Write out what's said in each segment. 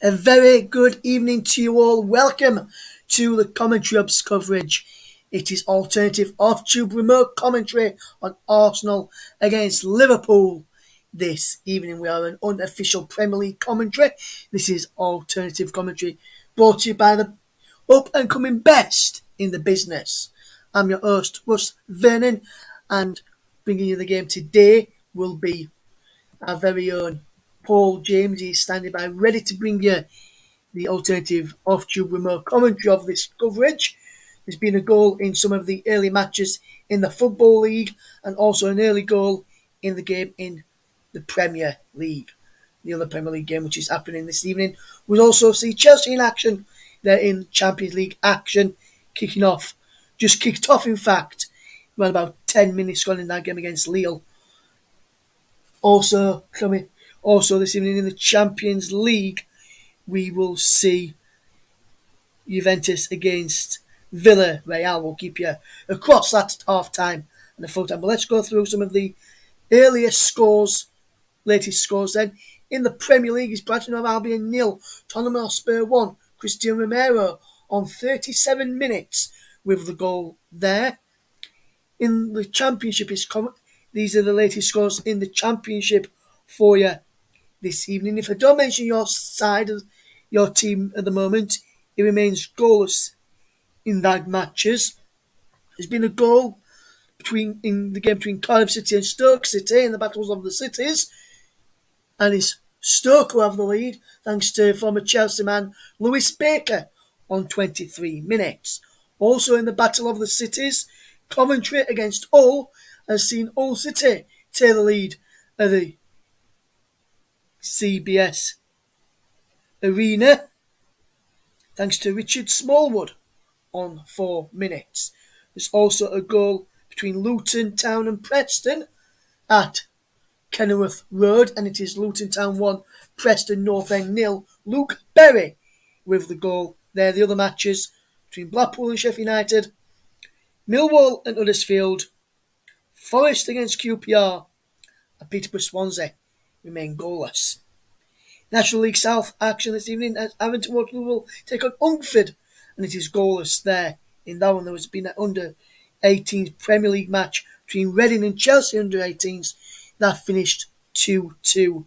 A very good evening to you all. Welcome to the Commentary Hub's coverage. It is alternative off-tube remote commentary on Arsenal against Liverpool. This evening we are an unofficial Premier League commentary. This is alternative commentary brought to you by the up-and-coming best in the business. I'm your host, Russ Vernon, and bringing you the game today will be our very own Paul James. He's standing by ready to bring you the alternative off-tube remote commentary of this coverage. There's been a goal in some of the early matches in the Football League and also an early goal in the game in the Premier League. The other Premier League game which is happening this evening. We'll also see Chelsea in action. They're in Champions League action, kicking off. Just kicked off, in fact. Well, about 10 minutes gone in that game against Lille. Also this evening in the Champions League, we will see Juventus against Villarreal. We'll keep you across that at half time and the full time. But let's go through some of the latest scores then. In the Premier League is Brighton of Albion 0, Tottenham Hotspur 1. Cristian Romero on 37 minutes with the goal there. In the Championship these are the latest scores in the Championship for you this evening. If I don't mention your side of your team at the moment, it remains goalless in that matches. There's been a goal in the game between Cardiff City and Stoke City in the battles of the cities, and it's Stoke who have the lead thanks to former Chelsea man Lewis Baker on 23 minutes. Also in the battle of the cities, Coventry against Hull has seen Hull City take the lead at the CBS Arena thanks to Richard Smallwood on 4 minutes. There's also a goal between Luton Town and Preston at Kenilworth Road, and it is Luton Town 1, Preston North End 0. Luke Berry with the goal there. The other matches between Blackpool and Sheffield United, Millwall and Huddersfield, Forest against QPR, and Peterborough Swansea remain goalless. National League South action this evening as Avonton Waterloo will take on Unkford, and it is goalless there. In that one, there has been an under-18s Premier League match between Reading and Chelsea under-18s that finished 2-2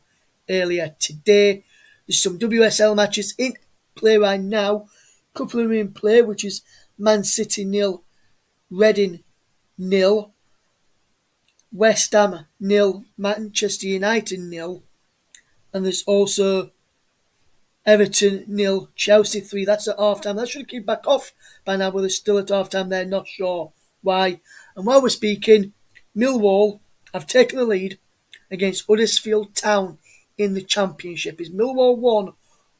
earlier today. There's some WSL matches in play right now. A couple of them in play, which is Man City 0, Reading 0, West Ham 0, Manchester United 0, and there's also Everton 0, Chelsea 3. That's at half time. That should keep back off by now, but they're still at half time. They're not sure why. And while we're speaking, Millwall have taken the lead against Huddersfield Town in the Championship. It's Millwall 1,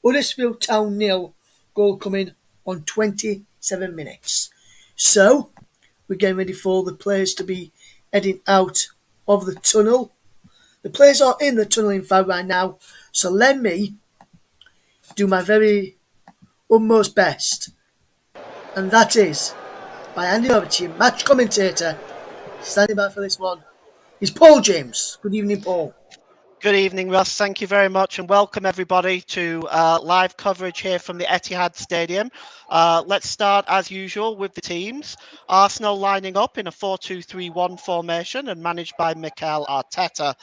Huddersfield Town 0. Goal coming on 27 minutes. So, we're getting ready for the players to be heading out of the tunnel. The players are in the tunnel, in fact, right now. So let me do my very utmost best. And that is by handing over to you, match commentator, standing by for this one, is Paul James. Good evening, Paul. Good evening, Russ. Thank you very much, and welcome everybody to live coverage here from the Etihad Stadium. Let's start, as usual, with the teams. Arsenal lining up in a 4-2-3-1 formation and managed by Mikel Arteta.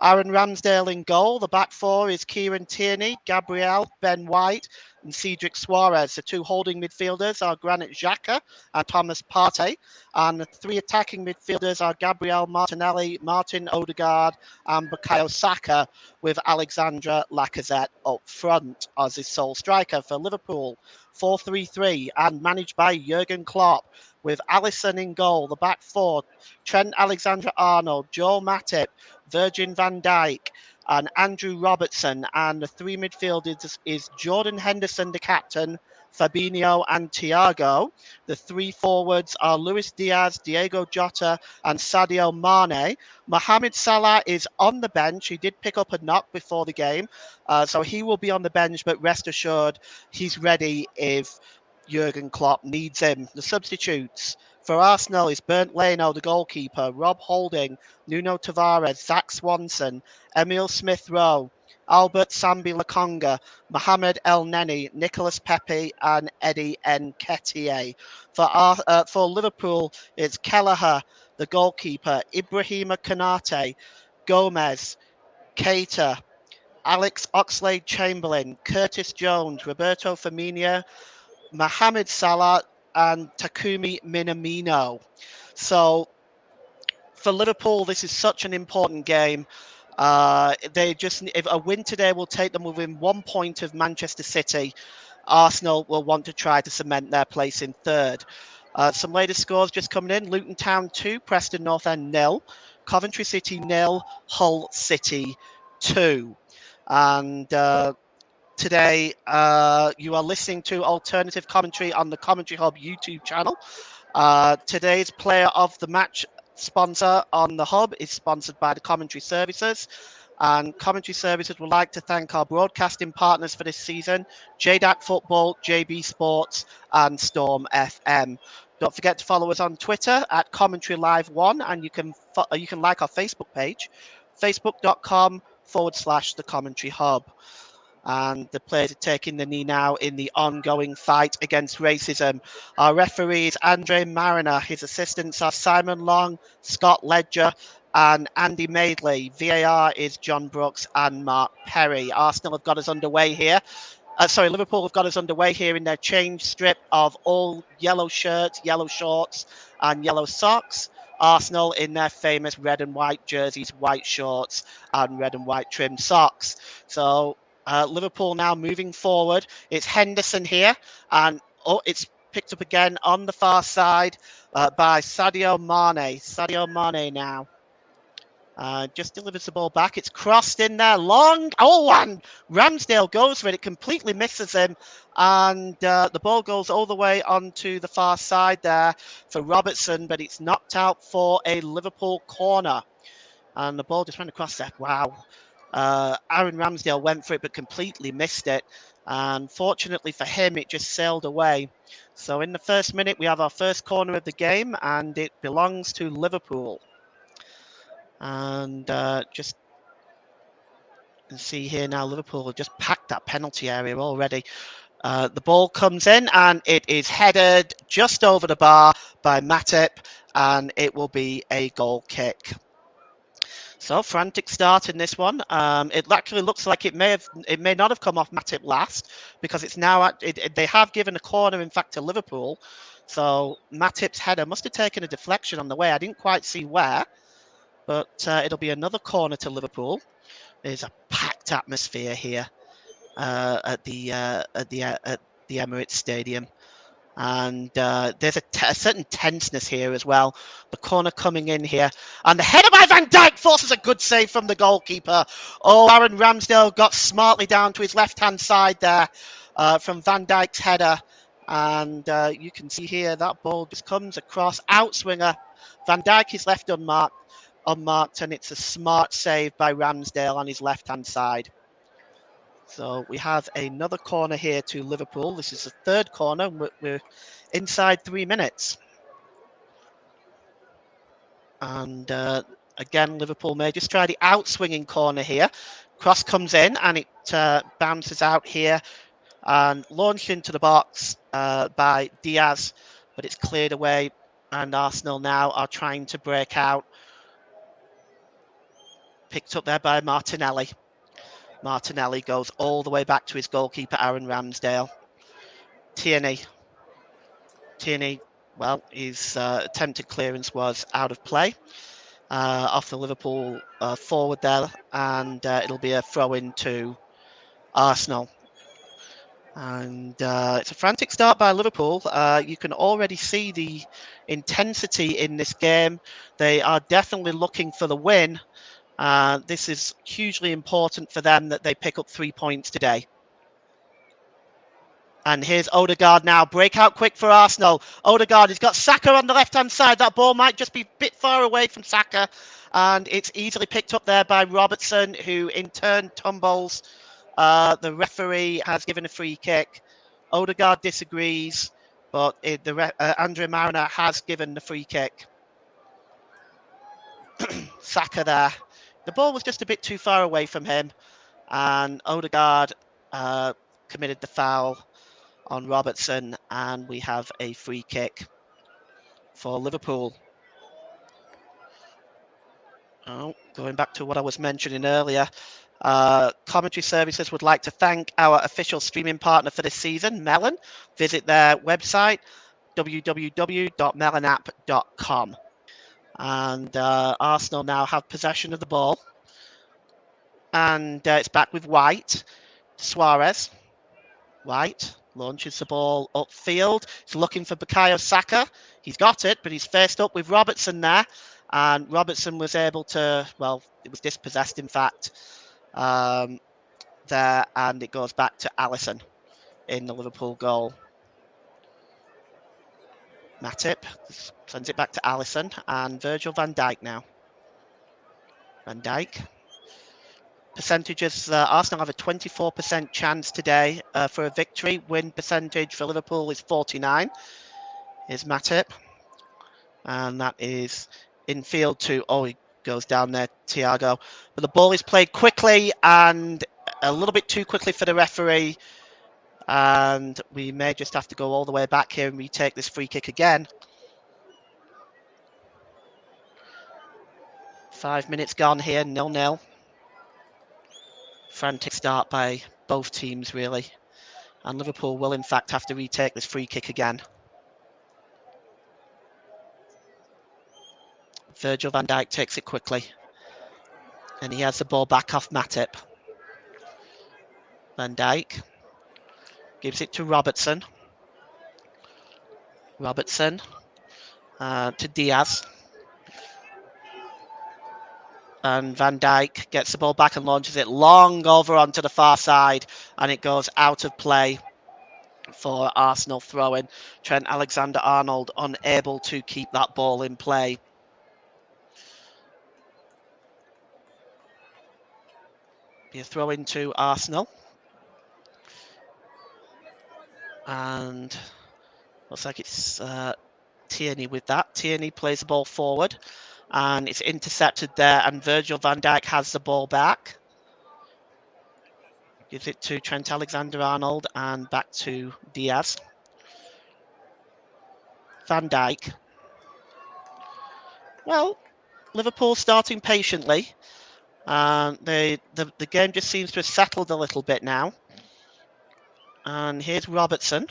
Aaron Ramsdale in goal. The back four is Kieran Tierney, Gabriel, Ben White, and Cedric Suarez. The two holding midfielders are Granit Xhaka and Thomas Partey. And the three attacking midfielders are Gabriel Martinelli, Martin Odegaard, and Bukayo Saka, with Alexandre Lacazette up front as his sole striker for Liverpool. 4-3-3 and managed by Jurgen Klopp, with Alisson in goal. The back four, Trent Alexander-Arnold, Joel Matip, Virgin van Dijk, and Andrew Robertson. And the three midfielders is Jordan Henderson, the captain, Fabinho and Thiago. The three forwards are Luis Diaz, Diego Jota and Sadio Mane. Mohamed Salah is on the bench. He did pick up a knock before the game, so he will be on the bench, but rest assured he's ready if Jurgen Klopp needs him. The substitutes for Arsenal is Bernd Leno, the goalkeeper, Rob Holding, Nuno Tavares, Zach Swanson, Emil Smith-Rowe, Albert Sambi Lakonga, Mohamed El Neni, Nicolas Pepe, and Eddie Nketiah. For Liverpool, it's Kelleher, the goalkeeper, Ibrahima Konate, Gomez, Keita, Alex Oxlade-Chamberlain, Curtis Jones, Roberto Firmino, Mohamed Salah, and Takumi Minamino. So for Liverpool, this is such an important game. They just if a win today will take them within 1 point of Manchester City. Arsenal will want to try to cement their place in third. Some latest scores just coming in: Luton Town 2, Preston North End 0, Coventry City 0, Hull City 2. And today you are listening to alternative commentary on the Commentary Hub YouTube channel. Today's player of the match sponsor on the hub is sponsored by the Commentary Services. And Commentary Services would like to thank our broadcasting partners for this season: JDAC Football, JB Sports, and Storm FM. Don't forget to follow us on Twitter at Commentary Live One, and you can like our Facebook page, facebook.com/the Commentary Hub. And the players are taking the knee now in the ongoing fight against racism. Our referee is Andre Mariner. His assistants are Simon Long, Scott Ledger, and Andy Madeley. VAR is John Brooks and Mark Perry. Arsenal have got us underway here. Liverpool have got us underway here in their change strip of all yellow shirts, yellow shorts, and yellow socks. Arsenal in their famous red and white jerseys, white shorts, and red and white trimmed socks. So Liverpool now moving forward. It's Henderson here, and it's picked up again on the far side by Sadio Mane. Sadio Mane now. Just delivers the ball back. It's crossed in there, long. Oh, and Ramsdale goes for it. It completely misses him. And the ball goes all the way onto the far side there for Robertson, but it's knocked out for a Liverpool corner. And the ball just went across there. Wow. Aaron Ramsdale went for it, but completely missed it. And fortunately for him, it just sailed away. So in the first minute, we have our first corner of the game, and it belongs to Liverpool. And just see here now, Liverpool have just packed that penalty area already. The ball comes in, and it is headed just over the bar by Matip, and it will be a goal kick. So frantic start in this one. It actually looks like it may not have come off Matip last, because it's now they have given a corner, in fact, to Liverpool. So Matip's header must have taken a deflection on the way. I didn't quite see where, but it'll be another corner to Liverpool. There's a packed atmosphere here at the Emirates Stadium. And there's a certain tenseness here as well. The corner coming in here. And the header by Van Dijk forces a good save from the goalkeeper. Oh, Aaron Ramsdale got smartly down to his left-hand side there from Van Dijk's header. And you can see here that ball just comes across. Outswinger. Van Dijk is left unmarked, and it's a smart save by Ramsdale on his left-hand side. So we have another corner here to Liverpool. This is the third corner. We're inside 3 minutes. And again, Liverpool may just try the outswinging corner here. Cross comes in, and it bounces out here and launched into the box by Diaz, but it's cleared away, and Arsenal now are trying to break out. Picked up there by Martinelli. Martinelli goes all the way back to his goalkeeper, Aaron Ramsdale. Tierney, well, his attempted clearance was out of play off the Liverpool forward there, and it'll be a throw-in to Arsenal. And it's a frantic start by Liverpool. You can already see the intensity in this game. They are definitely looking for the win. This is hugely important for them that they pick up 3 points today. And here's Odegaard now. Breakout quick for Arsenal. Odegaard, he's got Saka on the left-hand side. That ball might just be a bit far away from Saka. And it's easily picked up there by Robertson, who in turn tumbles. The referee has given a free kick. Odegaard disagrees, but Andre Mariner has given the free kick. Saka there. The ball was just a bit too far away from him. And Odegaard committed the foul on Robertson, and we have a free kick for Liverpool. Oh, going back to what I was mentioning earlier, Commentary Services would like to thank our official streaming partner for this season, Melon. Visit their website, www.melonapp.com. And Arsenal now have possession of the ball. And it's back with White. Suarez. White launches the ball upfield. He's looking for Bukayo Saka. He's got it, but he's faced up with Robertson there. And Robertson was able to, well, it was dispossessed, in fact, there. And it goes back to Alisson in the Liverpool goal. Matip sends it back to Alisson and Virgil van Dijk now. Van Dijk. Percentages, Arsenal have a 24% chance today for a victory. Win percentage for Liverpool is 49. Here's Matip. And that is infield to, oh, he goes down there, Thiago. But the ball is played quickly and a little bit too quickly for the referee. And we may just have to go all the way back here and retake this free kick again. 5 minutes gone here, 0-0. Frantic start by both teams, really. And Liverpool will, in fact, have to retake this free kick again. Virgil van Dijk takes it quickly. And he has the ball back off Matip. Van Dijk gives it to Robertson. Robertson to Diaz. And Van Dijk gets the ball back and launches it long over onto the far side. And it goes out of play for Arsenal throw-in. Trent Alexander-Arnold unable to keep that ball in play. Be a throw-in to Arsenal. And looks like it's Tierney with that. Tierney plays the ball forward. And it's intercepted there. And Virgil van Dijk has the ball back. Gives it to Trent Alexander-Arnold and back to Diaz. Van Dijk. Well, Liverpool starting patiently. The game just seems to have settled a little bit now. And here's Robertson.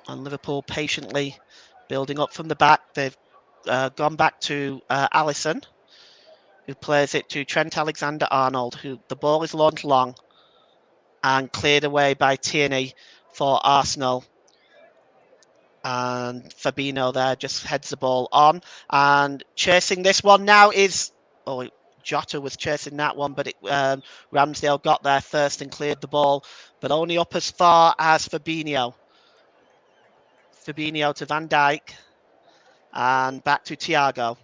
And Liverpool patiently building up from the back. They've gone back to Alisson, who plays it to Trent Alexander-Arnold, who the ball is launched long and cleared away by Tierney for Arsenal. And Fabinho there just heads the ball on. And chasing this one now is... Oh, Jota was chasing that one, but Ramsdale got there first and cleared the ball, but only up as far as Fabinho. Fabinho to Van Dijk. And back to Thiago.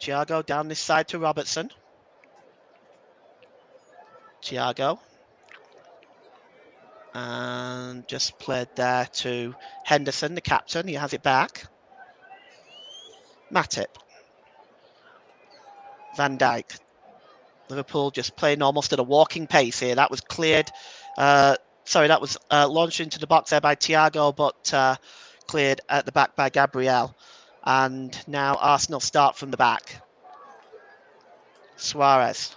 Thiago down this side to Robertson. Thiago. And just played there to Henderson, the captain. He has it back. Matip. Van Dijk. Liverpool just playing almost at a walking pace here. That was cleared. That was launched into the box there by Thiago, but cleared at the back by Gabriel. And now Arsenal start from the back. Suarez.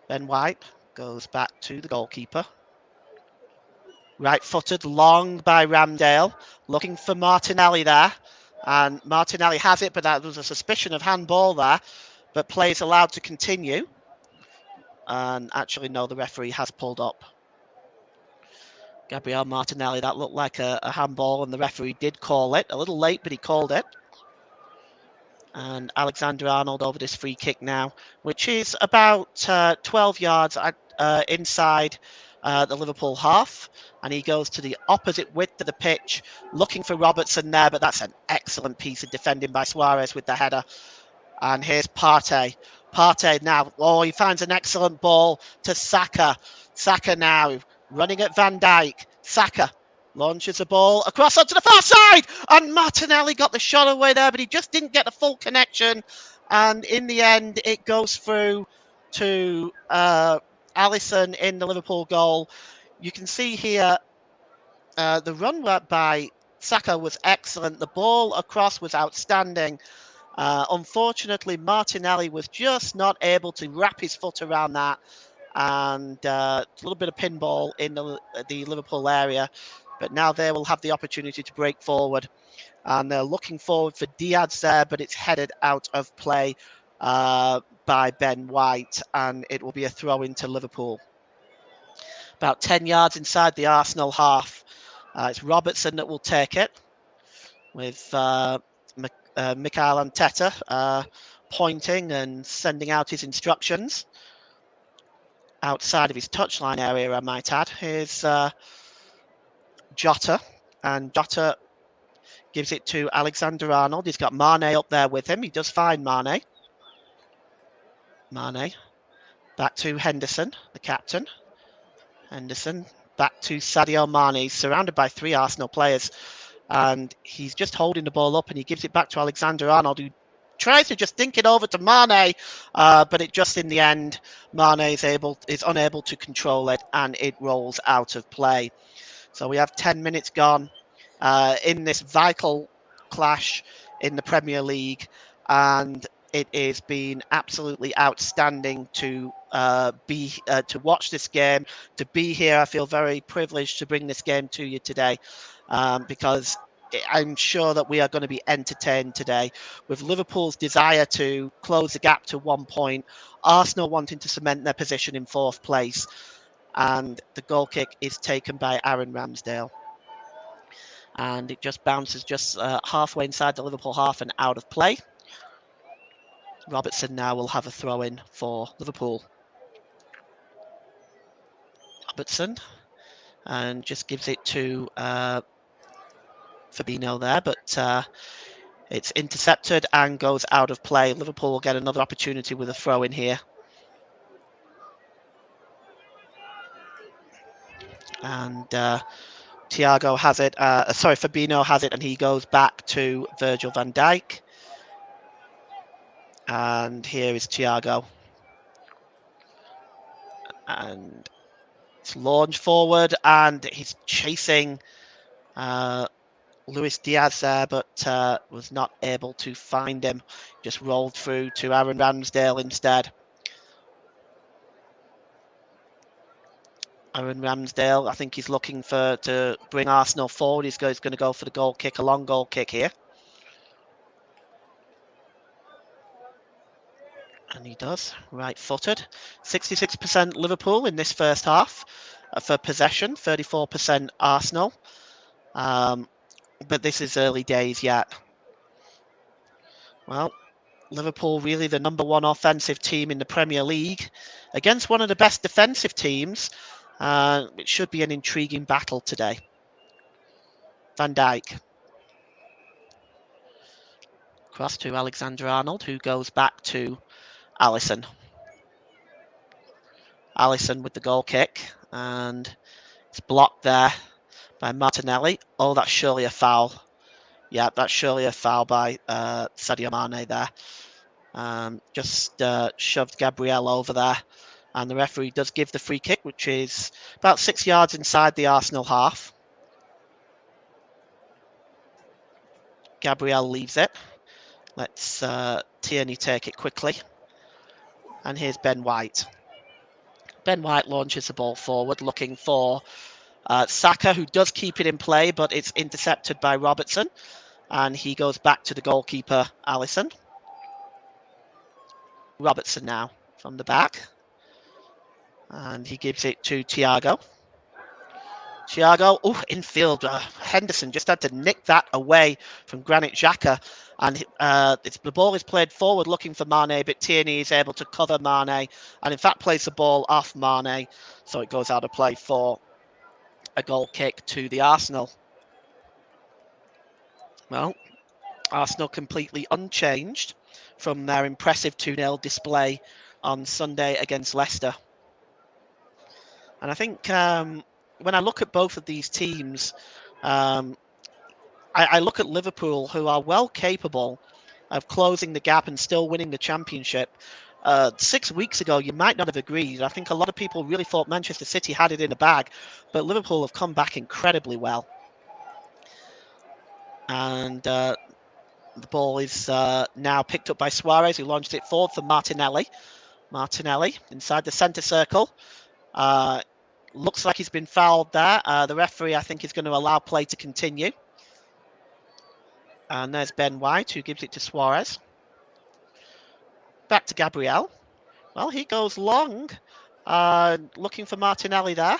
Ben White goes back to the goalkeeper. Right-footed, long by Ramsdale, looking for Martinelli there. And Martinelli has it, but that was a suspicion of handball there. But play is allowed to continue. And actually, no, the referee has pulled up. Gabriel Martinelli, that looked like a handball, and the referee did call it. A little late, but he called it. And Alexander-Arnold over this free kick now, which is about 12 yards inside the Liverpool half. And he goes to the opposite width of the pitch, looking for Robertson there, but that's an excellent piece of defending by Suarez with the header. And here's Partey. Partey now, oh, he finds an excellent ball to Saka. Saka now running at Van Dijk. Saka launches the ball across onto the far side. And Martinelli got the shot away there, but he just didn't get the full connection. And in the end, it goes through to Alisson in the Liverpool goal. You can see here the run by Saka was excellent. The ball across was outstanding. Unfortunately, Martinelli was just not able to wrap his foot around that, and a little bit of pinball in the Liverpool area. But now they will have the opportunity to break forward, and they're looking forward for Diaz there, but it's headed out of play by Ben White, and it will be a throw into Liverpool. About 10 yards inside the Arsenal half. It's Robertson that will take it with Mikel Arteta pointing and sending out his instructions outside of his touchline area, I might add. Here's Jota, and Jota gives it to Alexander-Arnold. He's got Mane up there with him. He does find Mane. Mane back to Henderson, the captain. Henderson back to Sadio Mane. He's surrounded by 3 Arsenal players, and he's just holding the ball up, and he gives it back to Alexander-Arnold, who tries to just dink it over to Mane, but it just in the end, Mane is unable to control it, and it rolls out of play. So we have 10 minutes gone in this vital clash in the Premier League, and it has been absolutely outstanding to to watch this game, to be here. I feel very privileged to bring this game to you today, because I'm sure that we are going to be entertained today with Liverpool's desire to close the gap to 1 point, Arsenal wanting to cement their position in 4th place, and the goal kick is taken by Aaron Ramsdale. And it just bounces just halfway inside the Liverpool half and out of play. Robertson now will have a throw in for Liverpool. Robertson, and just gives it to Fabinho there, but it's intercepted and goes out of play. Liverpool will get another opportunity with a throw in here. And Thiago has it, Fabinho has it, and he goes back to Virgil van Dijk. And here is Thiago. And it's launched forward, and he's chasing Luis Diaz there, but was not able to find him. Just rolled through to Aaron Ramsdale instead. Aaron Ramsdale, I think he's looking to bring Arsenal forward. He's going to go for the goal kick, a long goal kick here. And he does, right-footed. 66% Liverpool in this first half for possession, 34% Arsenal. But this is early days yet. Well, Liverpool really the number 1 offensive team in the Premier League against one of the best defensive teams. It should be an intriguing battle today. Van Dijk. Cross to Alexander-Arnold, who goes back to Alisson. Alisson with the goal kick, and it's blocked there by Martinelli. Oh, that's surely a foul. Yeah, that's surely a foul by Sadio Mane there. Just shoved Gabriel over there, and the referee does give the free kick, which is about 6 yards inside the Arsenal half. Gabriel leaves it. Let's Tierney take it quickly. And here's Ben White. Ben White launches the ball forward, looking for Saka, who does keep it in play, but it's intercepted by Robertson. And he goes back to the goalkeeper, Alisson. Robertson now from the back. And he gives it to Thiago. Thiago, infield. Henderson just had to nick that away from Granit Xhaka. And the ball is played forward looking for Mane, but Tierney is able to cover Mane. And in fact, plays the ball off Mane. So it goes out of play for a goal kick to the Arsenal. Well, Arsenal completely unchanged from their impressive 2-0 display on Sunday against Leicester. And I think when I look at both of these teams, I look at Liverpool, who are well capable of closing the gap and still winning the championship. 6 weeks ago, you might not have agreed. I think a lot of people really thought Manchester City had it in the bag, but Liverpool have come back incredibly well. And the ball is now picked up by Suarez, who launched it forward for Martinelli. Martinelli inside the centre circle. Looks like he's been fouled there. The referee, I think, is going to allow play to continue. And there's Ben White, who gives it to Suarez. Back to Gabriel. Well, he goes long, looking for Martinelli there.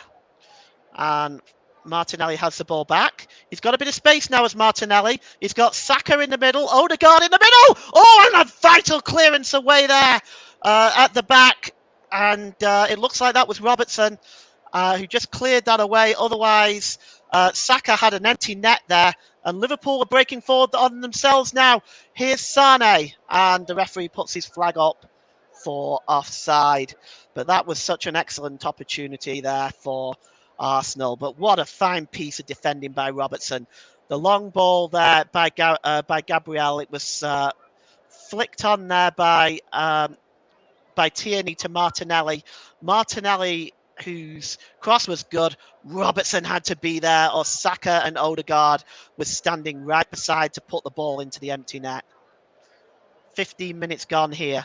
And Martinelli has the ball back. He's got a bit of space now as Martinelli. He's got Saka in the middle, Odegaard in the middle. Oh, and a vital clearance away there at the back. And it looks like that was Robertson who just cleared that away. Otherwise, Saka had an empty net there. And Liverpool are breaking forward on themselves now. Here's Sane. And the referee puts his flag up for offside. But that was such an excellent opportunity there for Arsenal. But what a fine piece of defending by Robertson. The long ball there by Gabriel. It was flicked on there by Tierney to Martinelli. Martinelli, whose cross was good. Robertson had to be there, or Saka and Odegaard was standing right beside to put the ball into the empty net. 15 minutes gone here.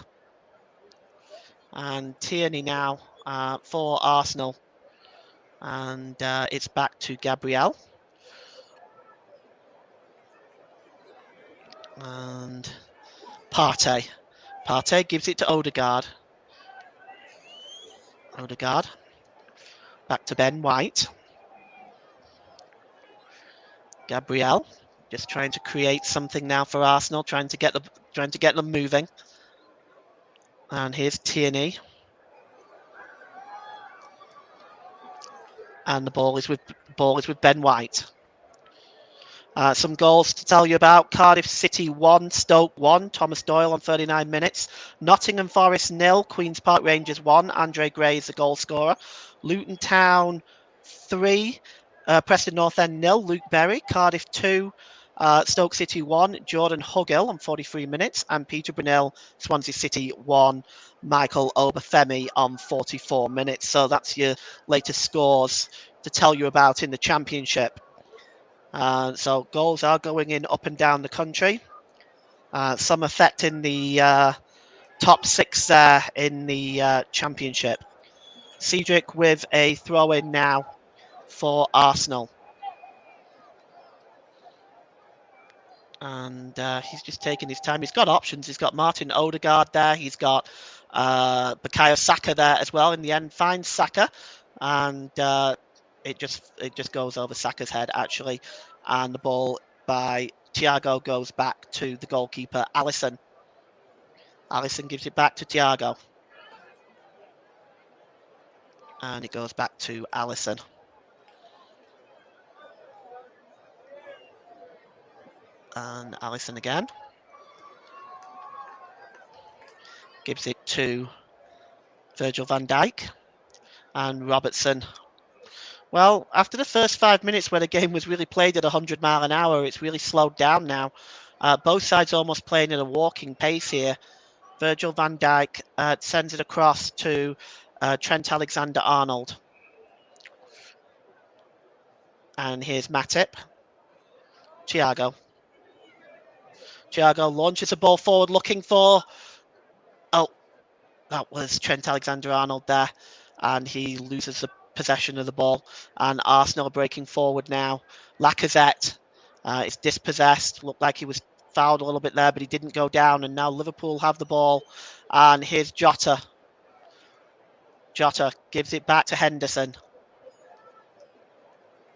And Tierney now for Arsenal. And it's back to Gabriel. And Partey. Partey gives it to Odegaard. Odegaard. Back to Ben White. Gabriel. Just trying to create something now for Arsenal, trying to get them moving. And here's Tierney. And the ball is with Ben White. Some goals to tell you about. Cardiff City 1, Stoke 1, Thomas Doyle on 39 minutes. Nottingham Forest 0, Queen's Park Rangers 1, Andre Gray is the goal scorer. Luton Town 3, Preston North End 0, Luke Berry. Cardiff 2, Stoke City 1, Jordan Hugill on 43 minutes. And Peter Brunel, Swansea City 1, Michael Obafemi on 44 minutes. So that's your latest scores to tell you about in the Championship. So goals are going in up and down the country. Some affecting the top 6 there in the Championship. Cedric with a throw-in now for Arsenal. And he's just taking his time. He's got options. He's got Martin Odegaard there. He's got Bukayo Saka there as well. In the end, finds Saka. And it just goes over Saka's head, actually. And the ball by Thiago goes back to the goalkeeper, Alisson. Alisson gives it back to Thiago. And it goes back to Alisson. And Alisson again. Gives it to Virgil van Dijk. And Robertson. Well, after the first 5 minutes where the game was really played at 100 mile an hour, it's really slowed down now. Both sides almost playing at a walking pace here. Virgil van Dijk sends it across to Trent Alexander-Arnold. And here's Matip. Thiago. Thiago launches a ball forward looking for... Oh, that was Trent Alexander-Arnold there. And he loses the possession of the ball. And Arsenal are breaking forward now. Lacazette is dispossessed. Looked like he was fouled a little bit there, but he didn't go down. And now Liverpool have the ball. And here's Jota. Jota gives it back to Henderson.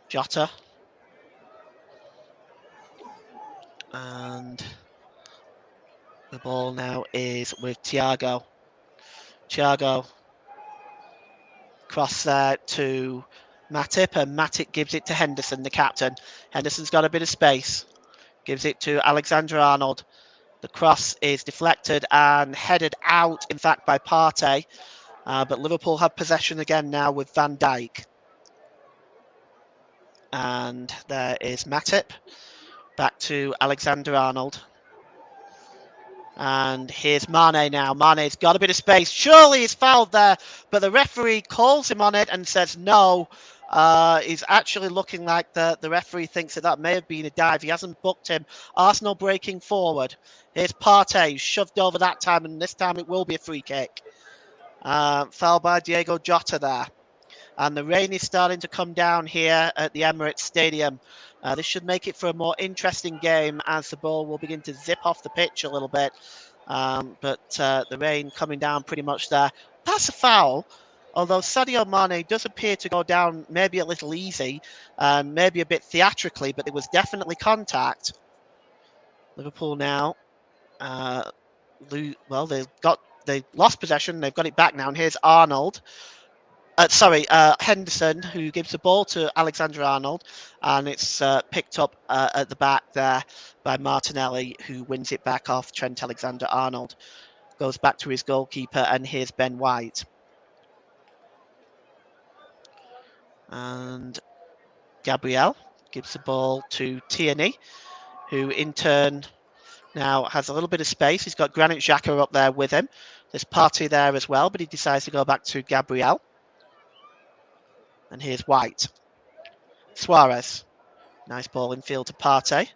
Jota. And the ball now is with Thiago. Thiago cross there to Matip, and Matip gives it to Henderson, the captain. Henderson's got a bit of space. Gives it to Alexander-Arnold. The cross is deflected and headed out, in fact, by Partey. But Liverpool have possession again now with Van Dijk. And there is Matip. Back to Alexander-Arnold. And here's Mane now. Mane's got a bit of space. Surely he's fouled there, but the referee calls him on it and says no. He's actually looking like the referee thinks that may have been a dive. He hasn't booked him. Arsenal breaking forward. Here's Partey, shoved over that time, and this time it will be a free kick. Foul by Diego Jota there. And the rain is starting to come down here at the Emirates Stadium. This should make it for a more interesting game as the ball will begin to zip off the pitch a little bit. But the rain coming down pretty much there. That's a foul. Although Sadio Mane does appear to go down maybe a little easy and maybe a bit theatrically, but it was definitely contact. Liverpool now, well, they lost possession. They've got it back now, and here's Arnold. Henderson, who gives the ball to Alexander-Arnold, and it's picked up at the back there by Martinelli, who wins it back off Trent Alexander-Arnold. Goes back to his goalkeeper, and here's Ben White. And Gabriel gives the ball to Tierney, who in turn now has a little bit of space. He's got Granit Xhaka up there with him. There's Partey there as well, but he decides to go back to Gabriel. And here's White. Suarez. Nice ball in field to Partey,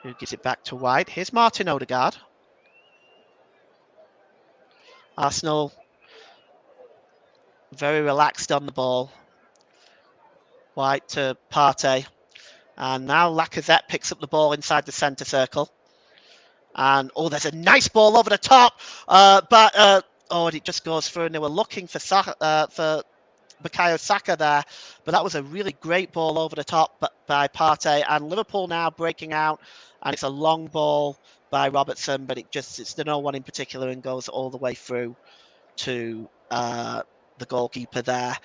who gives it back to White. Here's Martin Odegaard. Arsenal very relaxed on the ball. White to Partey. And now Lacazette picks up the ball inside the centre circle. And, there's a nice ball over the top. It just goes through. And they were looking for Bukayo Saka there, but that was a really great ball over the top by Partey, and Liverpool now breaking out, and it's a long ball by Robertson, but it's to no one in particular and goes all the way through to the goalkeeper there.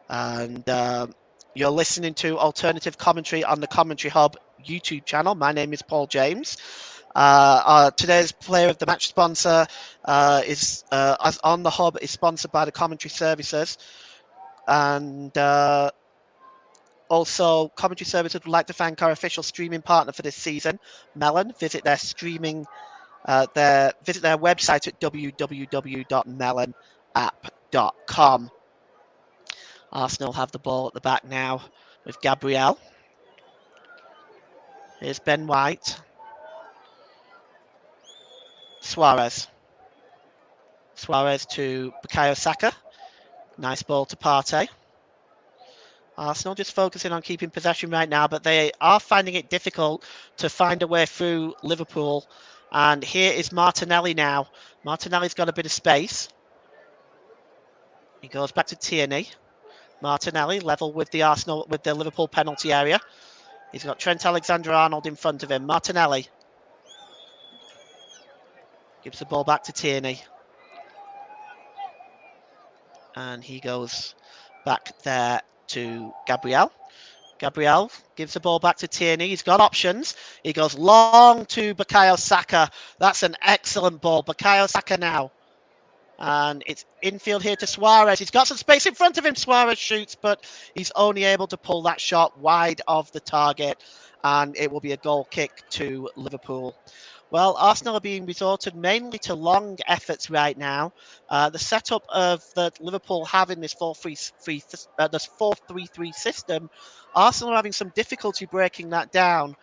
And you're listening to alternative commentary on the Commentary Hub YouTube channel. My name is Paul James. Today's player of the match sponsor is on the hub is sponsored by the Commentary Services. And also, Commentary Services would like to thank our official streaming partner for this season, Melon. Visit their website at www.melonapp.com. Arsenal have the ball at the back now with Gabriel. Here's Ben White. Suarez to Bukayo Saka. Nice ball to Partey. Arsenal just focusing on keeping possession right now, but they are finding it difficult to find a way through Liverpool. And here is Martinelli now. Martinelli's got a bit of space. He goes back to Tierney. Martinelli level with the Liverpool penalty area. He's got Trent Alexander-Arnold in front of him. Martinelli gives the ball back to Tierney. And he goes back there to Gabriel. Gabriel gives the ball back to Tierney. He's got options. He goes long to Bukayo Saka. That's an excellent ball. Bukayo Saka now. And it's infield here to Suarez. He's got some space in front of him. Suarez shoots, but he's only able to pull that shot wide of the target. And it will be a goal kick to Liverpool. Well, Arsenal are being resorted mainly to long efforts right now. The setup of that Liverpool have in this 4-3-3 system, Arsenal are having some difficulty breaking that down.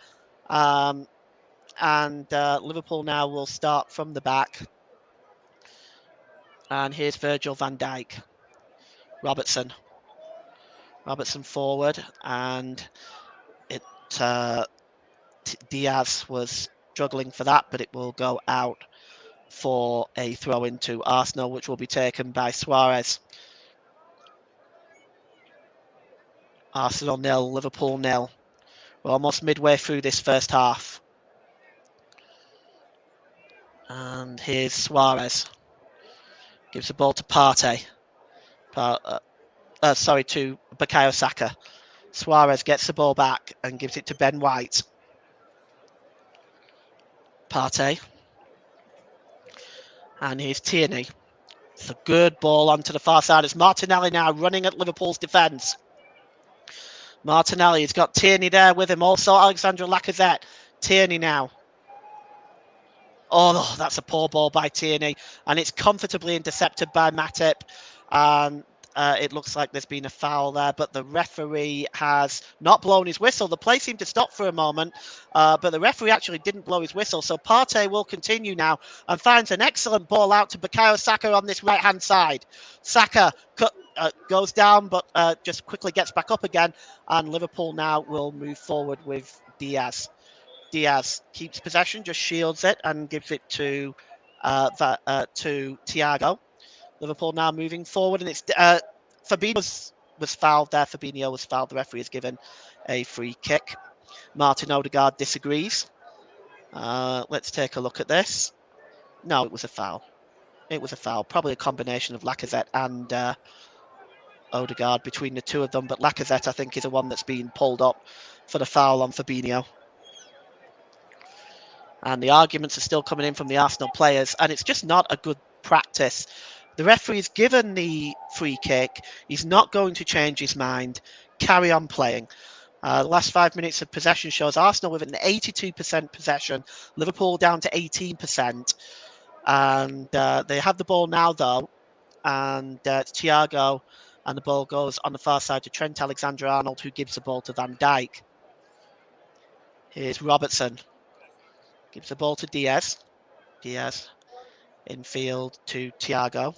Liverpool now will start from the back. And here's Virgil van Dijk. Robertson forward, and Diaz was struggling for that, but it will go out for a throw into Arsenal, which will be taken by Suarez. Arsenal 0, Liverpool 0. We're almost midway through this first half. And here's Suarez. Gives the ball to Partey. To Bukayo Saka. Suarez gets the ball back and gives it to Ben White. Partey. And here's Tierney. It's a good ball onto the far side. It's Martinelli now running at Liverpool's defence. Martinelli has got Tierney there with him. Also Alexandre Lacazette. Tierney now. Oh, that's a poor ball by Tierney, and it's comfortably intercepted by Matip. And it looks like there's been a foul there, but the referee has not blown his whistle. The play seemed to stop for a moment, but the referee actually didn't blow his whistle. So Partey will continue now and finds an excellent ball out to Bukayo Saka on this right-hand side. Saka goes down, but just quickly gets back up again, and Liverpool now will move forward with Diaz. Diaz keeps possession, just shields it and gives it to Thiago. Liverpool now moving forward, and it's Fabinho was fouled there. Fabinho was fouled. The referee has given a free kick. Martin Odegaard disagrees. Let's take a look at this. No, it was a foul. It was a foul. Probably a combination of Lacazette and Odegaard between the two of them, but Lacazette, I think, is the one that's been pulled up for the foul on Fabinho. And the arguments are still coming in from the Arsenal players, and it's just not a good practice. The referee's given the free kick. He's not going to change his mind. Carry on playing. The last 5 minutes of possession shows Arsenal with an 82% possession, Liverpool down to 18%. And they have the ball now, though, and it's Thiago, and the ball goes on the far side to Trent Alexander-Arnold, who gives the ball to Van Dijk. Here's Robertson. Gives the ball to Diaz. Diaz infield to Thiago.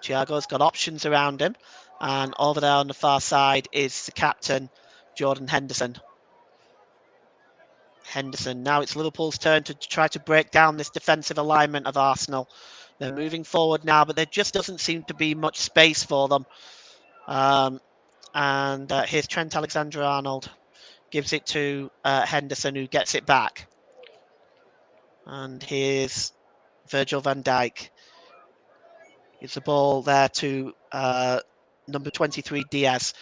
Thiago's got options around him. And over there on the far side is the captain, Jordan Henderson. Henderson. Now it's Liverpool's turn to try to break down this defensive alignment of Arsenal. They're moving forward now, but there just doesn't seem to be much space for them. And here's Trent Alexander-Arnold. Gives it to Henderson, who gets it back. And here's Virgil van Dijk. Gives the ball there to number 23, Diaz.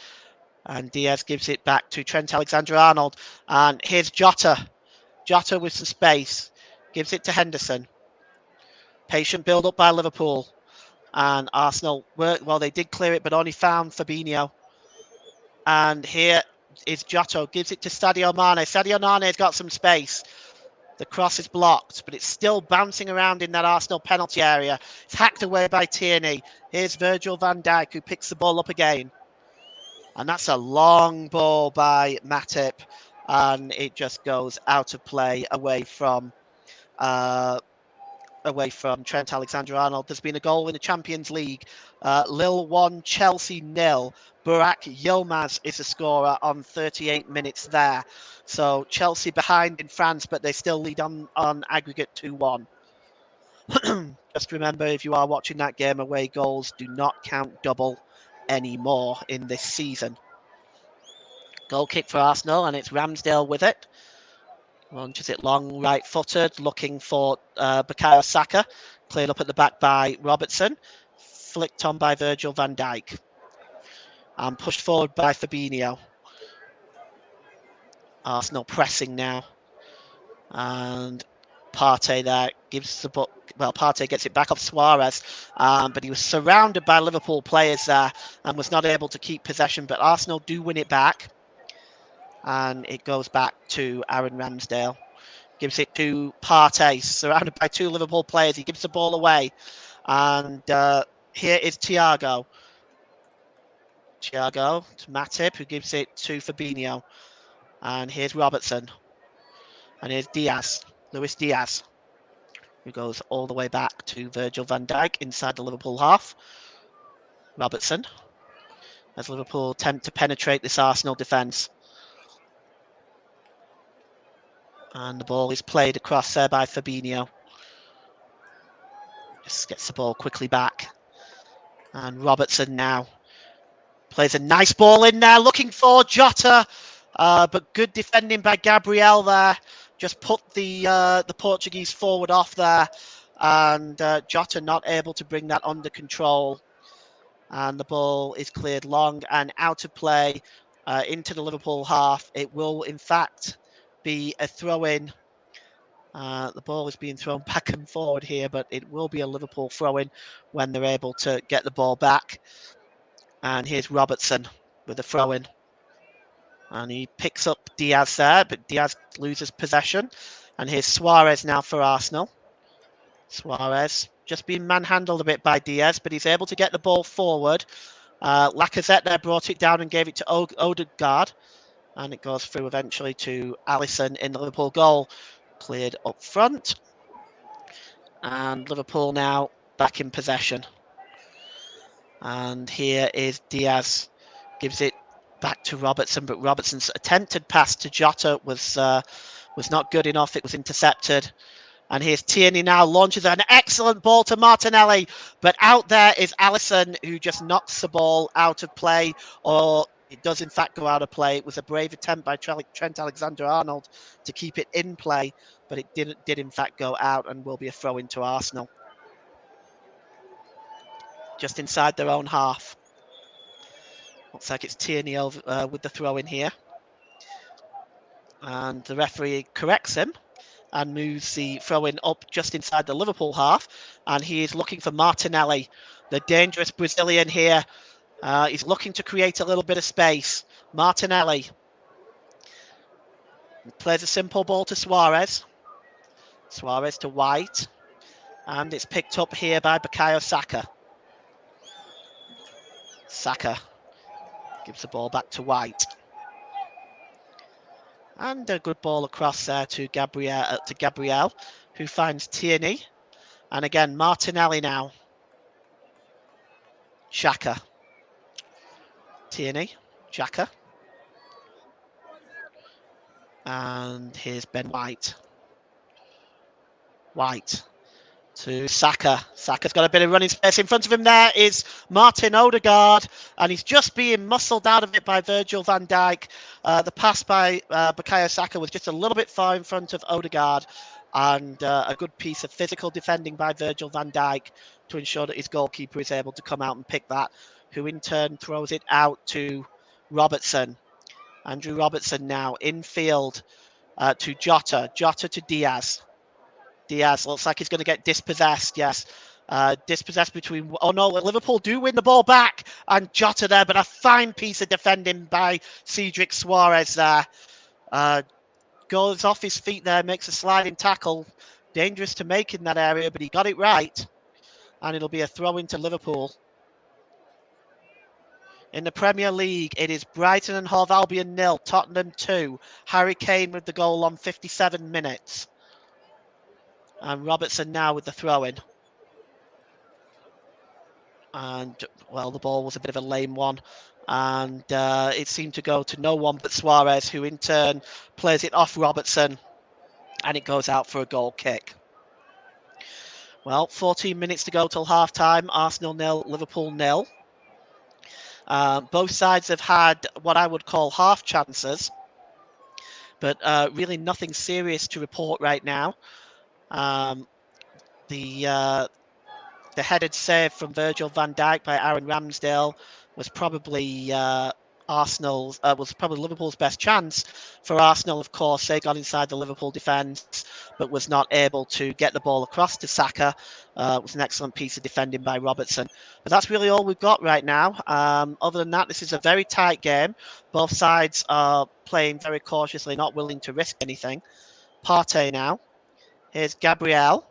And Diaz gives it back to Trent Alexander-Arnold. And here's Jota. Jota with some space. Gives it to Henderson. Patient build-up by Liverpool. And Arsenal, they did clear it, but only found Fabinho. And here is Jota. Gives it to Sadio Mane. Sadio Mane's got some space. The cross is blocked, but it's still bouncing around in that Arsenal penalty area. It's hacked away by Tierney. Here's Virgil van Dijk, who picks the ball up again. And that's a long ball by Matip. And it just goes out of play away from Trent Alexander-Arnold. There's been a goal in the Champions League. Lille 1, Chelsea 0. Burak Yilmaz is the scorer on 38 minutes there. So Chelsea behind in France, but they still lead on aggregate 2-1. Just remember, if you are watching that game, away goals do not count double anymore in this season. Goal kick for Arsenal, and it's Ramsdale with it. Launches it long, right-footed, looking for Bukayo Saka. Cleared up at the back by Robertson. Flicked on by Virgil van Dijk. And pushed forward by Fabinho. Arsenal pressing now. And Partey there gives the ball. Well, Partey gets it back off Suarez. But he was surrounded by Liverpool players there and was not able to keep possession. But Arsenal do win it back. And it goes back to Aaron Ramsdale. Gives it to Partey, surrounded by two Liverpool players. He gives the ball away. And here is Thiago. Thiago to Matip, who gives it to Fabinho. And here's Robertson. And here's Diaz, Luis Diaz, who goes all the way back to Virgil van Dijk inside the Liverpool half. Robertson, as Liverpool attempt to penetrate this Arsenal defence. And the ball is played across there by Fabinho. Just gets the ball quickly back. And Robertson now plays a nice ball in there, looking for Jota. But good defending by Gabriel there. Just put the Portuguese forward off there. And Jota not able to bring that under control. And the ball is cleared long and out of play into the Liverpool half. It will, in fact, be a throw-in. The ball is being thrown back and forward here, but it will be a Liverpool throw-in when they're able to get the ball back. And here's Robertson with the throw-in. And he picks up Diaz there, but Diaz loses possession. And here's Suarez now for Arsenal. Suarez just being manhandled a bit by Diaz, but he's able to get the ball forward. Lacazette there brought it down and gave it to Odegaard, and it goes through eventually to Alisson in the Liverpool goal. Cleared up front, and Liverpool now back in possession. And here is Diaz, gives it back to Robertson, but Robertson's attempted pass to Jota was not good enough. It was intercepted. And here's Tierney now, launches an excellent ball to Martinelli, but out there is Alisson, who just knocks the ball out of play, or it does in fact go out of play. It was a brave attempt by Trent Alexander-Arnold to keep it in play, but it did in fact go out and will be a throw into Arsenal. Just inside their own half. Looks like it's Tierney over, with the throw in here. And the referee corrects him and moves the throw-in up just inside the Liverpool half. And he is looking for Martinelli, the dangerous Brazilian here. He's looking to create a little bit of space. Martinelli plays a simple ball to Suarez. Suarez to White. And it's picked up here by Bukayo Saka. Saka gives the ball back to White. And a good ball across there to Gabriel, who finds Tierney. And again, Martinelli now. Xhaka. Tierney. Xhaka. And here's Ben White. White to Saka. Saka's got a bit of running space. In front of him there is Martin Odegaard, and he's just being muscled out of it by Virgil van Dijk. The pass by Bukayo Saka was just a little bit far in front of Odegaard, and a good piece of physical defending by Virgil van Dijk to ensure that his goalkeeper is able to come out and pick that, who in turn throws it out to Robertson. Andrew Robertson now in field to Jota. Jota to Diaz. Diaz looks like he's going to get dispossessed. Yes. Dispossessed between. Oh no, Liverpool do win the ball back. And Jota there, but a fine piece of defending by Cedric Suarez there. Goes off his feet there, makes a sliding tackle. Dangerous to make in that area, but he got it right. And it'll be a throw into Liverpool. In the Premier League, it is Brighton and Hove Albion 0, Tottenham 2. Harry Kane with the goal on 57 minutes. And Robertson now with the throw-in. And, well, the ball was a bit of a lame one. And it seemed to go to no one but Suarez, who in turn plays it off Robertson. And it goes out for a goal kick. Well, 14 minutes to go till half-time. Arsenal 0, Liverpool 0. Both sides have had what I would call half chances, but really nothing serious to report right now. The headed save from Virgil van Dijk by Aaron Ramsdale was probably Liverpool's best chance. For Arsenal, of course, they got inside the Liverpool defence, but was not able to get the ball across to Saka. It was an excellent piece of defending by Robertson. But that's really all we've got right now. Other than that, this is a very tight game. Both sides are playing very cautiously, not willing to risk anything. Partey now. Here's Gabriel.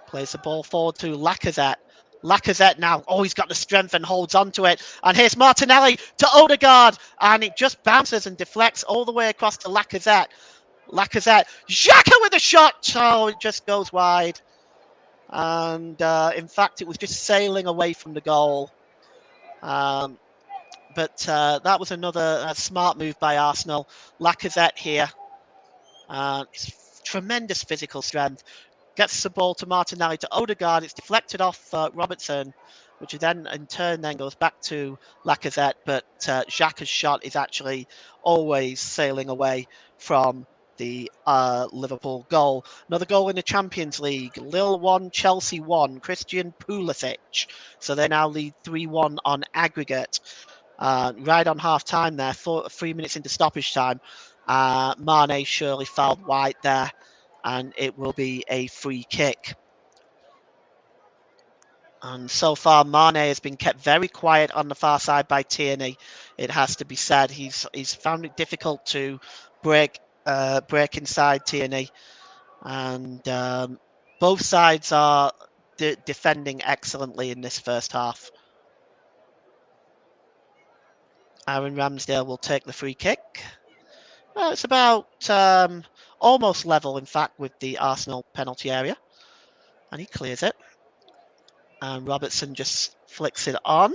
Plays the ball forward to Lacazette. Lacazette now, he's got the strength and holds onto it. And here's Martinelli to Odegaard. And it just bounces and deflects all the way across to Lacazette. Xhaka with a shot. Oh, it just goes wide. And in fact, it was just sailing away from the goal. But that was another smart move by Arsenal. Lacazette here. Tremendous physical strength. Gets the ball to Martinelli to Odegaard. It's deflected off Robertson, which then in turn then goes back to Lacazette. But Xhaka's shot is actually always sailing away from the Liverpool goal. Another goal in the Champions League. Lille 1, Chelsea 1. Christian Pulisic. So they now lead 3-1 on aggregate. Right on half time there, 3 minutes into stoppage time. Mane surely fouled White there. And it will be a free kick. And so far, Mane has been kept very quiet on the far side by Tierney. It has to be said, he's found it difficult to break inside Tierney, and Both sides are defending excellently in this first half. Aaron Ramsdale will take the free kick. It's about almost level, in fact, with the Arsenal penalty area. And he clears it. And Robertson just flicks it on.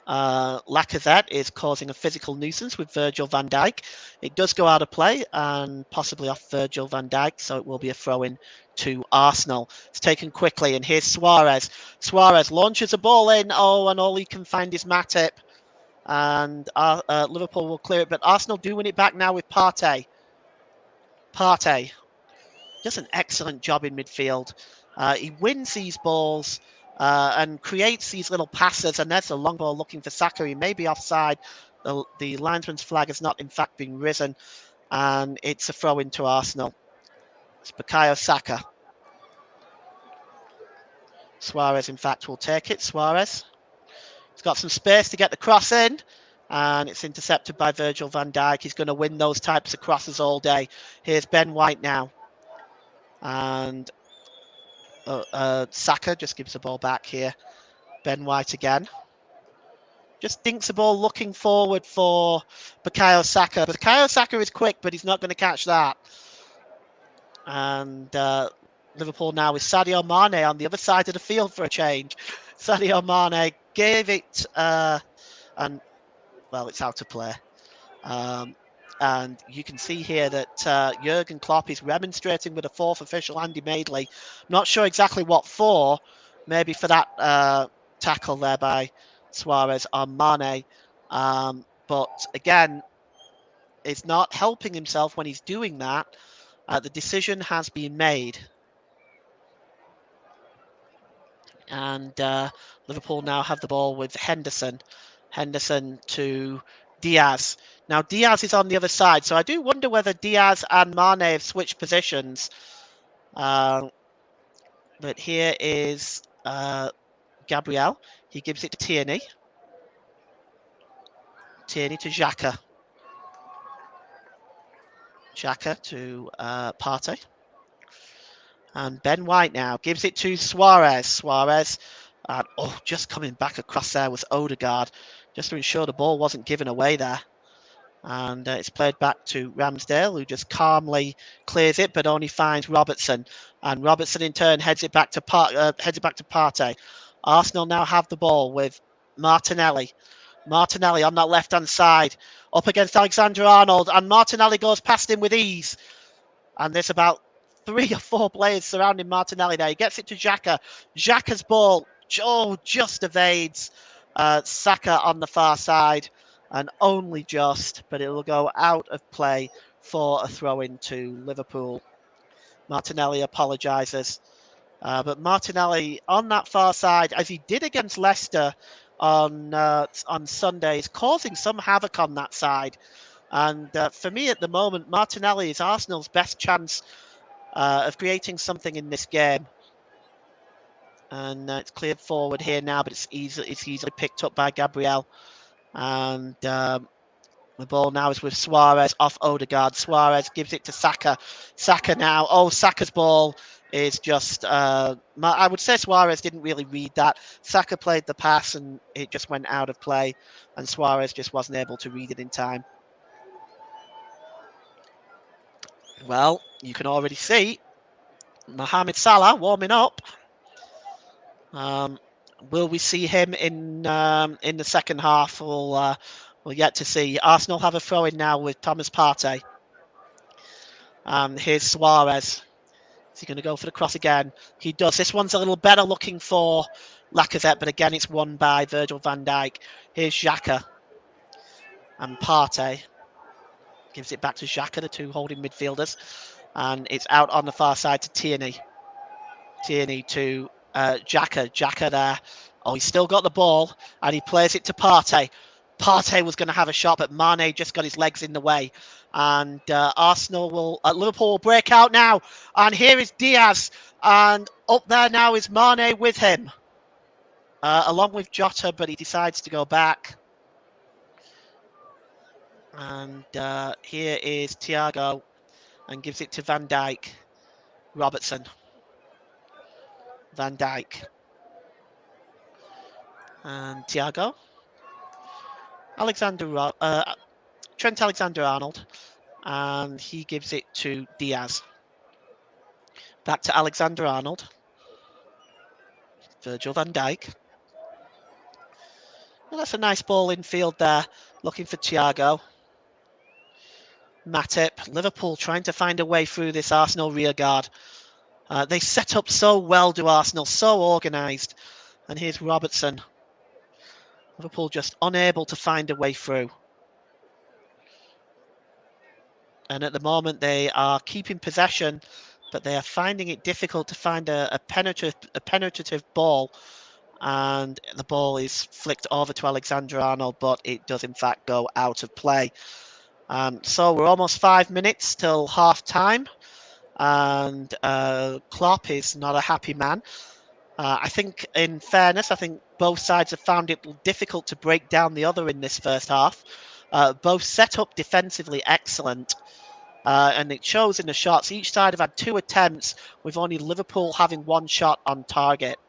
Lacazette is causing a physical nuisance with Virgil van Dijk. It does go out of play and possibly off Virgil van Dijk, so it will be a throw-in to Arsenal. It's taken quickly, and here's Suarez. Suarez launches a ball in. Oh, and all he can find is Matip. And Liverpool will clear it, but Arsenal do win it back now with Partey. Partey does an excellent job in midfield. He wins these balls and creates these little passes, and there's a long ball looking for Saka. He may be offside. The linesman's flag has not, in fact, been risen, and it's a throw into Arsenal. It's Bukayo Saka. Suarez, in fact, will take it. Suarez. He's got some space to get the cross in, and it's intercepted by Virgil van Dijk. He's going to win those types of crosses all day. Here's Ben White now. And Saka just gives the ball back here. Ben White again. Just dinks the ball looking forward for Bukayo Saka. Bukayo Saka is quick, but he's not going to catch that. And Liverpool now with Sadio Mane on the other side of the field for a change. Sadio Mane gave it, and well, it's out of play. And you can see here that Jurgen Klopp is remonstrating with a fourth official, Andy Madeley. Not sure exactly what for. Maybe for that tackle there by Suarez on Mane. But again, is not helping himself when he's doing that. The decision has been made. And Liverpool now have the ball with Henderson. Henderson to Diaz. Now Diaz is on the other side, so I do wonder whether Diaz and Mane have switched positions. But here is Gabriel. He gives it to Tierney. Tierney to Xhaka. Xhaka to Partey. And Ben White now gives it to Suarez. Suarez, just coming back across there was Odegaard, just to ensure the ball wasn't given away there. And it's played back to Ramsdale, who just calmly clears it, but only finds Robertson. And Robertson in turn heads it back to Partey. Arsenal now have the ball with Martinelli. Martinelli on that left-hand side, up against Alexander-Arnold, and Martinelli goes past him with ease. And there's about 3 or 4 players surrounding Martinelli there. He gets it to Xhaka. Xhaka's ball, just evades Saka on the far side, and only just, but it will go out of play for a throw-in to Liverpool. Martinelli apologises. But Martinelli on that far side, as he did against Leicester on Sunday, is causing some havoc on that side. And for me at the moment, Martinelli is Arsenal's best chance of creating something in this game. And it's cleared forward here now, but it's easily picked up by Gabriel. And the ball now is with Suarez off Odegaard. Suarez gives it to Saka. Saka now. Oh, Saka's ball is just... I would say Suarez didn't really read that. Saka played the pass and it just went out of play. And Suarez just wasn't able to read it in time. Well, you can already see Mohamed Salah warming up. Will we see him in the second half? We'll yet to see. Arsenal have a throw-in now with Thomas Partey. Here's Suarez. Is he going to go for the cross again? He does. This one's a little better looking for Lacazette, but again, it's won by Virgil van Dijk. Here's Xhaka. And Partey gives it back to Xhaka, the two holding midfielders. And it's out on the far side to Tierney. Tierney to Xhaka. Xhaka there. Oh, he's still got the ball, and he plays it to Partey. Partey was going to have a shot, but Mane just got his legs in the way. And Liverpool will break out now. And here is Diaz. And up there now is Mane with him. Along with Jota, but he decides to go back. And here is Thiago and gives it to Van Dijk. Robertson. Van Dijk. And Thiago. Trent Alexander-Arnold. And he gives it to Diaz. Back to Alexander-Arnold. Virgil van Dijk. Well, that's a nice ball in field there, looking for Thiago. Matip, Liverpool trying to find a way through this Arsenal rearguard. They set up so well, do Arsenal, so organised. And here's Robertson. Liverpool just unable to find a way through. And at the moment they are keeping possession, but they are finding it difficult to find a penetrative ball. And the ball is flicked over to Alexander-Arnold, but it does in fact go out of play. So we're almost 5 minutes till half time, and Klopp is not a happy man. I think, in fairness, I think both sides have found it difficult to break down the other in this first half. Both set up defensively excellent, and it shows in the shots. Each side have had 2 attempts, with only Liverpool having 1 shot on target.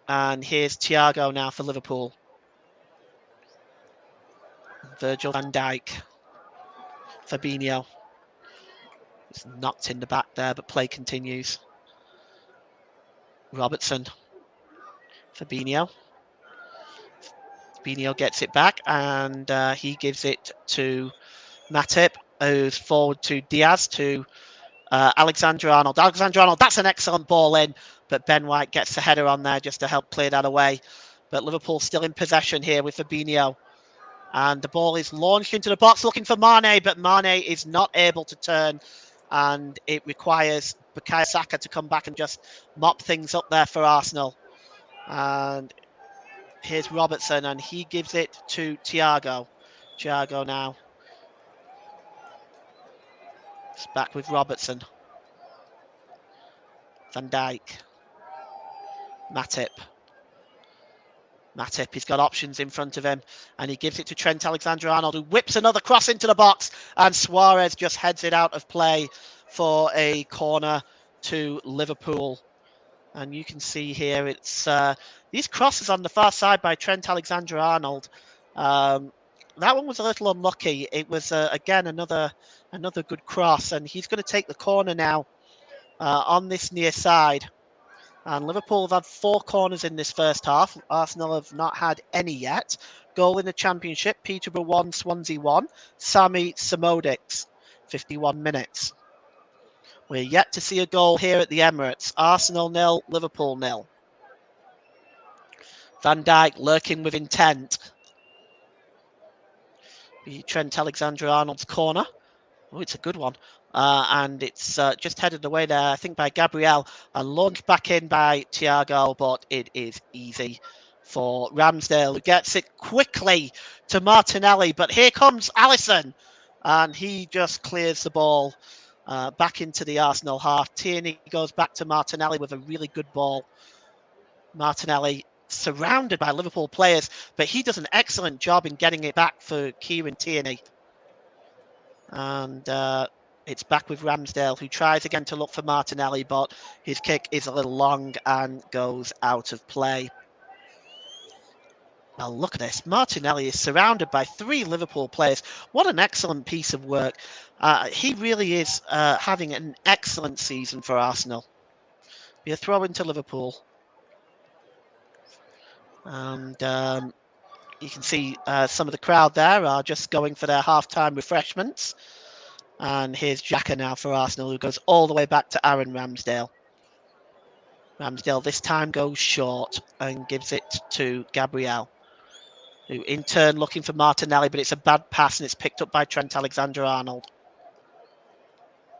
And here's Thiago now for Liverpool. Virgil van Dijk. Fabinho. It's knocked in the back there, but play continues. Robertson. Fabinho. Fabinho gets it back, and he gives it to Matip, who's forward to Diaz, to Alexander-Arnold. Alexander-Arnold, that's an excellent ball in, but Ben White gets the header on there just to help clear that away. But Liverpool still in possession here with Fabinho. And the ball is launched into the box looking for Mane, but Mane is not able to turn. And it requires Bukayo Saka to come back and just mop things up there for Arsenal. And here's Robertson, and he gives it to Thiago. Thiago now. It's back with Robertson. Van Dijk. Matip. Matip, he's got options in front of him, and he gives it to Trent Alexander-Arnold, who whips another cross into the box, and Suarez just heads it out of play for a corner to Liverpool. And you can see here, it's these crosses on the far side by Trent Alexander-Arnold. That one was a little unlucky. It was, again, another good cross, and he's going to take the corner now on this near side. And Liverpool have had 4 corners in this first half. Arsenal have not had any yet. Goal in the Championship, Peterborough 1, Swansea 1. Sami Samodics, 51 minutes. We're yet to see a goal here at the Emirates. Arsenal 0, Liverpool 0. Van Dijk lurking with intent. Trent Alexander-Arnold's corner. Oh, it's a good one. And it's just headed away there, I think, by Gabriel, and launched back in by Thiago, but it is easy for Ramsdale, who gets it quickly to Martinelli. But here comes Alisson, and he just clears the ball back into the Arsenal half. Tierney goes back to Martinelli with a really good ball. Martinelli surrounded by Liverpool players, but he does an excellent job in getting it back for Kieran Tierney. And it's back with Ramsdale, who tries again to look for Martinelli, but his kick is a little long and goes out of play. Well, look at this. Martinelli is surrounded by 3 Liverpool players. What an excellent piece of work. He really is having an excellent season for Arsenal. Be a throw into Liverpool. And you can see some of the crowd there are just going for their half-time refreshments. And here's Xhaka now for Arsenal, who goes all the way back to Aaron Ramsdale. Ramsdale this time goes short and gives it to Gabriel, who in turn looking for Martinelli, but it's a bad pass and it's picked up by Trent Alexander-Arnold.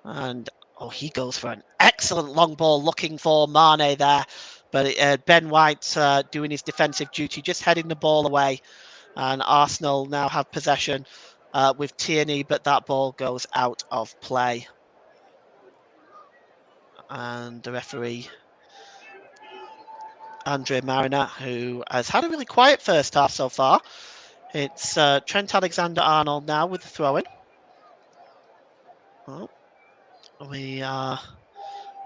And he goes for an excellent long ball looking for Mane there. But Ben White doing his defensive duty, just heading the ball away. And Arsenal now have possession with Tierney, but that ball goes out of play. And the referee, Andre Mariner, who has had a really quiet first half so far. It's Trent Alexander-Arnold now with the throw-in. Oh, we are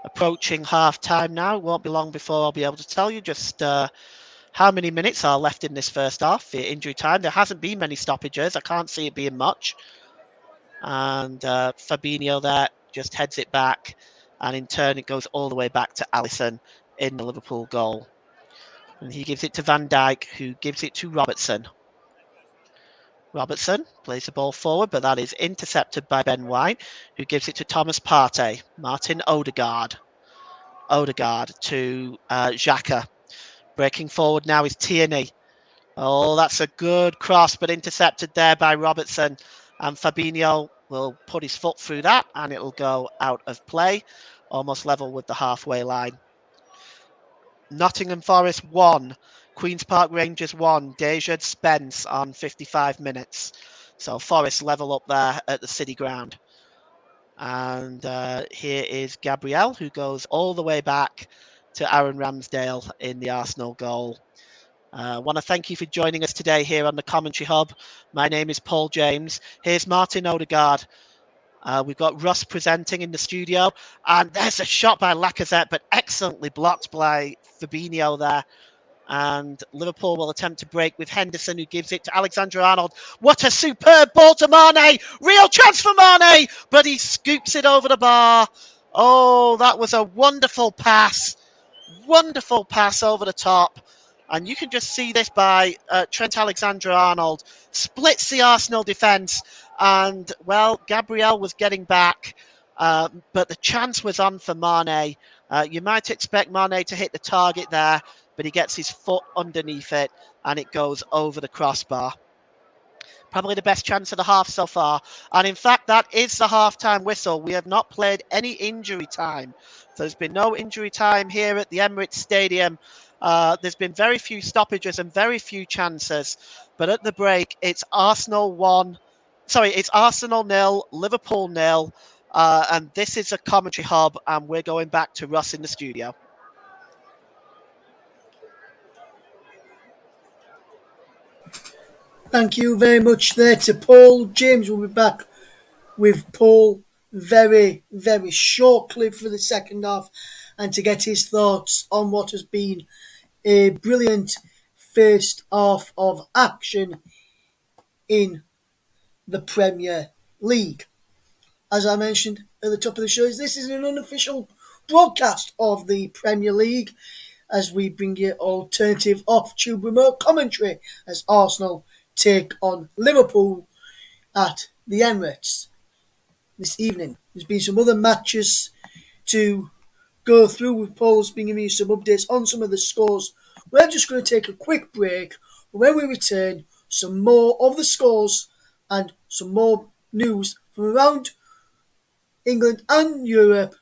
approaching half time now. It won't be long before I'll be able to tell you just how many minutes are left in this first half for injury time. There hasn't been many stoppages. I can't see it being much. And Fabinho there just heads it back. And in turn, it goes all the way back to Alisson in the Liverpool goal. And he gives it to Van Dijk, who gives it to Robertson. Robertson plays the ball forward, but that is intercepted by Ben White, who gives it to Thomas Partey. Martin Odegaard. Odegaard to Xhaka. Breaking forward now is Tierney. Oh, that's a good cross, but intercepted there by Robertson. And Fabinho will put his foot through that, and it'll go out of play, almost level with the halfway line. Nottingham Forest 1, Queen's Park Rangers 1, Deja Spence on 55 minutes. So Forest level up there at the City Ground. And here is Gabriel, who goes all the way back to Aaron Ramsdale in the Arsenal goal. I want to thank you for joining us today here on the Commentary Hub. My name is Paul James. Here's Martin Odegaard. We've got Russ presenting in the studio. And there's a shot by Lacazette, but excellently blocked by Fabinho there. And Liverpool will attempt to break with Henderson, who gives it to Alexander Arnold. What a superb ball to Mane! Real chance for Mane, but he scoops it over the bar. Oh, that was a wonderful pass. Wonderful pass over the top. And you can just see this by Trent Alexander-Arnold. Splits the Arsenal defence. And, well, Gabriel was getting back. But the chance was on for Mane. You might expect Mane to hit the target there, but he gets his foot underneath it and it goes over the crossbar. Probably the best chance of the half so far. And in fact, that is the half-time whistle. We have not played any injury time. So there's been no injury time here at the Emirates Stadium. There's been very few stoppages and very few chances. But at the break, it's Arsenal 1. Sorry, it's Arsenal 0, Liverpool 0. And this is a commentary hub, and we're going back to Russ in the studio. Thank you very much there to Paul. James will be back with Paul very, very shortly for the second half and to get his thoughts on what has been a brilliant first half of action in the Premier League. As I mentioned at the top of the show, this is an unofficial broadcast of the Premier League as we bring you alternative off-tube remote commentary as Arsenal take on Liverpool at the Emirates this evening. There's been some other matches to go through with Paul's been giving you some updates on some of the scores. We're just going to take a quick break. When we return, some more of the scores and some more news from around England and Europe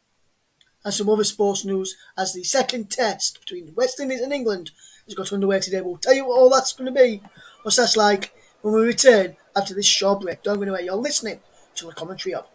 and some other sports news as the second test between the West Indies and England has got underway today. We'll tell you what all that's going to be, what that's like when we return after this short break. Don't go anywhere. You're listening to the Commentary Hub.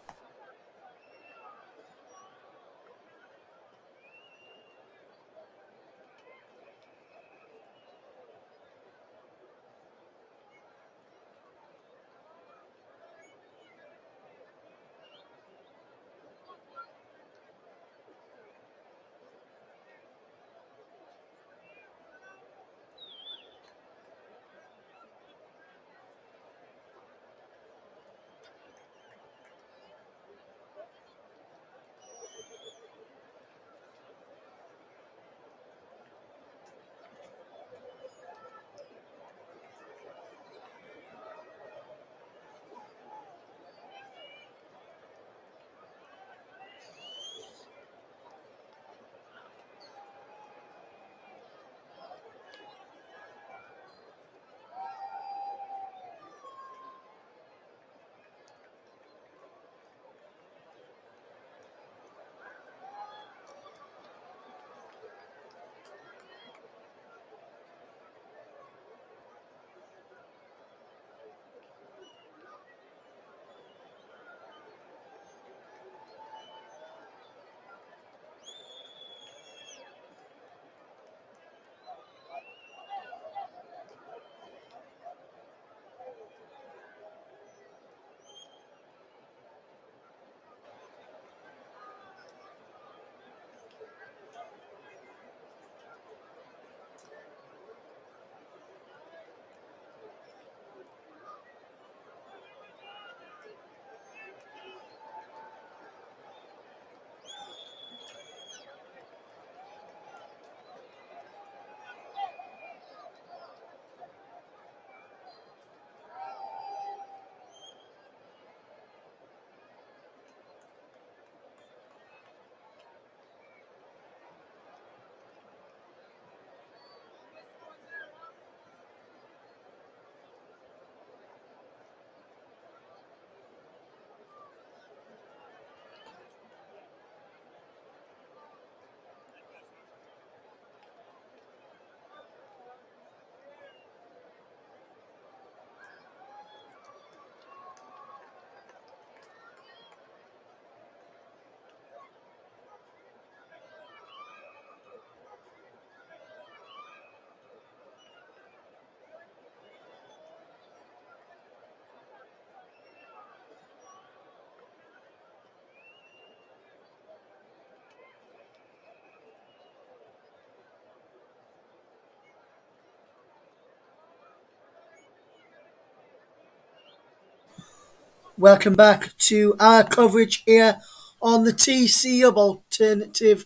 Welcome back to our coverage here on the TC of Alternative,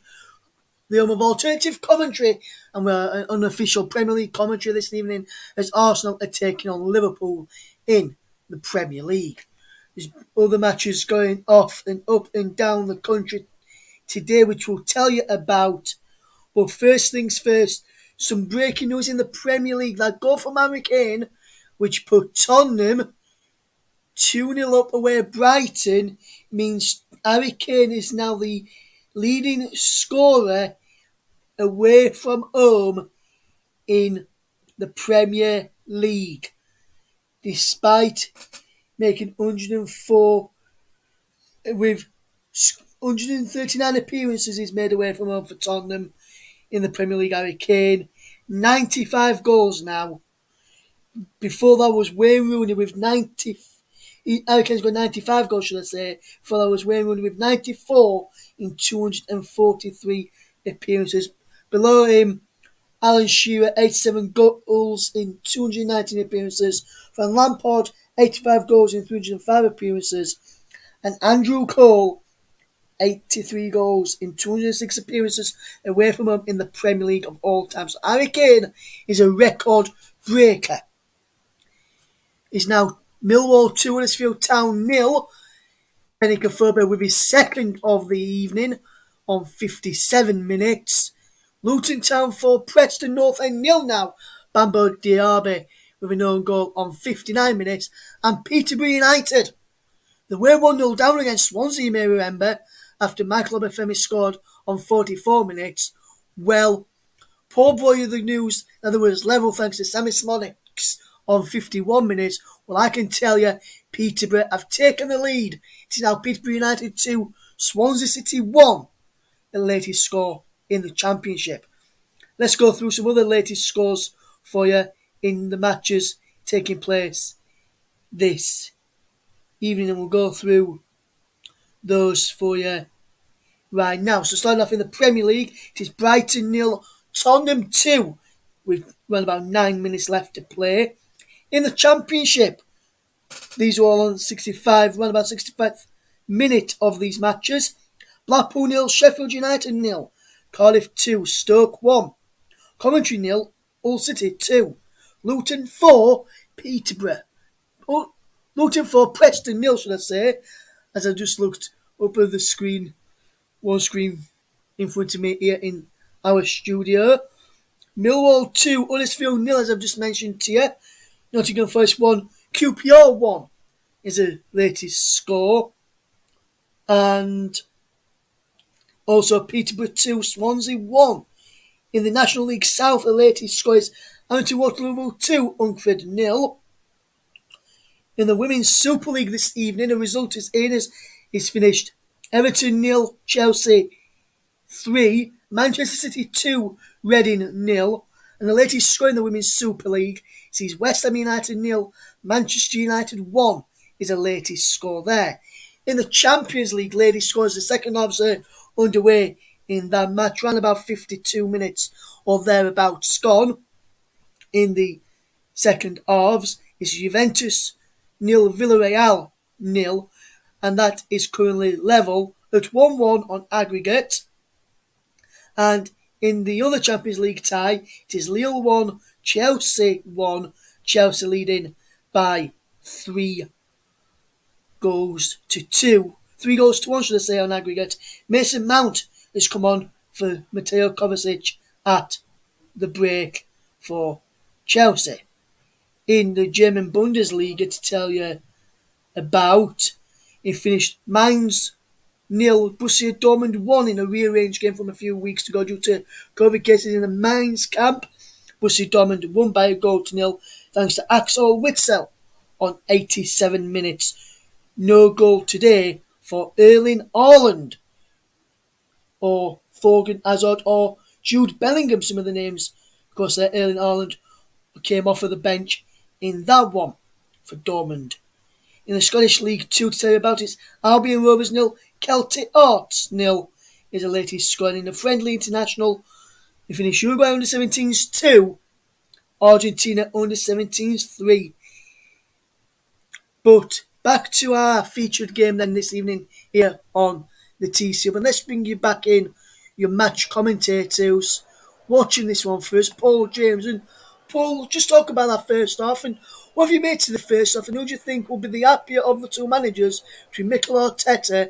the home of alternative commentary, and we're an unofficial Premier League commentary this evening as Arsenal are taking on Liverpool in the Premier League. There's other matches going off and up and down the country today, which we'll tell you about. But first things first, some breaking news in the Premier League. That goal from Harry Kane, which put Tottenham 2-0 up away at Brighton, means Harry Kane is now the leading scorer away from home in the Premier League, despite making 104 with 139 appearances he's made away from home for Tottenham in the Premier League. Harry Kane, 95 goals now. Before that was Wayne Rooney with 90. Harry Kane's got 95 goals, should I say. Before that was Wayne Rooney with 94 in 243 appearances. Below him, Alan Shearer, 87 goals in 219 appearances. Van Lampard, 85 goals in 305 appearances. And Andrew Cole, 83 goals in 206 appearances away from home in the Premier League of all time. So Harry Kane is a record breaker. He's now Millwall 2, Huddersfield Town 0. Benik Afobe with his second of the evening on 57 minutes. Luton Town 4, Preston North End 0 now. Bambo Diaby with an own goal on 59 minutes. And Peterborough United, they were 1-0 down against Swansea, you may remember, after Michael Obafemi scored on 44 minutes. Well, poor boy of the news that there was level thanks to Sammy Smonicks on 51 minutes. Well, I can tell you, Peterborough have taken the lead. It is now Peterborough United 2, Swansea City 1, the latest score in the Championship. Let's go through some other latest scores for you in the matches taking place this evening, and we'll go through those for you right now. So starting off in the Premier League, it is Brighton 0, Tottenham 2, with around about 9 minutes left to play. In the Championship, these are all on 65, around about 65th minute of these matches. Blackpool 0, Sheffield United 0, Cardiff 2, Stoke 1, Coventry 0, Hull City 2, Luton 4, Peterborough. Luton 4, Preston 0, should I say, as I just looked up at the screen, one screen in front of me here in our studio. Millwall 2, Huddersfield 0, as I've just mentioned to you. Nottingham Forest 1, QPR 1 is the latest score. And also Peterborough 2, Swansea 1. In the National League South, the latest score is Hamilton Waterloo 2, Uncford 0. In the Women's Super League this evening, the result is in as is finished Everton 0, Chelsea 3, Manchester City 2, Reading 0. And the latest score in the Women's Super League sees West Ham United 0, Manchester United 1 is the latest score there. In the Champions League, latest scores, the second halves are underway in that match, around about 52 minutes or thereabouts gone. In the second halves is Juventus 0, Villarreal 0, and that is currently level at 1-1 on aggregate. And in the other Champions League tie, it is Lille 1, Chelsea 1, Chelsea leading by 3 goals to 2. 3 goals to 1, should I say, on aggregate. Mason Mount has come on for Mateo Kovacic at the break for Chelsea. In the German Bundesliga, to tell you about, it finished Mainz 0, Borussia Dortmund 1 in a rearranged game from a few weeks ago due to COVID cases in the Mainz camp. Borussia Dortmund won by a goal to 0 thanks to Axel Witsel on 87 minutes. No goal today for Erling Haaland or Thorgan Hazard or Jude Bellingham, some of the names. Of course, Erling Haaland came off of the bench in that one for Dortmund. In the Scottish League 2, to tell you about, it's Albion Rovers 0, Celtic Hearts 0 is the latest score. In the friendly international, we finished Uruguay under-17s 2, Argentina under-17s 3. But back to our featured game then this evening here on the TCU. And let's bring you back in your match commentators watching this one first, Paul James. And Paul, just talk about that first half and what have you made to the first half and who do you think will be the happier of the two managers between Mikel Arteta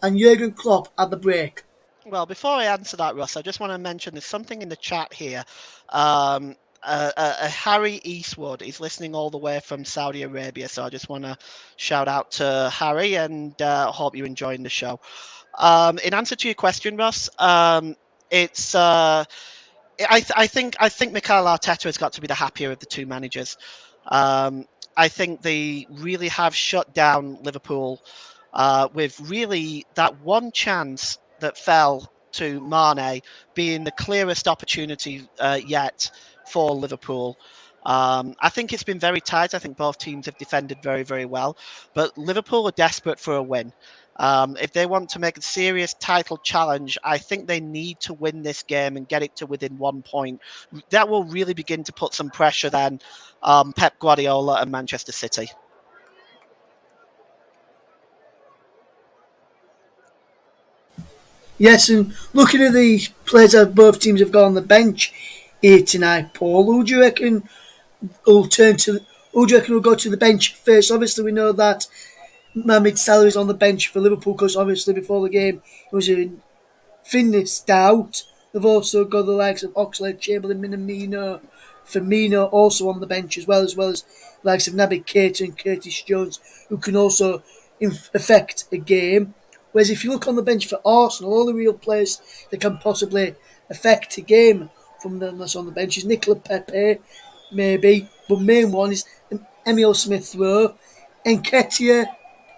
and Jurgen Klopp at the break? Well, before I answer that, Russ, I just want to mention there's something in the chat here. Um, Harry Eastwood is listening all the way from Saudi Arabia, so I just want to shout out to Harry and hope you're enjoying the show. In answer to your question, Russ, it's I think Mikel Arteta has got to be the happier of the two managers. Um, I think they really have shut down Liverpool with really that one chance that fell to Mane being the clearest opportunity yet for Liverpool. I think it's been very tight. I think both teams have defended very, very well. But Liverpool are desperate for a win. If they want to make a serious title challenge, I think they need to win this game and get it to within 1 point. That will really begin to put some pressure then Pep Guardiola and Manchester City. Yes, and looking at the players that both teams have got on the bench here tonight, Paul, who do you reckon will turn to? Who do you reckon will go to the bench first? Obviously, we know that Mohamed Salah is on the bench for Liverpool because obviously before the game he was in fitness doubt. They've also got the likes of Oxlade, Chamberlain, Minamino, Firmino also on the bench as well as the likes of Naby Keita and Curtis Jones, who can also affect a game. Whereas if you look on the bench for Arsenal, all the real players that can possibly affect a game from them that's on the bench is Nicola Pepe, maybe, but main one is Emil Smith Rowe. Nketiah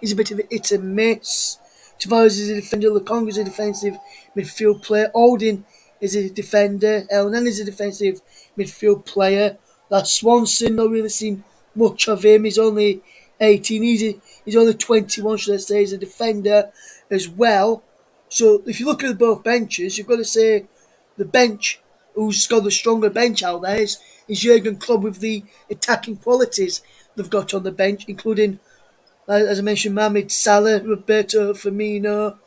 is a bit of a hit and miss. Tavares is a defender. Lukonga is a defensive midfield player. Odin is a defender. Elneny is a defensive midfield player. That Swanson, not really seen much of him. He's only 18. He's only 21, should I say. He's a defender as well. So if you look at both benches, you've got to say the bench who's got the stronger bench out there is Jurgen Klopp with the attacking qualities they've got on the bench, including, as I mentioned, Mohamed Salah, Roberto Firmino,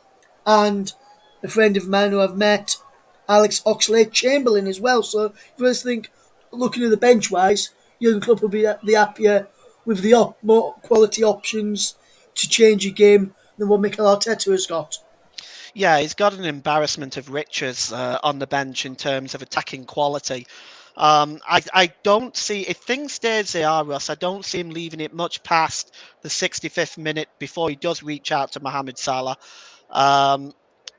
and a friend of mine who I've met, Alex Oxlade-Chamberlain as well. So if you just think, looking at the bench wise, Jurgen Klopp will be the happier with the more quality options to change a game than what Mikel Arteta has got. Yeah, he's got an embarrassment of riches on the bench in terms of attacking quality. I don't see, if things stay as they are, Russ, I don't see him leaving it much past the 65th minute before he does reach out to Mohamed Salah. Um,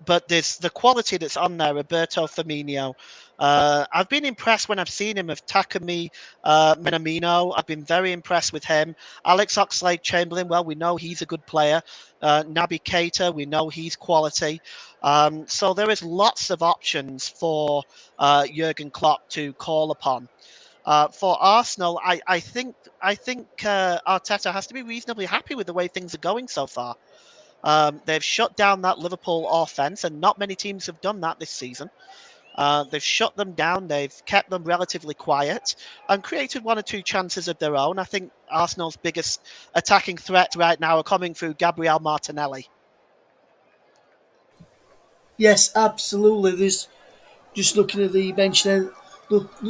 but there's the quality that's on there, Roberto Firmino. I've been impressed when I've seen him of Takumi Minamino. I've been very impressed with him. Alex Oxlade-Chamberlain, well, we know he's a good player. Naby Keita, we know he's quality. So there is lots of options for Jurgen Klopp to call upon. For Arsenal, I think Arteta has to be reasonably happy with the way things are going so far. They've shut down that Liverpool offense, and not many teams have done that this season. They've shut them down, they've kept them relatively quiet, and created one or two chances of their own. I think Arsenal's biggest attacking threat right now are coming through Gabriel Martinelli. Yes, absolutely. There's just looking at the bench there.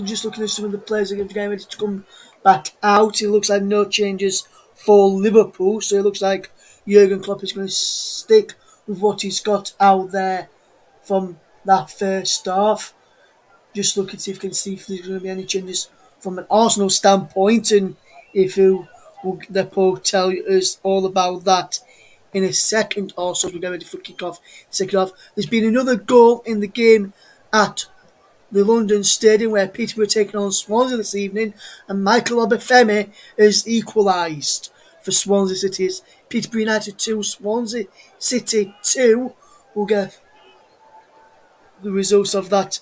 Just looking at some of the players that are getting ready to come back out. It looks like no changes for Liverpool. So it looks like Jurgen Klopp is going to stick with what he's got out there from that first half. Just looking to see if there's going to be any changes from an Arsenal standpoint, and if you will they'll tell us all about that in a second. Also, as we get ready for kick off, second half, there's been another goal in the game at the London Stadium where Peterborough are taking on Swansea this evening, and Michael Obafemi has equalised for Swansea City. It's Peterborough United 2, Swansea City 2. We'll get the results of that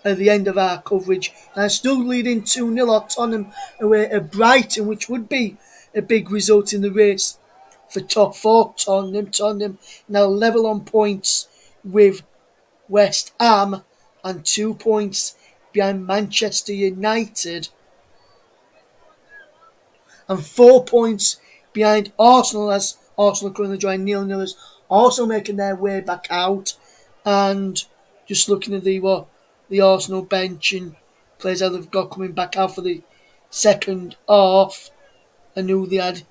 at the end of our coverage. And still leading 2-0 at Tottenham away at Brighton, which would be a big result in the race for top four. Tottenham now level on points with West Ham and 2 points behind Manchester United and 4 points behind Arsenal, as Arsenal currently join nil-nillers, also making their way back out. And just looking at the Arsenal bench and players that they've got coming back out for the second half, and who they had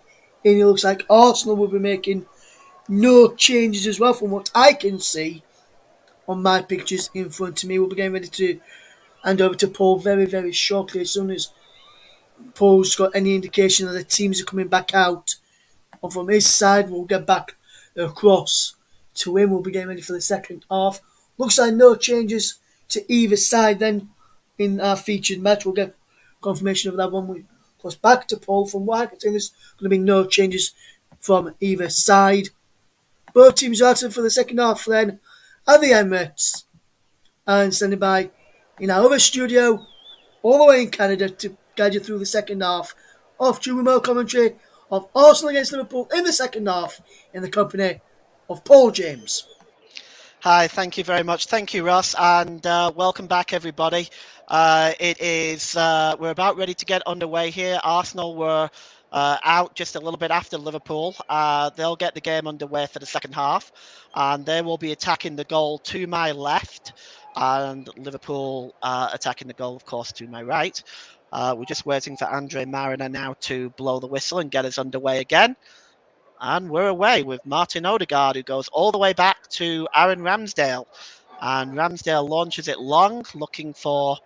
in, it looks like Arsenal will be making no changes as well from what I can see on my pictures in front of me. We'll be getting ready to hand over to Paul very, very shortly. As soon as Paul's got any indication that the teams are coming back out, and from his side, we'll get back across to him. We'll be getting ready for the second half. Looks like no changes to either side then in our featured match. We'll get confirmation of that when we cross back to Paul. From what I can see, there's going to be no changes from either side. Both teams are out for the second half then at the Emirates, and standing by in our other studio all the way in Canada to guide you through the second half of true remote commentary of Arsenal against Liverpool in the second half in the company of Paul James. Hi, thank you very much. Thank you, Ross, and welcome back, everybody. We're about ready to get underway here. Arsenal were out just a little bit after Liverpool. They'll get the game underway for the second half, and they will be attacking the goal to my left, and Liverpool attacking the goal, of course, to my right. We're just waiting for Andre Mariner now to blow the whistle and get us underway again. And we're away with Martin Odegaard, who goes all the way back to Aaron Ramsdale. And Ramsdale launches it long, looking for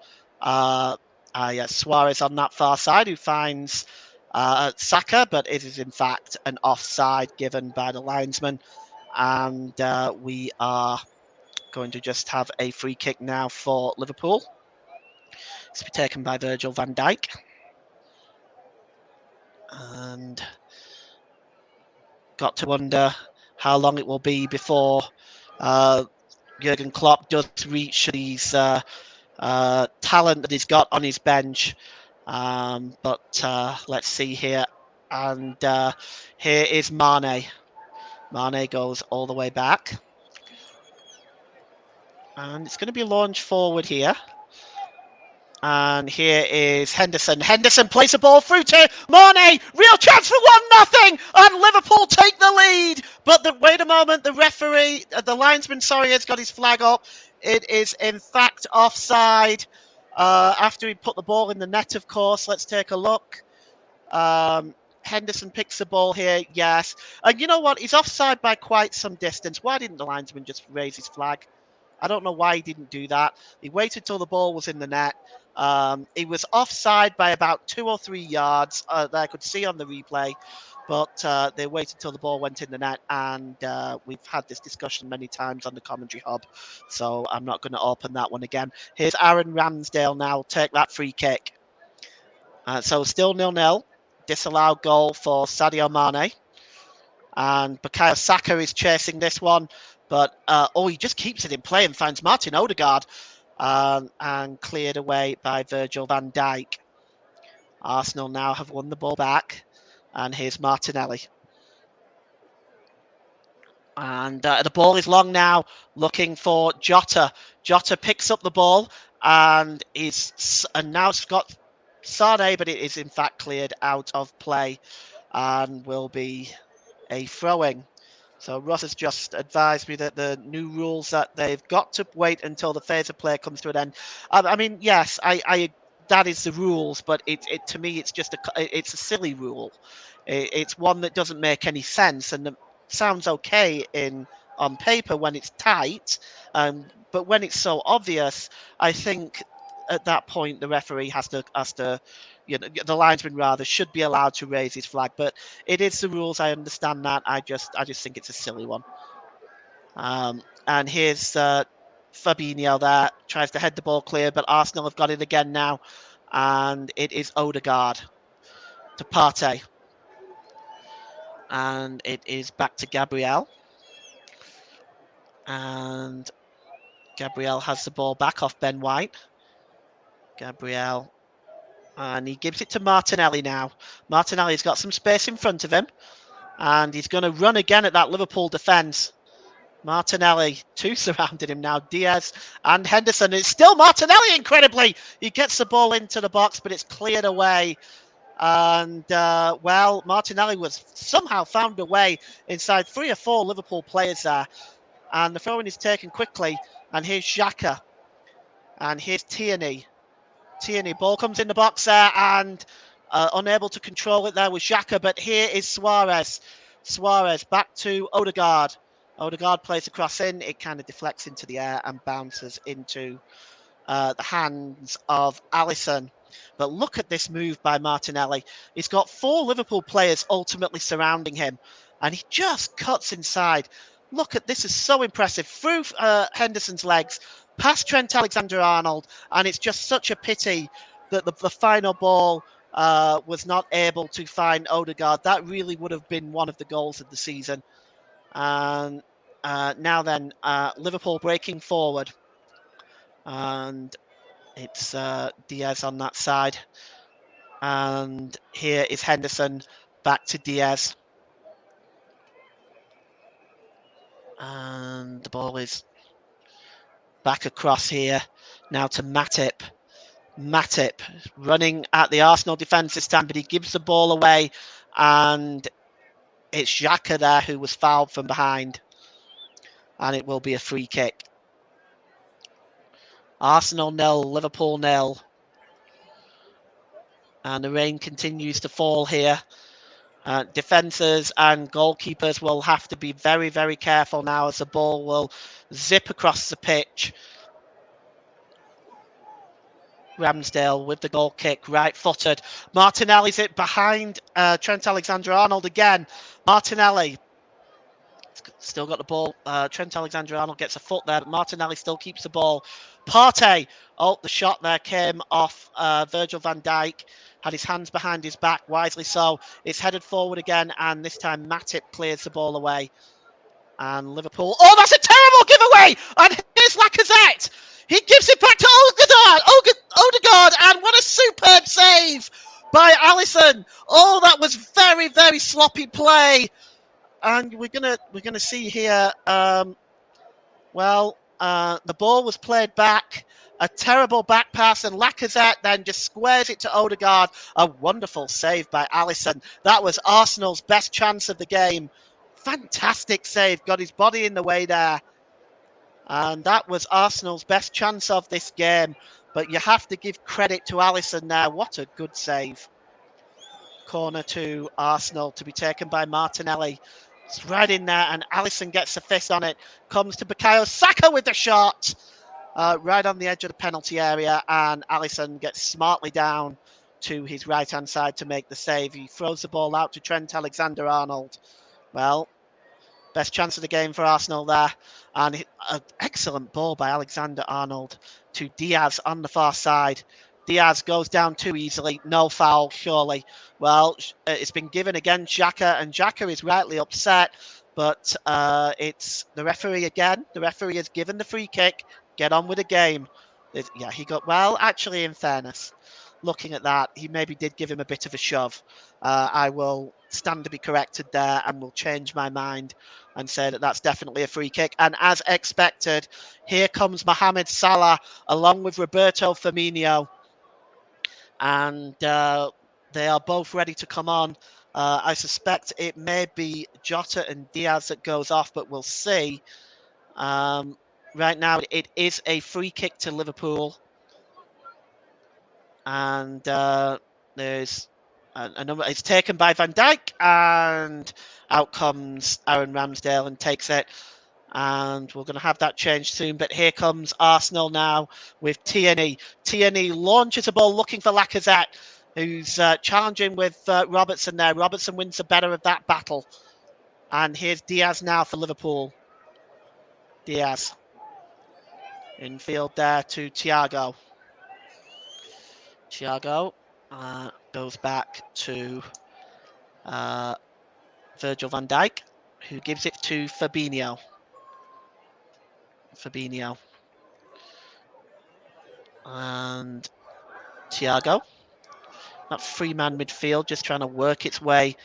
Suarez on that far side, who finds Saka, but it is in fact an offside given by the linesman. And we are going to just have a free kick now for Liverpool. It's to be taken by Virgil van Dijk. And got to wonder how long it will be before Jurgen Klopp does reach his talent that he's got on his bench. But let's see here. And here is Mane. Mane goes all the way back. And it's going to be launched forward here. And here is Henderson. Henderson plays the ball through to Mane. Real chance for 1-0. And Liverpool take the lead. But wait a moment. The referee, the linesman, has got his flag up. It is in fact offside. After he put the ball in the net, of course. Let's take a look. Henderson picks the ball here. Yes. And you know what? He's offside by quite some distance. Why didn't the linesman just raise his flag? I don't know why he didn't do that. He waited till the ball was in the net. He was offside by about 2 or 3 yards that I could see on the replay, but they waited till the ball went in the net, and we've had this discussion many times on the commentary hub, so I'm not going to open that one again. Here's Aaron Ramsdale now, take that free kick. So still 0-0, disallowed goal for Sadio Mane. And Bukayo Saka is chasing this one, but he just keeps it in play and finds Martin Odegaard and cleared away by Virgil van Dijk. Arsenal now have won the ball back, and here's Martinelli. And the ball is long now, looking for Jota. Jota picks up the ball and now it's got Sane, but it is in fact cleared out of play and will be a throw-in. So Ross has just advised me that the new rules that they've got to wait until the phase of play comes to an end. I mean, yes, I that is the rules, but it to me it's just it's a silly rule. It's one that doesn't make any sense and sounds okay on paper when it's tight, but when it's so obvious, I think at that point the referee has to the linesman rather should be allowed to raise his flag. But it is the rules. I understand that. I just think it's a silly one. And here's Fabinho there, tries to head the ball clear, but Arsenal have got it again now, and it is Odegaard to Partey, and it is back to Gabriel, and Gabriel has the ball back off Ben White. Gabriel. And he gives it to Martinelli now. Martinelli's got some space in front of him. And he's going to run again at that Liverpool defence. Martinelli, two surrounded him now. Diaz and Henderson. It's still Martinelli, incredibly. He gets the ball into the box, but it's cleared away And well, Martinelli was somehow found a way inside 3 or 4 Liverpool players there. And the throw-in is taken quickly. And here's Xhaka. And here's Tierney. Tierney, ball comes in the box there and unable to control it there with Xhaka. But here is Suarez. Suarez back to Odegaard. Odegaard plays a cross in. It kind of deflects into the air and bounces into the hands of Alisson. But look at this move by Martinelli. He's got 4 Liverpool players ultimately surrounding him, and he just cuts inside. Look at this, is so impressive. Through Henderson's legs, past Trent Alexander-Arnold, and it's just such a pity that the final ball was not able to find Odegaard. That really would have been one of the goals of the season. And now then, Liverpool breaking forward. And it's Diaz on that side. And here is Henderson back to Diaz. And the ball is back across here. Now to Matip. Matip running at the Arsenal defence this time, but he gives the ball away. And it's Xhaka there who was fouled from behind. And it will be a free kick. Arsenal 0, Liverpool 0. And the rain continues to fall here. Defenders and goalkeepers will have to be very, very careful now as the ball will zip across the pitch. Ramsdale with the goal kick, right-footed. Martinelli's it behind Trent Alexander-Arnold again. Martinelli still got the ball. Trent Alexander-Arnold gets a foot there, but Martinelli still keeps the ball. Partey, oh, the shot there came off Virgil van Dijk. Had his hands behind his back, wisely so. It's headed forward again, and this time Matip clears the ball away. And Liverpool, oh, that's a terrible giveaway! And here's Lacazette! He gives it back to Odegaard, and what a superb save by Alisson! Oh, that was very, very sloppy play. And we're gonna see here. The ball was played back. A terrible back pass, and Lacazette then just squares it to Odegaard. A wonderful save by Alisson. That was Arsenal's best chance of the game. Fantastic save. Got his body in the way there. And that was Arsenal's best chance of this game. But you have to give credit to Alisson there. What a good save. Corner to Arsenal to be taken by Martinelli. It's right in there, and Alisson gets a fist on it. Comes to Bukayo Saka with the shot. Right on the edge of the penalty area, and Alisson gets smartly down to his right-hand side to make the save. He throws the ball out to Trent Alexander-Arnold. Well, best chance of the game for Arsenal there. And an excellent ball by Alexander-Arnold to Diaz on the far side. Diaz goes down too easily. No foul, surely. Well, it's been given against Xhaka, and Xhaka is rightly upset. But it's the referee again. The referee has given the free kick. Get on with the game. Yeah, he got... Well, actually, in fairness, looking at that, he maybe did give him a bit of a shove. I will stand to be corrected there and will change my mind and say that that's definitely a free kick. And as expected, here comes Mohamed Salah along with Roberto Firmino. And they are both ready to come on. I suspect it may be Jota and Diaz that goes off, but we'll see. Right now, it is a free kick to Liverpool. And there's a number. It's taken by Van Dijk, and out comes Aaron Ramsdale and takes it. And we're going to have that change soon. But here comes Arsenal now with Tierney. Tierney launches a ball looking for Lacazette, who's challenging with Robertson there. Robertson wins the better of that battle. And here's Diaz now for Liverpool. Diaz. Infield there to Thiago. Thiago goes back to Virgil van Dijk, who gives it to Fabinho. And Thiago. That three-man midfield just trying to work its way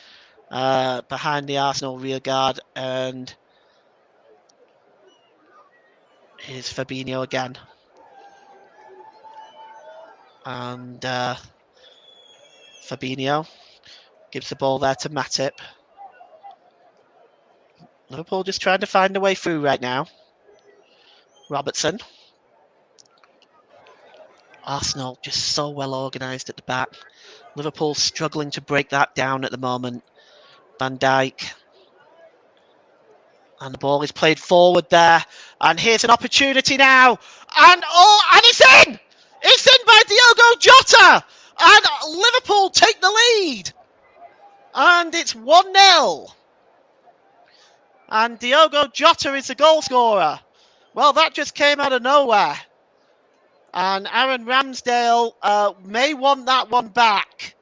behind the Arsenal rear guard. And here's Fabinho again. And Fabinho gives the ball there to Matip. Liverpool just trying to find a way through right now. Robertson. Arsenal just so well organised at the back. Liverpool struggling to break that down at the moment. Van Dijk. And the ball is played forward there. And here's an opportunity now. And it's in! It's in by Diogo Jota! And Liverpool take the lead. And it's 1-0. And Diogo Jota is the goal scorer. Well, that just came out of nowhere. And Aaron Ramsdale may want that one back.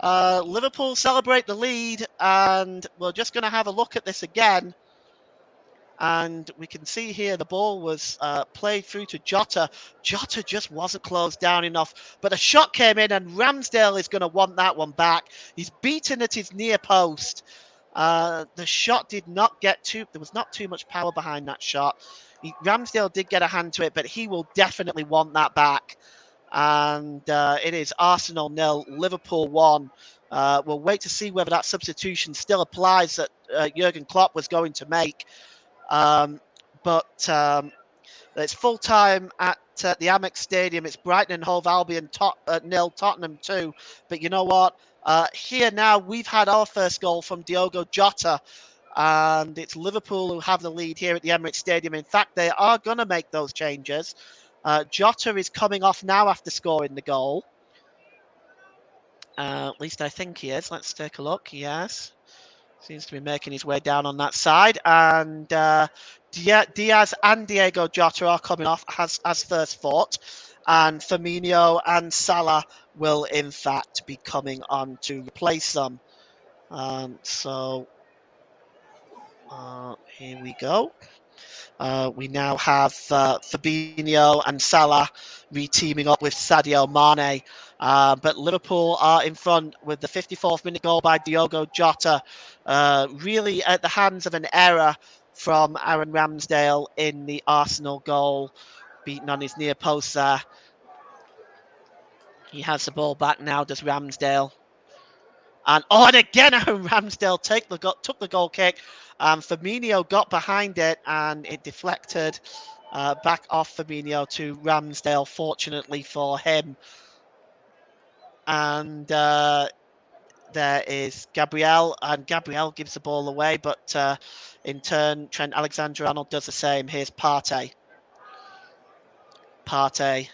Liverpool celebrate the lead, and we're just going to have a look at this again. And we can see here the ball was played through to Jota. Jota just wasn't closed down enough, but a shot came in, and Ramsdale is going to want that one back. He's beaten at his near post. The shot did not get there was not too much power behind that shot. Ramsdale did get a hand to it, but he will definitely want that back. And it is Arsenal 0, Liverpool 1. We'll wait to see whether that substitution still applies that Jurgen Klopp was going to make. But it's full time at the Amex Stadium. It's Brighton and Hove Albion 0, Tottenham 2. But you know what? Here now we've had our first goal from Diogo Jota. And it's Liverpool who have the lead here at the Emirates Stadium. In fact, they are going to make those changes. Jota is coming off now after scoring the goal. At least I think he is. Let's take a look. Yes. Seems to be making his way down on that side. And Diaz and Diego Jota are coming off as first thought. And Firmino and Salah will, in fact, be coming on to replace them. Here we go. We now have Fabinho and Salah re-teaming up with Sadio Mane. But Liverpool are in front with the 54th minute goal by Diogo Jota. Really at the hands of an error from Aaron Ramsdale in the Arsenal goal. Beaten on his near post there. He has the ball back now, does Ramsdale. And again, Aaron Ramsdale took the goal kick. Firmino got behind it, and it deflected back off Firmino to Ramsdale, fortunately for him. And there is Gabriel, and Gabriel gives the ball away, but in turn, Trent Alexander-Arnold does the same. Here's Partey. Partey.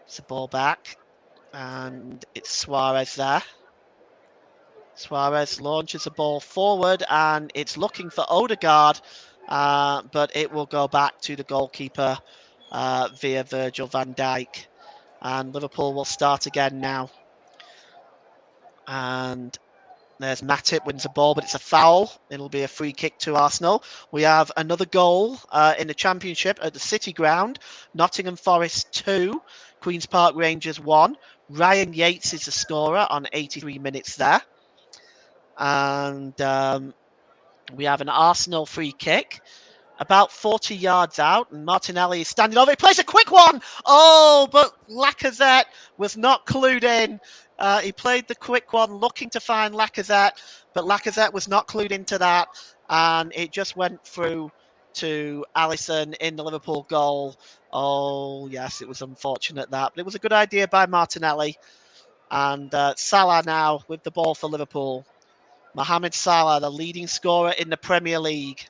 It's the ball back, and it's Suarez there. Suarez launches the ball forward, and it's looking for Odegaard, but it will go back to the goalkeeper via Virgil van Dijk. And Liverpool will start again now. And there's Matip wins the ball, but it's a foul. It'll be a free kick to Arsenal. We have another goal in the Championship at the City Ground. Nottingham Forest 2, Queen's Park Rangers 1. Ryan Yates is the scorer on 83 minutes there. And we have an Arsenal free kick about 40 yards out, and Martinelli is standing over. He plays a quick one. But Lacazette was not clued in. He played the quick one looking to find Lacazette, but Lacazette was not clued into that, and it just went through to Alisson in the Liverpool goal. Oh, yes, it was unfortunate that, but it was a good idea by Martinelli. And Salah now with the ball for Liverpool. Mohamed Salah, the leading scorer in the Premier League.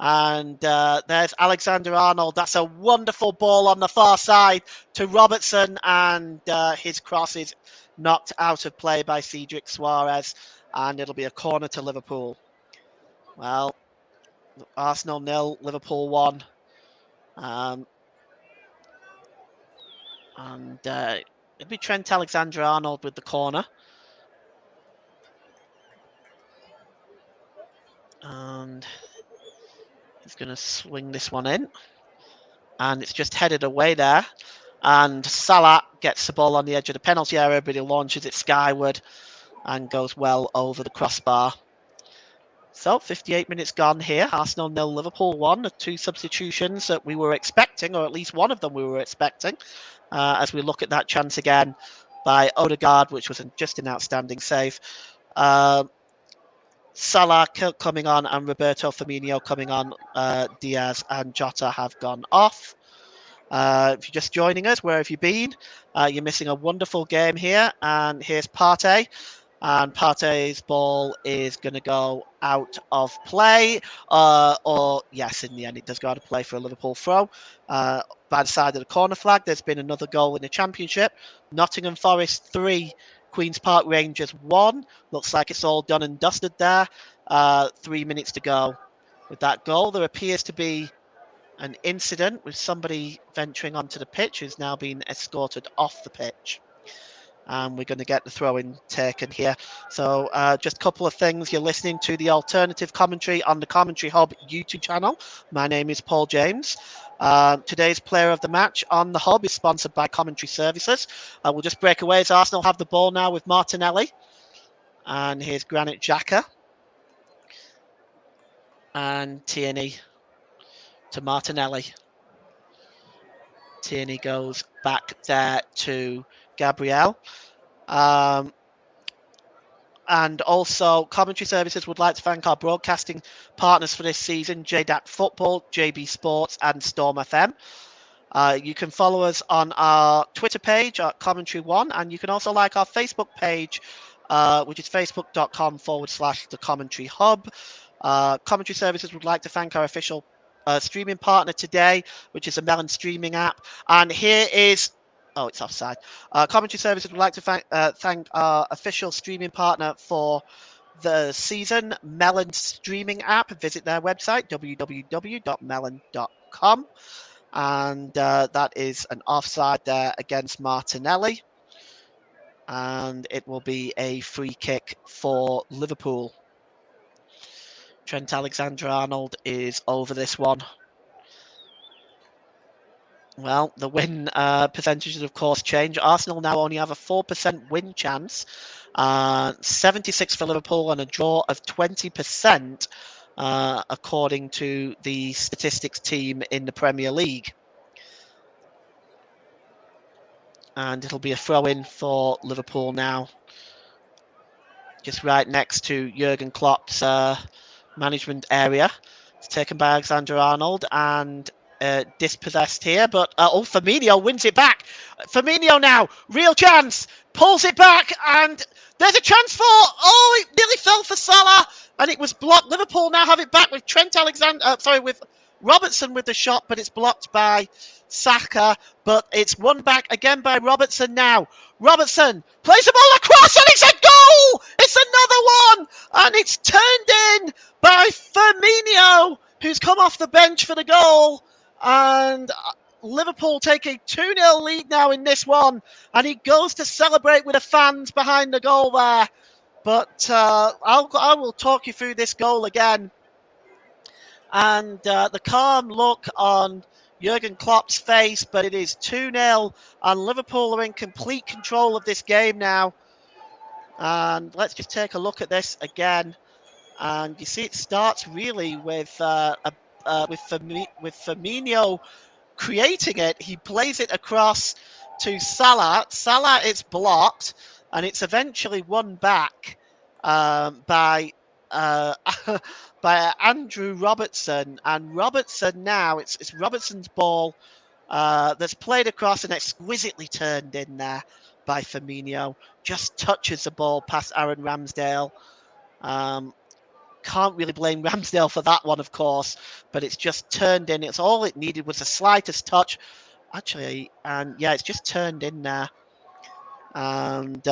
And there's Alexander-Arnold. That's a wonderful ball on the far side to Robertson. And his cross is knocked out of play by Cedric Suarez. And it'll be a corner to Liverpool. Well, Arsenal 0, Liverpool 1. It'll be Trent Alexander-Arnold with the corner. And he's going to swing this one in. And it's just headed away there. And Salah gets the ball on the edge of the penalty area, but he launches it skyward and goes well over the crossbar. So 58 minutes gone here. Arsenal 0, Liverpool 1. The two substitutions that we were expecting, or at least one of them we were expecting, as we look at that chance again. by Odegaard, which was just an outstanding save. Salah coming on and Roberto Firmino coming on. Diaz and Jota have gone off. If you're just joining us, where have you been? You're missing a wonderful game here. And here's Partey. And Partey's ball is going to go out of play. Or, yes, in the end, it does go out of play for a Liverpool throw. By the side of the corner flag, there's been another goal in the Championship. Nottingham Forest 3, Queen's Park Rangers 1. Looks like it's all done and dusted there. 3 minutes to go with that goal. There appears to be an incident with somebody venturing onto the pitch who's now been escorted off the pitch. And we're going to get the throw-in taken here. So just a couple of things. You're listening to the alternative commentary on the Commentary Hub YouTube channel. My name is Paul James. Today's player of the match on the Hub is sponsored by Commentary Services. We'll just break away as Arsenal have the ball now with Martinelli. And here's Granit Xhaka. And Tierney to Martinelli. Tierney goes back there to Gabriel. And also, Commentary Services would like to thank our broadcasting partners for this season, JDAC Football, JB Sports, and Storm FM. You can follow us on our Twitter page at Commentary One, and you can also like our Facebook page, which is facebook.com/The Commentary Hub. Commentary Services would like to thank our official streaming partner today, which is the Melon streaming app. And here is... Oh, it's offside. Commentary Services would like to thank our official streaming partner for the season, Melon streaming app. Visit their website, www.melon.com. And that is an offside there against Martinelli. And it will be a free kick for Liverpool. Trent Alexander-Arnold is over this one. Well, the win percentages, of course, change. Arsenal now only have a 4% win chance, 76 for Liverpool, and a draw of 20%, according to the statistics team in the Premier League. And it'll be a throw-in for Liverpool now, just right next to Jurgen Klopp's management area. It's taken by Alexander-Arnold and dispossessed here, but Firmino wins it back. Firmino now, real chance, pulls it back, and there's a chance for, it nearly fell for Salah, and it was blocked. Liverpool now have it back with with Robertson with the shot, but it's blocked by Saka, but it's won back again by Robertson now. Robertson plays the ball across, and it's a goal! It's another one, and it's turned in by Firmino, who's come off the bench for the goal. And Liverpool take a 2-0 lead now in this one. And he goes to celebrate with the fans behind the goal there. But I will talk you through this goal again. And the calm look on Jurgen Klopp's face, but it is 2-0. And Liverpool are in complete control of this game now. And let's just take a look at this again. And you see it starts really with Firmino creating it. He plays it across to Salah. Salah, it's blocked, and it's eventually won back by by Andrew Robertson. And Robertson now, it's Robertson's ball that's played across and exquisitely turned in there by Firmino. Just touches the ball past Aaron Ramsdale. Can't really blame Ramsdale for that one, of course, but it's just turned in. It's all it needed was the slightest touch, actually, and yeah, it's just turned in there. And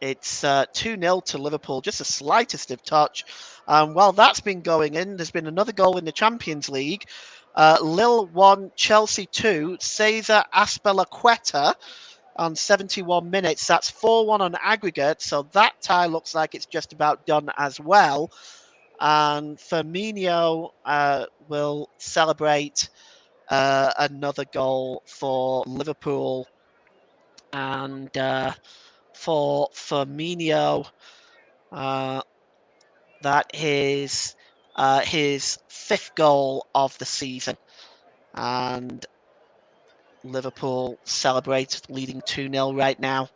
it's 2-0 to Liverpool, just the slightest of touch. While that's been going in, there's been another goal in the Champions League. Lille 1, Chelsea 2, Cesar Azpilicueta on 71 minutes. That's 4-1 on aggregate, so that tie looks like it's just about done as well. And Firmino will celebrate another goal for Liverpool. And for Firmino, that is his fifth goal of the season. And Liverpool celebrate, leading 2-0 right now.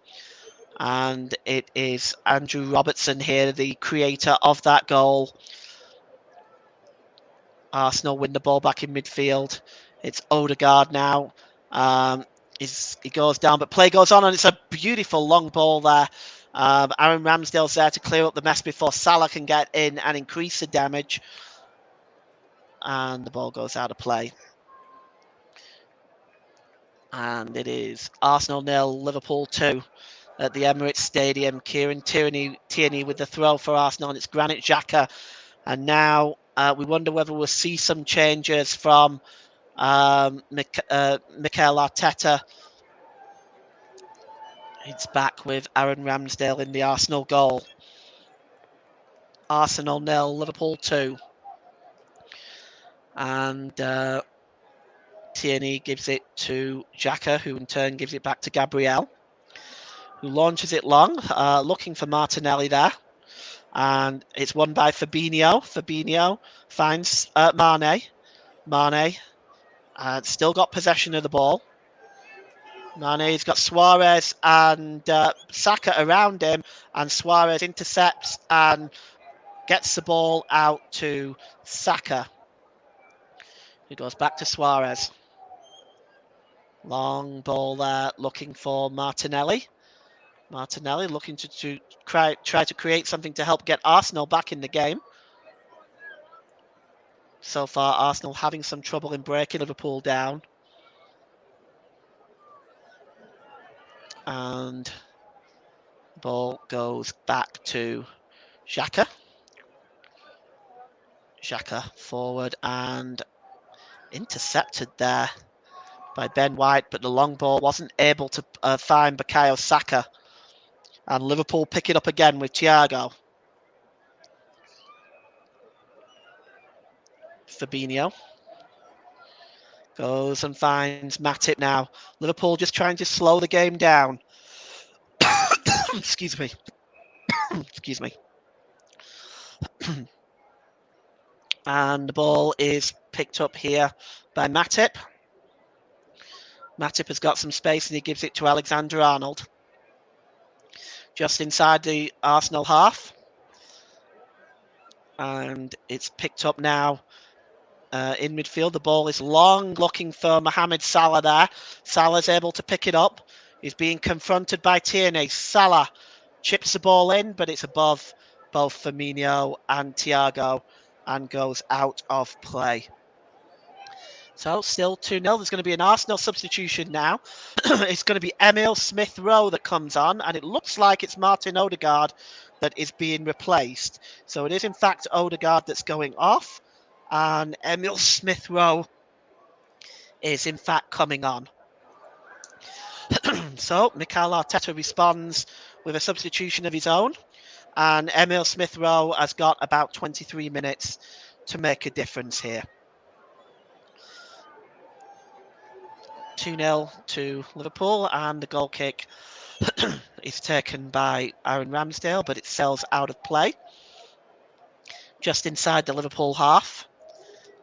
And it is Andrew Robertson here, the creator of that goal. Arsenal win the ball back in midfield. It's Odegaard now. He goes down, but play goes on, and it's a beautiful long ball there. Aaron Ramsdale's there to clear up the mess before Salah can get in and increase the damage. And the ball goes out of play. And it is Arsenal 0, Liverpool 2 at the Emirates Stadium. Kieran Tierney with the throw for Arsenal, and it's Granit Xhaka. And now we wonder whether we'll see some changes from Mikel Arteta. It's back with Aaron Ramsdale in the Arsenal goal. Arsenal 0, Liverpool 2. And Tierney gives it to Xhaka, who in turn gives it back to Gabriel, who launches it long, looking for Martinelli there. And it's won by Fabinho. Fabinho finds Mane. Mane still got possession of the ball. Mane's got Suarez and Saka around him, and Suarez intercepts and gets the ball out to Saka, who goes back to Suarez. Long ball there, looking for Martinelli. Martinelli looking to try to create something to help get Arsenal back in the game. So far, Arsenal having some trouble in breaking Liverpool down. And the ball goes back to Xhaka. Xhaka forward and intercepted there by Ben White, but the long ball wasn't able to find Bukayo Saka. And Liverpool pick it up again with Thiago. Fabinho goes and finds Matip now. Liverpool just trying to slow the game down. Excuse me. Excuse me. And the ball is picked up here by Matip. Matip has got some space and he gives it to Alexander-Arnold. Just inside the Arsenal half. And it's picked up now in midfield. The ball is long, looking for Mohamed Salah there. Salah's able to pick it up. He's being confronted by Tierney. Salah chips the ball in, but it's above both Firmino and Thiago and goes out of play. So still 2-0. There's going to be an Arsenal substitution now. It's going to be Emil Smith-Rowe that comes on, and it looks like it's Martin Odegaard that is being replaced. So it is in fact Odegaard that's going off, and Emil Smith-Rowe is in fact coming on. So Mikel Arteta responds with a substitution of his own, and Emil Smith-Rowe has got about 23 minutes to make a difference here. 2-0 to Liverpool, and the goal kick is taken by Aaron Ramsdale, but it sails out of play just inside the Liverpool half,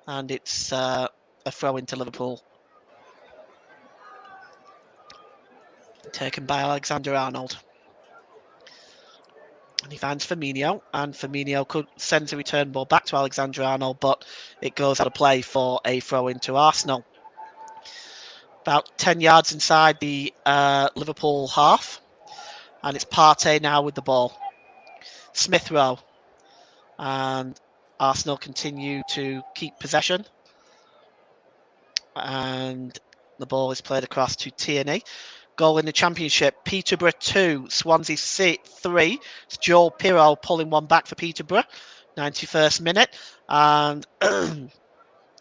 and it's a throw into Liverpool taken by Alexander-Arnold. And he finds Firmino, and Firmino send a return ball back to Alexander-Arnold, but it goes out of play for a throw into Arsenal. About 10 yards inside the Liverpool half, and it's Partey now with the ball. Smith-Rowe, and Arsenal continue to keep possession, and the ball is played across to Tierney. Goal in the Championship, Peterborough 2, Swansea 3. It's Joel Pirro pulling one back for Peterborough, 91st minute, and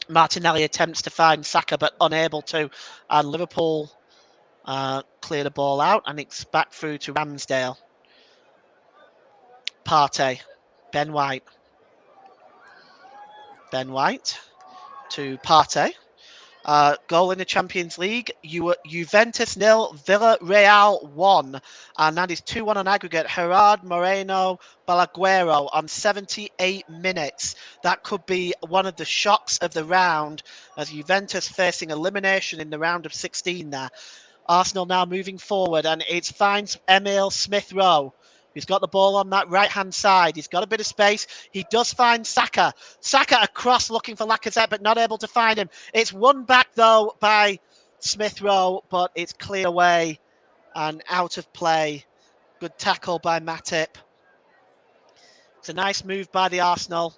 Martinelli attempts to find Saka but unable to, and Liverpool clear the ball out, and it's back through to Ramsdale. Partey, Ben White to Partey. Goal in the Champions League, Juventus nil, Villarreal 1. And that is 2-1 on aggregate. Gerard Moreno Balaguero on 78 minutes. That could be one of the shocks of the round as Juventus facing elimination in the round of 16 there. Arsenal now moving forward, and it finds Emile Smith-Rowe. He's got the ball on that right-hand side. He's got a bit of space. He does find Saka. Saka across looking for Lacazette, but not able to find him. It's won back, though, by Smith-Rowe, but it's cleared away and out of play. Good tackle by Matip. It's a nice move by the Arsenal.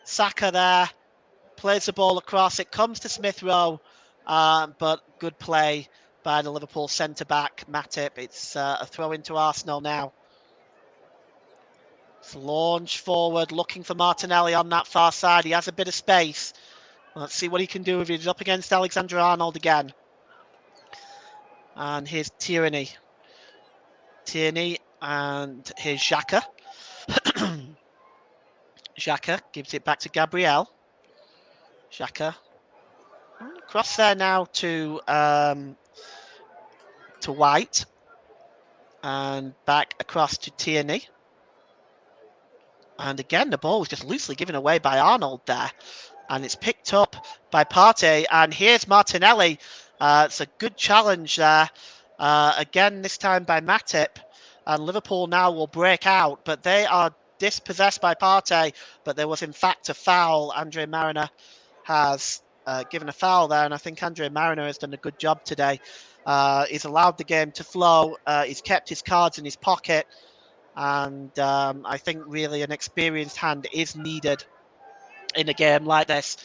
Saka there. Plays the ball across. It comes to Smith-Rowe, but good play by the Liverpool centre-back, Matip. It's a throw into Arsenal now. It's launch forward, looking for Martinelli on that far side. He has a bit of space. Let's see what he can do if he's up against Alexander-Arnold again. And here's Tierney. Tierney and here's Xhaka. Xhaka gives it back to Gabriel. Xhaka. Cross there now to White. And back across to Tierney. And again, the ball was just loosely given away by Arnold there. And it's picked up by Partey. And here's Martinelli. It's a good challenge there. Again, this time by Matip. And Liverpool now will break out. But they are dispossessed by Partey. But there was, in fact, a foul. Andre Mariner has given a foul there. And I think Andre Mariner has done a good job today. He's allowed the game to flow. He's kept his cards in his pocket. And I think really an experienced hand is needed in a game like this.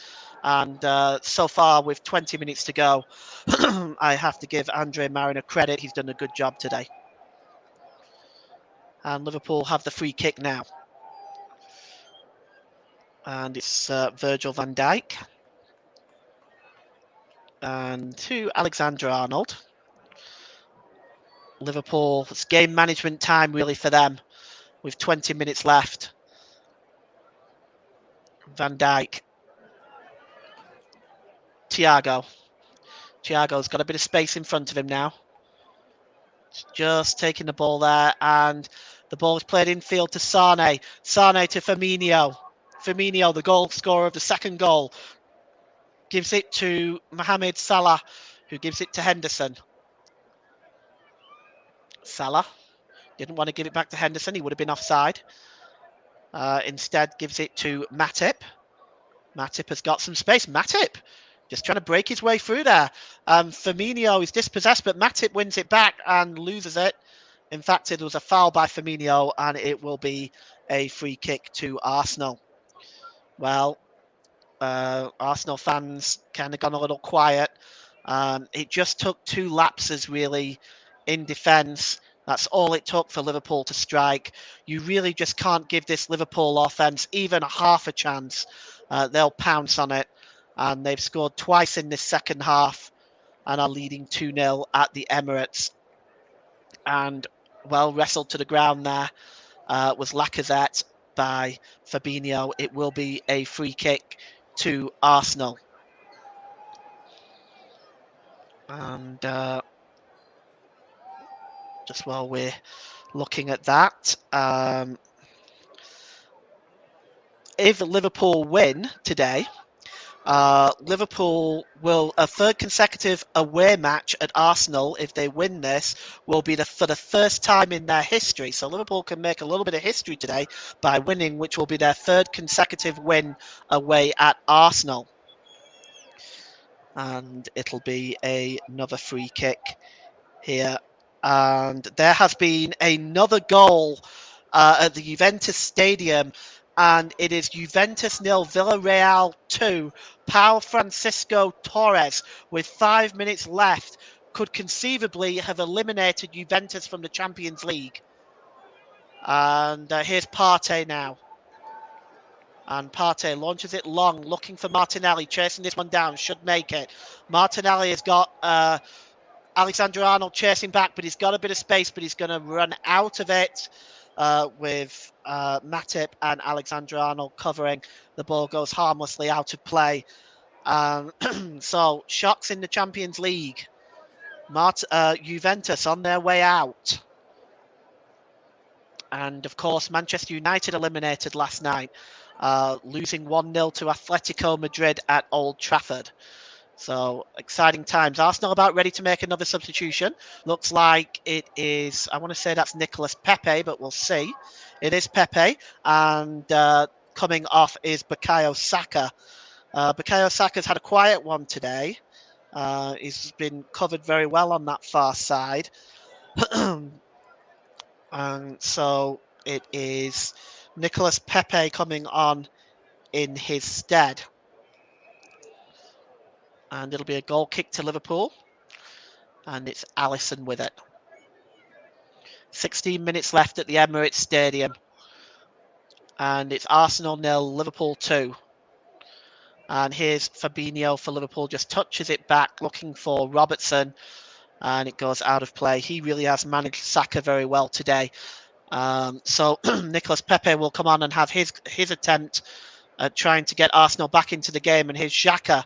And so far, with 20 minutes to go, I have to give Andre Mariner credit. He's done a good job today. And Liverpool have the free kick now. And it's Virgil van Dijk. And to Alexander-Arnold. Liverpool, it's game management time really for them with 20 minutes left. Van Dijk. Thiago's got a bit of space in front of him now. Just taking the ball there, and the ball is played infield to Sane. Sane to Firmino. Firmino, the goal scorer of the second goal, gives it to Mohamed Salah, who gives it to Henderson. Salah didn't want to give it back to Henderson. He would have been offside. Instead, gives it to Matip. Matip has got some space. Matip just trying to break his way through there. Firmino is dispossessed, but Matip wins it back and loses it. In fact, it was a foul by Firmino, and it will be a free kick to Arsenal. Well, Arsenal fans kind of gone a little quiet. It just took 2 lapses, really, in defence. That's all it took for Liverpool to strike. You really just can't give this Liverpool offence even a half a chance. They'll pounce on it. And they've scored twice in this second half and are leading 2-0 at the Emirates. And well wrestled to the ground there was Lacazette by Fabinho. It will be a free kick to Arsenal. And just while we're looking at that, if Liverpool win today, Liverpool will, a third consecutive away match at Arsenal, if they win this, will be for the first time in their history. So Liverpool can make a little bit of history today by winning, which will be their third consecutive win away at Arsenal. And it'll be another free kick here. And there has been another goal at the Juventus Stadium. And it is Juventus 0, Villarreal 2. Pau Francisco Torres, with 5 minutes left, could conceivably have eliminated Juventus from the Champions League. And here's Partey now. And Partey launches it long, looking for Martinelli, chasing this one down, should make it. Martinelli has got Alexander-Arnold chasing back, but he's got a bit of space, but he's going to run out of it. With Matip and Alexander-Arnold covering. The ball goes harmlessly out of play. So shocks in the Champions League. Juventus on their way out. And of course, Manchester United eliminated last night, losing 1-0 to Atletico Madrid at Old Trafford. So exciting times. Arsenal about ready to make another substitution. Looks like it is, I want to say that's Nicolas Pepe, but we'll see. It is Pepe. And coming off is Bukayo Saka. Bukayo Saka's had a quiet one today. He's been covered very well on that far side. And so it is Nicolas Pepe coming on in his stead. And it'll be a goal kick to Liverpool. And it's Alisson with it. 16 minutes left at the Emirates Stadium. And it's Arsenal 0, Liverpool 2. And here's Fabinho for Liverpool, just touches it back, looking for Robertson. And it goes out of play. He really has managed Saka very well today. So Nicolas Pepe will come on and have his attempt at trying to get Arsenal back into the game. And here's Xhaka.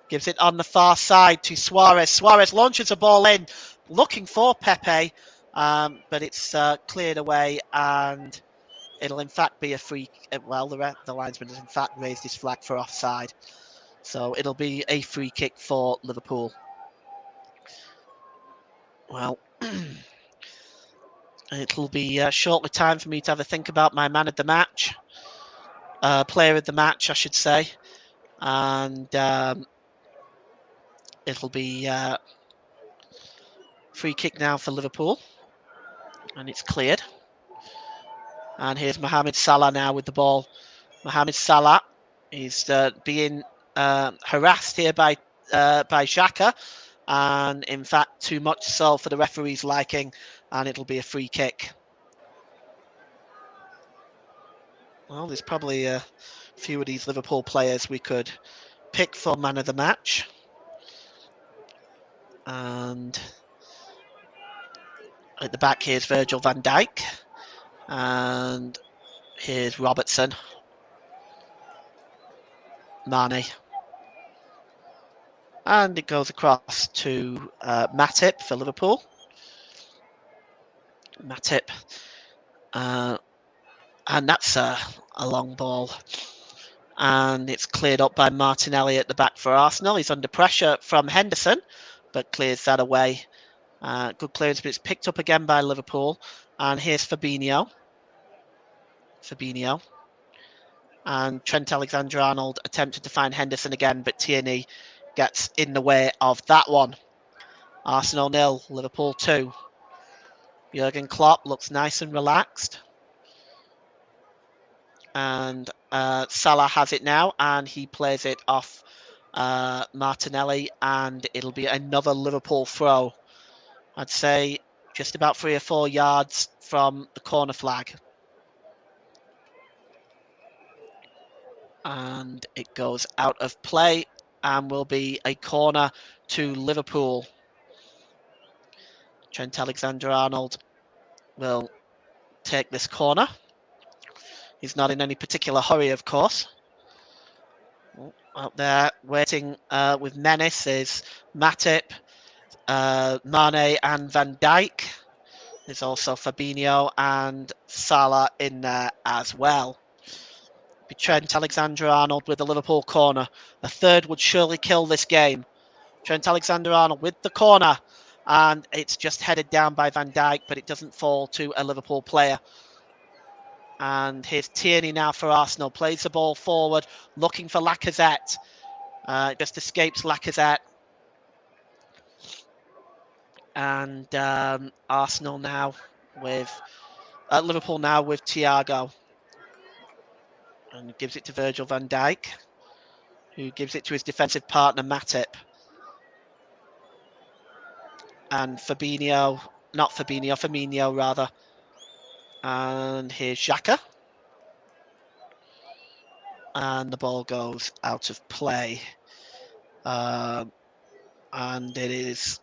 Gives it on the far side to Suarez. Suarez launches a ball in, looking for Pepe, but it's cleared away, and it'll in fact be a free. Well, the linesman has in fact raised his flag for offside, so it'll be a free kick for Liverpool. Well, it'll be shortly time for me to have a think about my man of the match, player of the match, I should say, and it'll be free kick now for Liverpool, and it's cleared. And here's Mohamed Salah now with the ball. Mohamed Salah is being harassed here by Xhaka, and in fact too much so for the referee's liking, and it'll be a free kick. Well, there's probably a few of these Liverpool players we could pick for man of the match. And at the back here's Virgil van Dijk, and here's Robertson, Mane. And it goes across to Matip for Liverpool. Matip. And that's a long ball. And it's cleared up by Martinelli at the back for Arsenal. He's under pressure from Henderson, but clears that away. Good clearance, but it's picked up again by Liverpool. And here's Fabinho. And Trent Alexander-Arnold attempted to find Henderson again, but Tierney gets in the way of that one. Arsenal 0, Liverpool 2. Jurgen Klopp looks nice and relaxed. And Salah has it now, and he plays it off Martinelli, and it'll be another Liverpool throw. I'd say just about 3 or 4 yards from the corner flag. And it goes out of play and will be a corner to Liverpool. Trent Alexander-Arnold will take this corner. He's not in any particular hurry, of course. Out there waiting with menace is Matip, Mane and Van Dijk. There's also Fabinho and Salah in there as well. Trent Alexander-Arnold with the Liverpool corner. A third would surely kill this game. Trent Alexander-Arnold with the corner, and it's just headed down by Van Dijk, but it doesn't fall to a Liverpool player. And here's Tierney now for Arsenal. Plays the ball forward, looking for Lacazette. Just escapes Lacazette. And Arsenal now with Liverpool now with Thiago. And gives it to Virgil van Dijk, who gives it to his defensive partner Matip. And Firmino rather. And here's Xhaka. And the ball goes out of play. And it is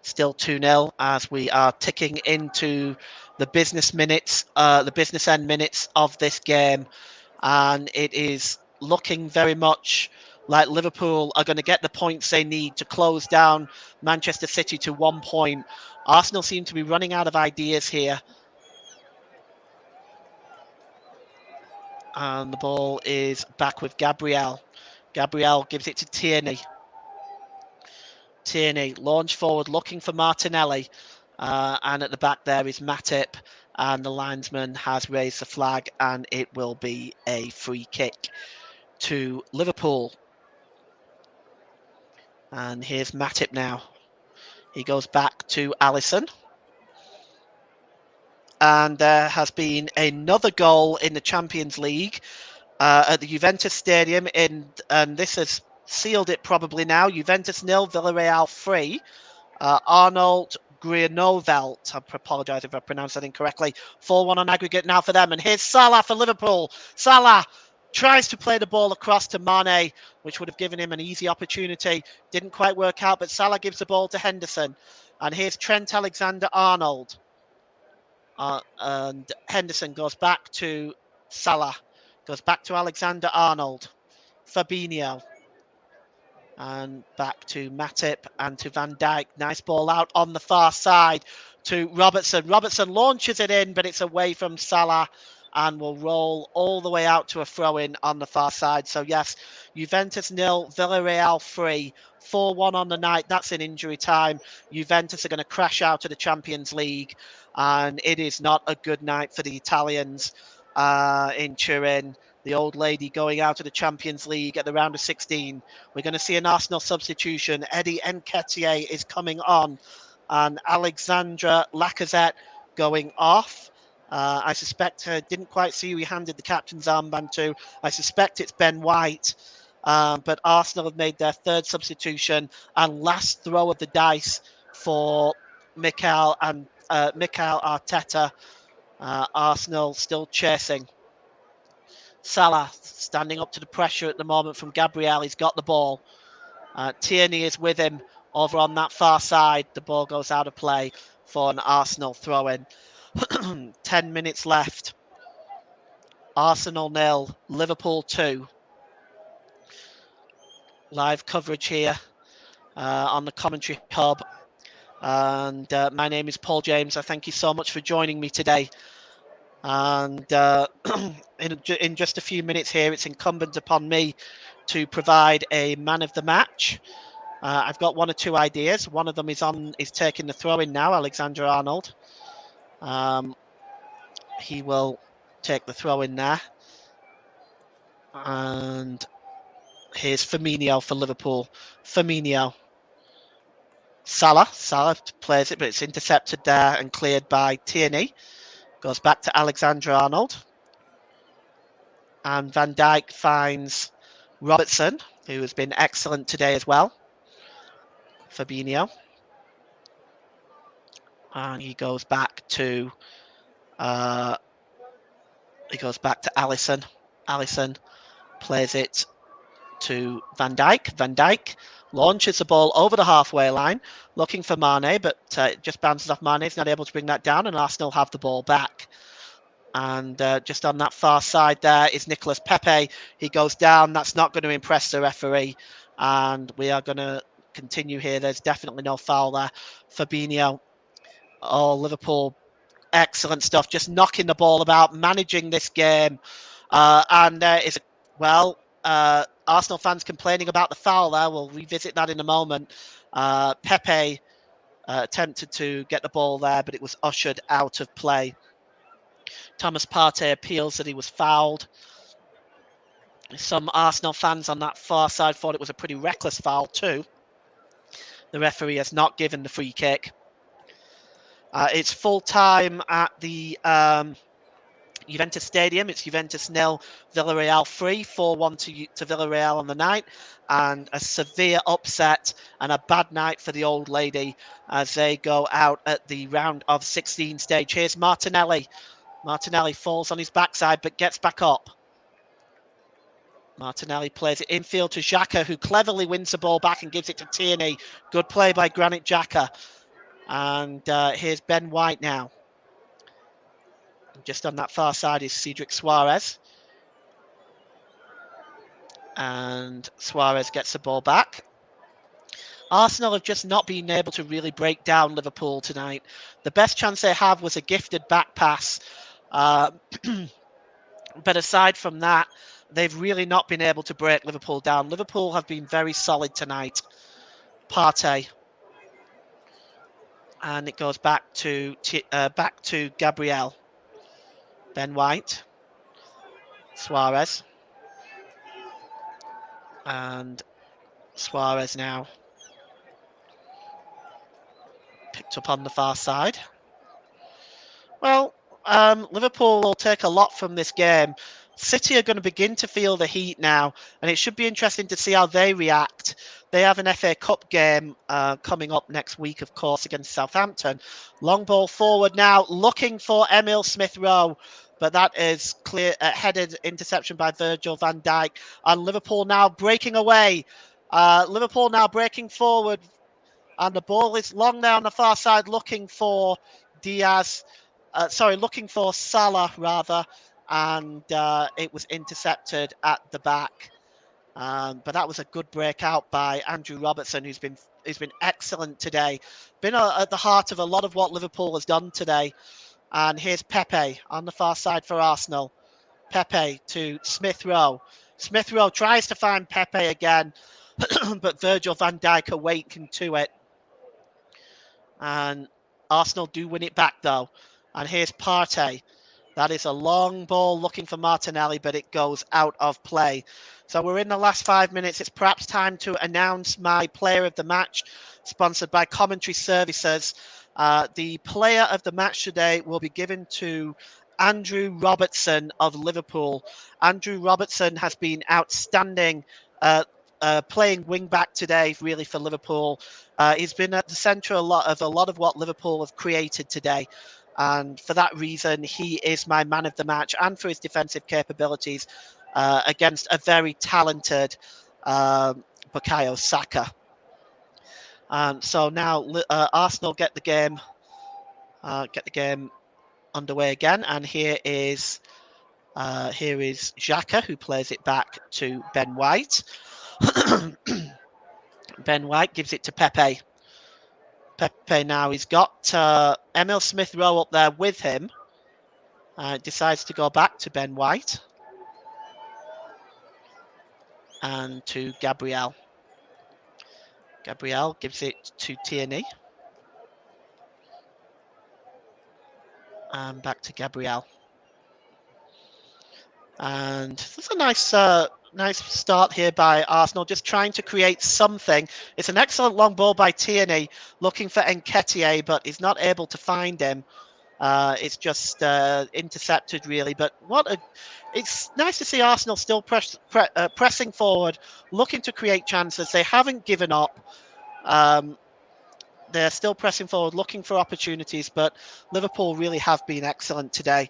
still 2-0 as we are ticking into the business end minutes of this game. And it is looking very much like Liverpool are going to get the points they need to close down Manchester City to 1 point. Arsenal seem to be running out of ideas here. And the ball is back with Gabriel. Gabriel gives it to Tierney. Tierney launch forward looking for Martinelli. And at the back there is Matip. And the linesman has raised the flag, and it will be a free kick to Liverpool. And here's Matip now. He goes back to Alisson. And there has been another goal in the Champions League at the Juventus Stadium, and this has sealed it probably now. Juventus 0, Villarreal 3. Arnold Greenovelt, I apologise if I pronounced that incorrectly. 4-1 on aggregate now for them. And here's Salah for Liverpool. Salah tries to play the ball across to Mane, which would have given him an easy opportunity. Didn't quite work out, but Salah gives the ball to Henderson. And here's Trent Alexander-Arnold. And Henderson goes back to Salah. Goes back to Alexander-Arnold. Fabinho. And back to Matip and to Van Dijk. Nice ball out on the far side to Robertson. Robertson launches it in, but it's away from Salah and will roll all the way out to a throw-in on the far side. So yes, Juventus 0, Villarreal 3, 4-1 on the night. That's in injury time. Juventus are going to crash out of the Champions League, and it is not a good night for the Italians in Turin. The old lady going out of the Champions League at the round of 16. We're going to see an Arsenal substitution. Eddie Nketiah is coming on, and Alexandra Lacazette going off. I suspect, didn't quite see who he handed the captain's armband to. I suspect it's Ben White. But Arsenal have made their third substitution and last throw of the dice for Mikel Arteta. Arsenal still chasing. Salah standing up to the pressure at the moment from Gabriel. He's got the ball. Tierney is with him over on that far side. The ball goes out of play for an Arsenal throw-in. 10 minutes left. Arsenal 0, Liverpool 2. Live coverage here on the commentary hub. And my name is Paul James. I thank you so much for joining me today. And in just a few minutes here, it's incumbent upon me to provide a man of the match. I've got one or two ideas. One of them is taking the throw-in now, Alexander Arnold. He will take the throw-in there. And here's Firmino for Liverpool. Firmino. Salah plays it, but it's intercepted there and cleared by Tierney. Goes back to Alexander Arnold. And Van Dijk finds Robertson, who has been excellent today as well. Fabinho. And he goes back to Alisson. Alisson plays it to Van Dijk. Van Dijk launches the ball over the halfway line, looking for Mane, but it just bounces off Mane. He's not able to bring that down, and Arsenal have the ball back. And just on that far side there is Nicolas Pepe. He goes down. That's not going to impress the referee. And we are going to continue here. There's definitely no foul there. Fabinho. Oh, Liverpool. Excellent stuff. Just knocking the ball about, managing this game. Arsenal fans complaining about the foul there. We'll revisit that in a moment. Pepe attempted to get the ball there, but it was ushered out of play. Thomas Partey appeals that he was fouled. Some Arsenal fans on that far side thought it was a pretty reckless foul too. The referee has not given the free kick. It's full time at the Juventus Stadium. It's Juventus 0, Villarreal 3, 4-1 to Villarreal on the night, and a severe upset and a bad night for the old lady as they go out at the round of 16 stage. Here's Martinelli. Martinelli falls on his backside but gets back up. Martinelli plays it infield to Xhaka, who cleverly wins the ball back and gives it to Tierney. Good play by Granit Xhaka. And here's Ben White now. Just on that far side is Cedric Suarez. And Suarez gets the ball back. Arsenal have just not been able to really break down Liverpool tonight. The best chance they have was a gifted back pass. Uh, but aside from that, they've really not been able to break Liverpool down. Liverpool have been very solid tonight. Partey. And it goes back to Gabriel. Ben White. Suarez. And Suarez now picked up on the far side. Well, Liverpool will take a lot from this game. City are going to begin to feel the heat now, and it should be interesting to see how they react. They have an FA Cup game coming up next week, of course, against Southampton. Long ball forward now, looking for Emil Smith-Rowe, but that is clear, headed interception by Virgil van Dijk. And Liverpool now breaking away. Liverpool now breaking forward, and the ball is long there on the far side, looking for Diaz. Looking for Salah rather, and it was intercepted at the back. But that was a good breakout by Andrew Robertson, who's been excellent today. Been at the heart of a lot of what Liverpool has done today. And here's Pepe on the far side for Arsenal. Pepe to Smith Rowe. Smith Rowe tries to find Pepe again, but Virgil van Dijk awakened to it. And Arsenal do win it back though. And here's Partey. That is a long ball looking for Martinelli, but it goes out of play. So we're in the last 5 minutes. It's perhaps time to announce my player of the match, sponsored by Commentary Services. The player of the match today will be given to Andrew Robertson of Liverpool. Andrew Robertson has been outstanding playing wing back today, really, for Liverpool. He's been at the centre of a lot of what Liverpool have created today. And for that reason, he is my man of the match, and for his defensive capabilities against a very talented Bukayo Saka. So now Arsenal get the game underway again, and here is Xhaka, who plays it back to Ben White. Ben White gives it to Pepe. Pepe now, he's got Emil Smith-Rowe up there with him. Decides to go back to Ben White. And to Gabriel. Gabriel gives it to Tierney. And back to Gabriel. And there's a nice start here by Arsenal, just trying to create something. It's an excellent long ball by Tierney, looking for Nketiah, but he's not able to find him. It's just intercepted, really. But it's nice to see Arsenal still pressing forward, looking to create chances. They haven't given up. They're still pressing forward, looking for opportunities, but Liverpool really have been excellent today.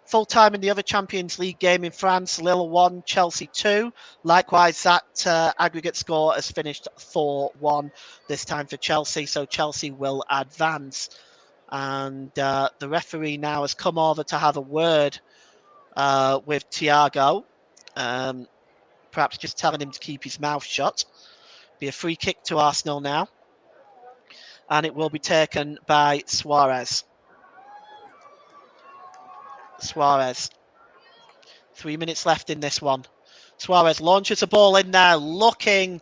Full time in the other Champions League game in France, Lille 1, Chelsea 2. Likewise, that aggregate score has finished 4-1 this time for Chelsea, so Chelsea will advance. And the referee now has come over to have a word with Thiago, perhaps just telling him to keep his mouth shut. Be a free kick to Arsenal now. And it will be taken by Suarez. Suarez. 3 minutes left in this one. Suarez launches a ball in there, looking,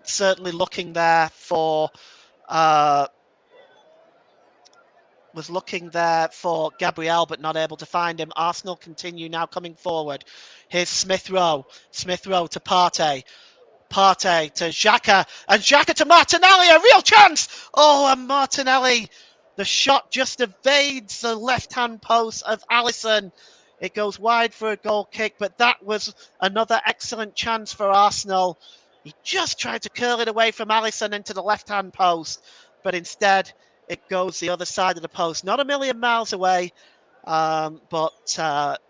certainly looking there for, was looking there for Gabriel, but not able to find him. Arsenal continue now coming forward. Here's Smith-Rowe. Smith-Rowe to Partey. Partey to Xhaka, and Xhaka to Martinelli, a real chance! Oh, and Martinelli, the shot just evades the left-hand post of Alisson. It goes wide for a goal kick, but that was another excellent chance for Arsenal. He just tried to curl it away from Alisson into the left-hand post, but instead it goes the other side of the post. Not a million miles away, but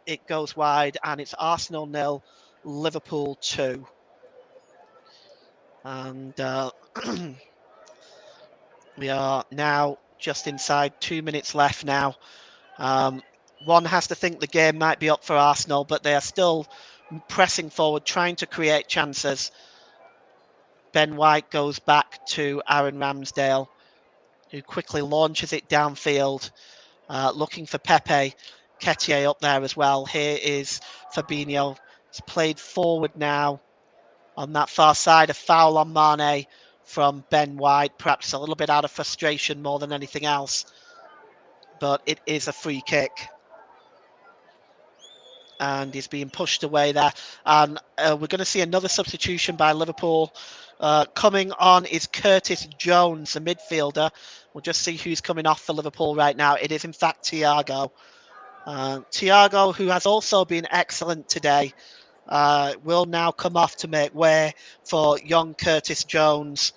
it goes wide, and it's Arsenal 0, Liverpool 2. And we are now just inside 2 minutes left now. one has to think the game might be up for Arsenal, but they are still pressing forward, trying to create chances. Ben White goes back to Aaron Ramsdale, who quickly launches it downfield, looking for Pepe. Ketier up there as well. Here is Fabinho. It's played forward now on that far side. A foul on Mane from Ben White, perhaps a little bit out of frustration more than anything else. But it is a free kick. And he's being pushed away there. And we're going to see another substitution by Liverpool. Coming on is Curtis Jones, a midfielder. We'll just see who's coming off for Liverpool right now. It is, in fact, Thiago. Thiago, who has also been excellent today, will now come off to make way for young Curtis Jones.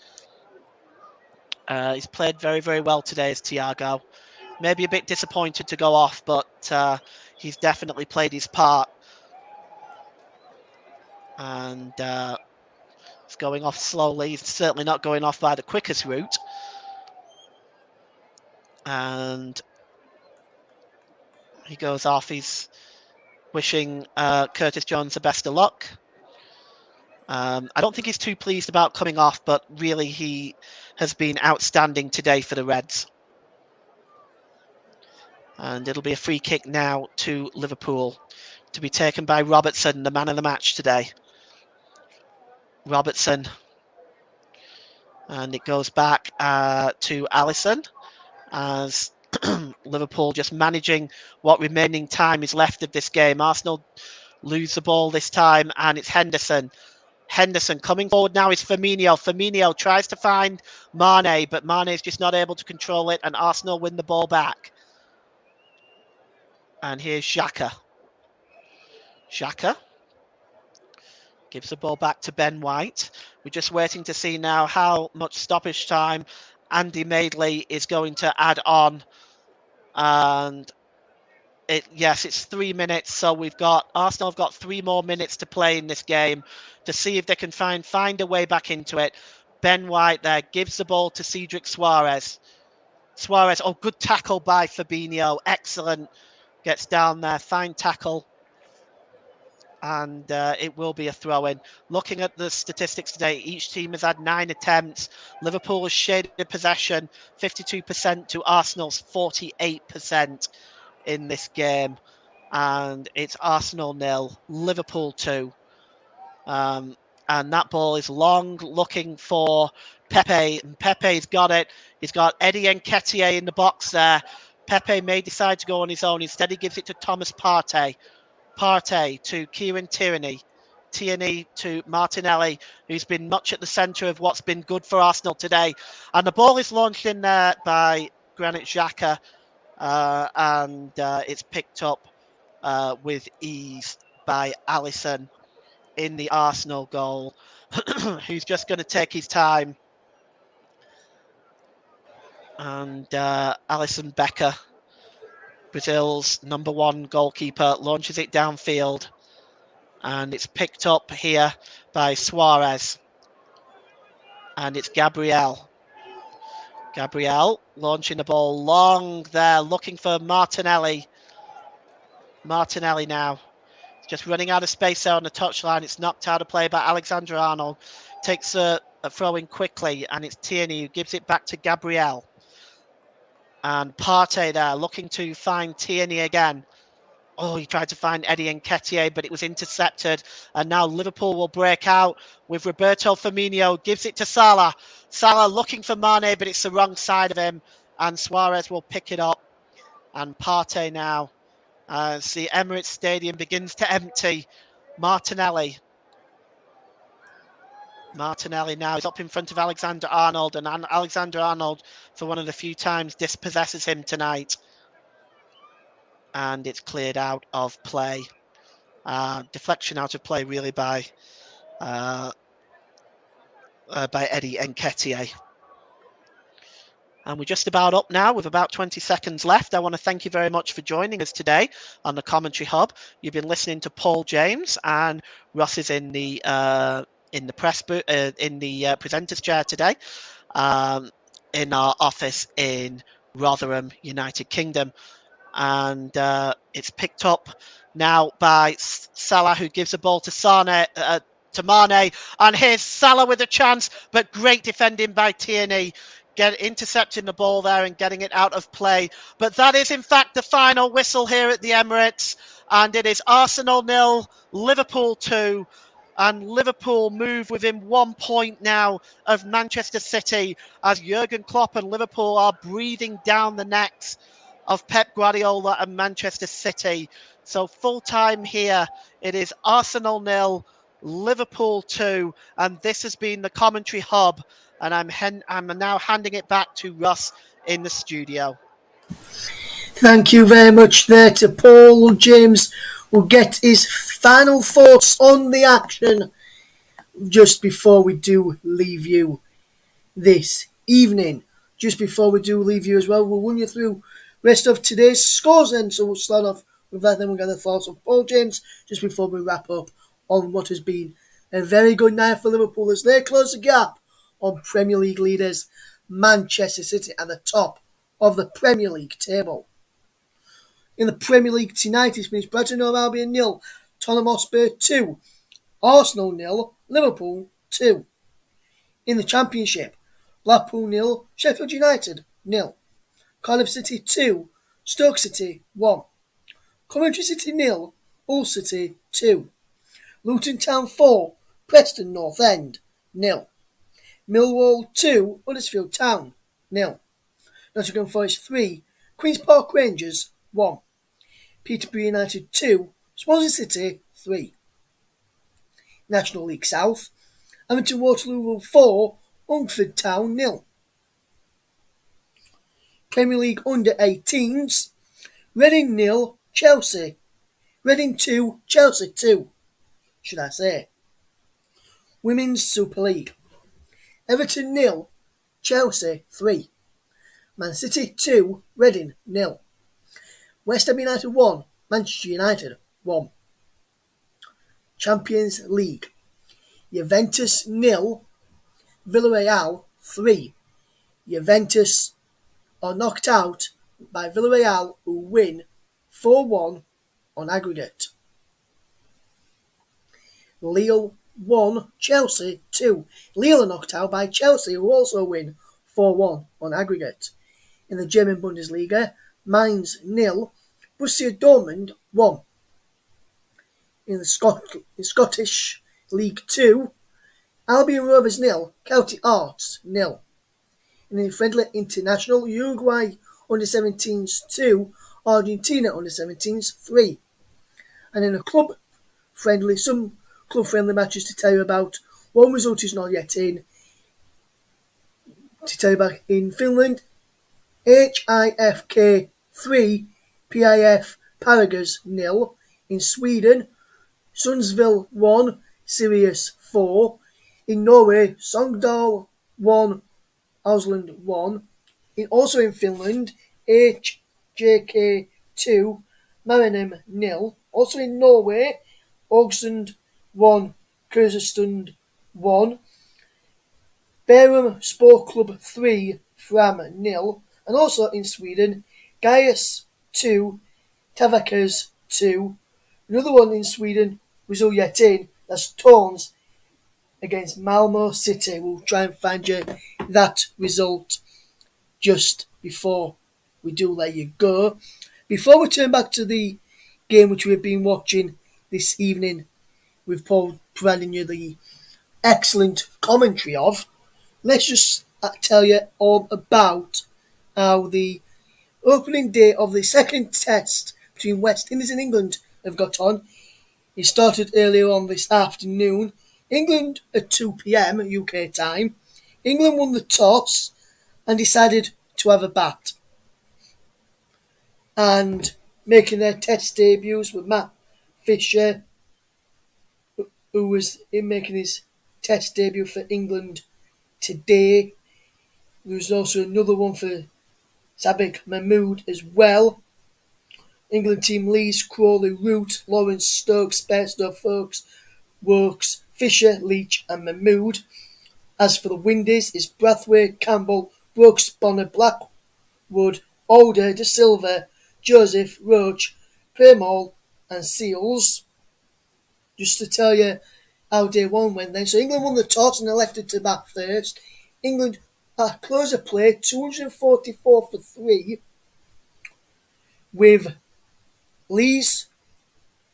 He's played very, very well today as Thiago. Maybe a bit disappointed to go off, but he's definitely played his part. And it's going off slowly. He's certainly not going off by the quickest route. And he goes off. He's wishing Curtis Jones the best of luck. I don't think he's too pleased about coming off, but really he has been outstanding today for the Reds. And it'll be a free kick now to Liverpool to be taken by Robertson, the man of the match today. Robertson. And it goes back to Alisson as Liverpool just managing what remaining time is left of this game. Arsenal lose the ball this time, and it's Henderson. Henderson coming forward now is Firmino. Firmino tries to find Mane, but Mane is just not able to control it, and Arsenal win the ball back. And here's Xhaka. Xhaka gives the ball back to Ben White. We're just waiting to see now how much stoppage time Andy Madeley is going to add on. And it's 3 minutes, so Arsenal have got 3 more minutes to play in this game to see if they can find a way back into it. Ben White there gives the ball to Cedric Suarez. Suarez, good tackle by Fabinho, excellent. Gets down there, fine tackle. And it will be a throw-in. Looking at the statistics today, each team has had 9 attempts. Liverpool has shaded possession, 52% to Arsenal's 48% in this game. And it's Arsenal 0, Liverpool 2. And that ball is long, looking for Pepe. And Pepe's got it. He's got Eddie Nketiah in the box there. Pepe may decide to go on his own. Instead, he gives it to Thomas Partey. Partey to Kieran Tierney. Tierney to Martinelli, who's been much at the centre of what's been good for Arsenal today. And the ball is launched in there by Granit Xhaka, and it's picked up with ease by Alisson in the Arsenal goal, who's just going to take his time. And Alisson Becker, Brazil's #1 goalkeeper, launches it downfield. And it's picked up here by Suarez. And it's Gabriel. Gabriel launching the ball long there, looking for Martinelli. Martinelli now. Just running out of space there on the touchline. It's knocked out of play by Alexander Arnold. Takes a throw in quickly, and it's Tierney who gives it back to Gabriel. And Partey there looking to find Tierney again. He tried to find Eddie Nketiah, but it was intercepted. And now Liverpool will break out with Roberto Firmino. Gives it to Salah. Salah looking for Mane, but it's the wrong side of him. And Suarez will pick it up. And Partey now, as the Emirates Stadium begins to empty. Martinelli. Martinelli now is up in front of Alexander Arnold. And Alexander Arnold, for one of the few times, dispossesses him tonight. And it's cleared out of play. Deflection out of play, really, by Eddie Nketiah. And we're just about up now with about 20 seconds left. I want to thank you very much for joining us today on the Commentary Hub. You've been listening to Paul James, and Ross is in the press booth, in the presenter's chair today, in our office in Rotherham, United Kingdom. and it's picked up now by Salah, who gives the ball to Sane. To Mane, and here's Salah with a chance, but great defending by Tierney, intercepting the ball there and getting it out of play. But that is in fact the final whistle here at the Emirates, and it is Arsenal 0, Liverpool 2, and Liverpool move within 1 point now of Manchester City as Jurgen Klopp and Liverpool are breathing down the necks of Pep Guardiola and Manchester City. So full time here, it is Arsenal 0, Liverpool 2, and this has been the commentary hub. And I'm now handing it back to Russ in the studio. Thank you very much there to Paul. James will get his final thoughts on the action just before we do leave you this evening. Just before we do leave you as well, we'll run you through rest of today's scores then. So we'll start off with that, then we'll get the thoughts of Paul James just before we wrap up on what has been a very good night for Liverpool as they close the gap on Premier League leaders Manchester City at the top of the Premier League table. In the Premier League tonight, it's finished Brighton / Albion 0, Tottenham Hotspur 2, Arsenal 0, Liverpool 2. In the Championship, Blackpool 0, Sheffield United 0, Cardiff City 2, Stoke City 1, Coventry City 0, Hull City 2, Luton Town 4, Preston North End 0, Millwall 2, Huddersfield Town 0, Nottingham Forest 3, Queen's Park Rangers 1, Peterborough United 2, Swansea City 3. National League South, Hamilton Waterloo 4, Hungerford Town 0. Premier League Under 18s, Reading 0, Chelsea. Reading 2, Chelsea 2, should I say. Women's Super League, Everton 0, Chelsea 3. Man City 2, Reading 0. West Ham United 1, Manchester United 1. Champions League, Juventus 0, Villarreal 3. Juventus are knocked out by Villarreal, who win 4-1 on aggregate. Lille 1, Chelsea 2. Lille are knocked out by Chelsea, who also win 4-1 on aggregate. In the German Bundesliga, Mainz 0, Borussia Dortmund 1. In the Scottish League 2, Albion Rovers 0, Celtic Hearts 0. In the friendly international, Uruguay under-17s 2, Argentina under-17s 3. And in a club friendly, some club friendly matches to tell you about. One result is not yet in. To tell you about in Finland, HIFK 3, PIF Paragas 0. In Sweden, Sundsvall 1, Sirius 4. In Norway, Sogndal 1, Ausland 1. Also in Finland, HJK 2, Marinum 0. Also in Norway, Ålesund 1, Kristiansund 1. Bærum Sport Club 3, Fram 0. And also in Sweden, Gaius 2, Tavakas 2. Another one in Sweden was all yet in. That's Torns against Malmo City. We'll try and find you that result just before we do let you go. Before we turn back to the game which we've been watching this evening with Paul providing you the excellent commentary of, let's just tell you all about how the opening day of the second test between West Indies and England have got on. It started earlier on this afternoon. England at 2 p.m. UK time. England won the toss and decided to have a bat. And making their test debuts with Matt Fisher, who was making his test debut for England today. There was also another one for Sabik Mahmood as well. England team Lees, Crawley, Root, Lawrence, Stokes, Bairstow, Folkes, Works, Fisher, Leach and Mahmood. As for the Windies, it's Brathwaite, Campbell, Brooks, Bonner, Blackwood, Alder, De Silva, Joseph, Roach, Premol, and Seals. Just to tell you how day one went then. So England won the toss and they left it to bat first. England close of play 244 for 3, with Lees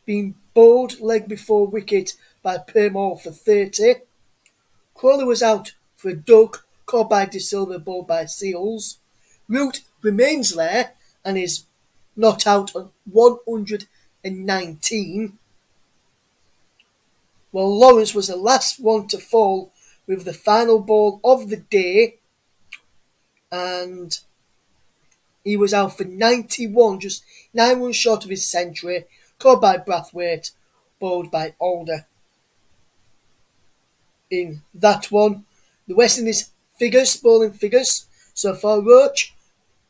being bowled leg before wicket by Permore for 30. Crawley was out for a duck caught by De Silva, bowled by Seals. Root remains there and is not out on 119, while Lawrence was the last one to fall with the final ball of the day, and he was out for 91, just 9 runs short of his century, caught by Brathwaite, bowled by Alder. In that one, the West Indies bowling figures. So far, Roach,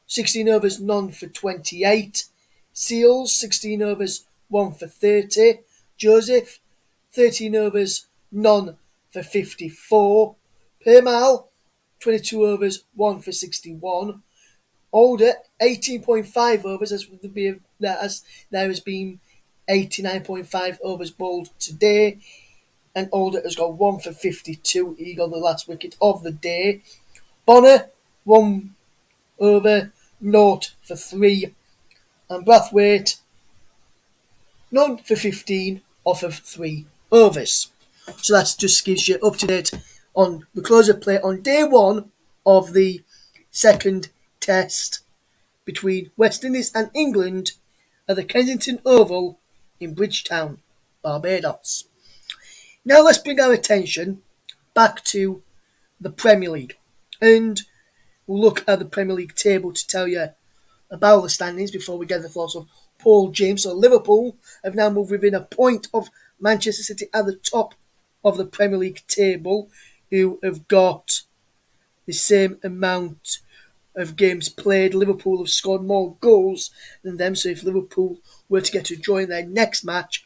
16 overs, none for 28. Seals, 16 overs, 1 for 30. Joseph, 13 overs, none for 54. Permal, 22 overs, 1 for 61. Alder, 18.5 overs, as there has been 89.5 overs bowled today. And Alder has got 1 for 52. He got the last wicket of the day. Bonner, 1 over, 0 for 3. And Brathwaite, none for 15 off of 3 overs. So that just gives you up to date on the close of play on day one of the second test between West Indies and England at the Kensington Oval in Bridgetown, Barbados. Now let's bring our attention back to the Premier League, and we'll look at the Premier League table to tell you about the standings before we get the thoughts of Paul James. So Liverpool have now moved within a point of Manchester City at the top of the Premier League table, who have got the same amount of games played. Liverpool have scored more goals than them, so if Liverpool were to get a draw in their next match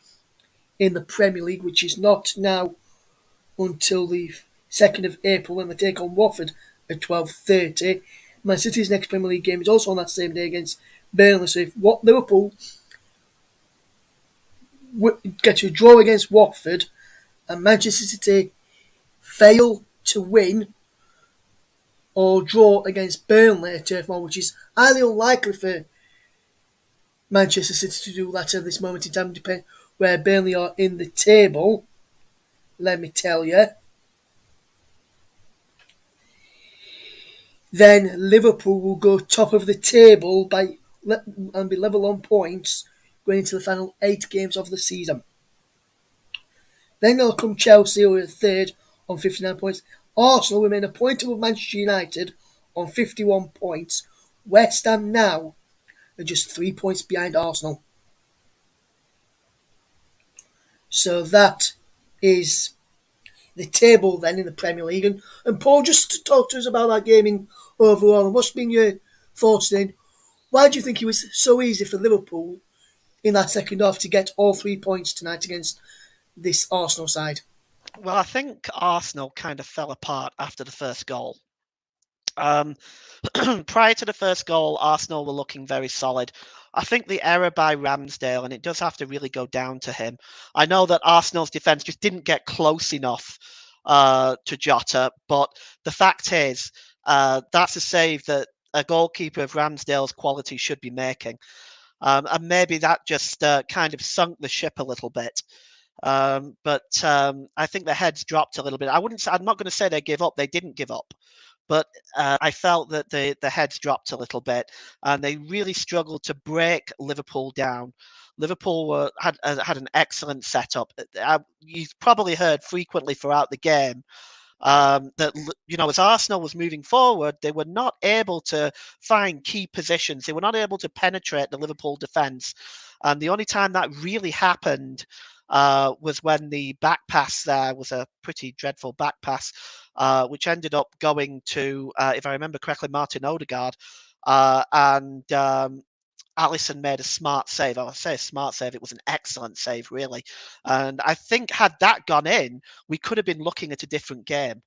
in the Premier League, which is not now until the 2nd of April when they take on Watford at 12:30. Man City's next Premier League game is also on that same day against Burnley. So if Liverpool get a draw against Watford and Manchester City fail to win or draw against Burnley at Turf Moor, which is highly unlikely for Manchester City to do that at this moment in time, depending where Burnley are in the table, let me tell you, then Liverpool will go top of the table and be level on points going into the final 8 games of the season. Then they'll come Chelsea, who are third on 59 points. Arsenal remain a point above Manchester United on 51 points. West Ham now are just 3 points behind Arsenal. So that is the table then in the Premier League. And Paul, just to talk to us about that game in overall, and what's been your thoughts then? Why do you think it was so easy for Liverpool in that second half to get all 3 points tonight against this Arsenal side? Well, I think Arsenal kind of fell apart after the first goal. Um, Prior to the first goal, Arsenal were looking very solid. I think the error by Ramsdale, and it does have to really go down to him. I know that Arsenal's defence just didn't get close enough to Jota, but the fact is, that's a save that a goalkeeper of Ramsdale's quality should be making. And maybe that just kind of sunk the ship a little bit. But I think the heads dropped a little bit. I'm not going to say they give up. They didn't give up. But I felt that the heads dropped a little bit, and they really struggled to break Liverpool down. Liverpool had an excellent setup. You've probably heard frequently throughout the game that as Arsenal was moving forward, they were not able to find key positions. They were not able to penetrate the Liverpool defence, and the only time that really happened was when the back pass there was a pretty dreadful back pass, which ended up going to, if I remember correctly, Martin Odegaard, and Alisson made a smart save. I would say a smart save. It was an excellent save, really. And I think had that gone in, we could have been looking at a different game.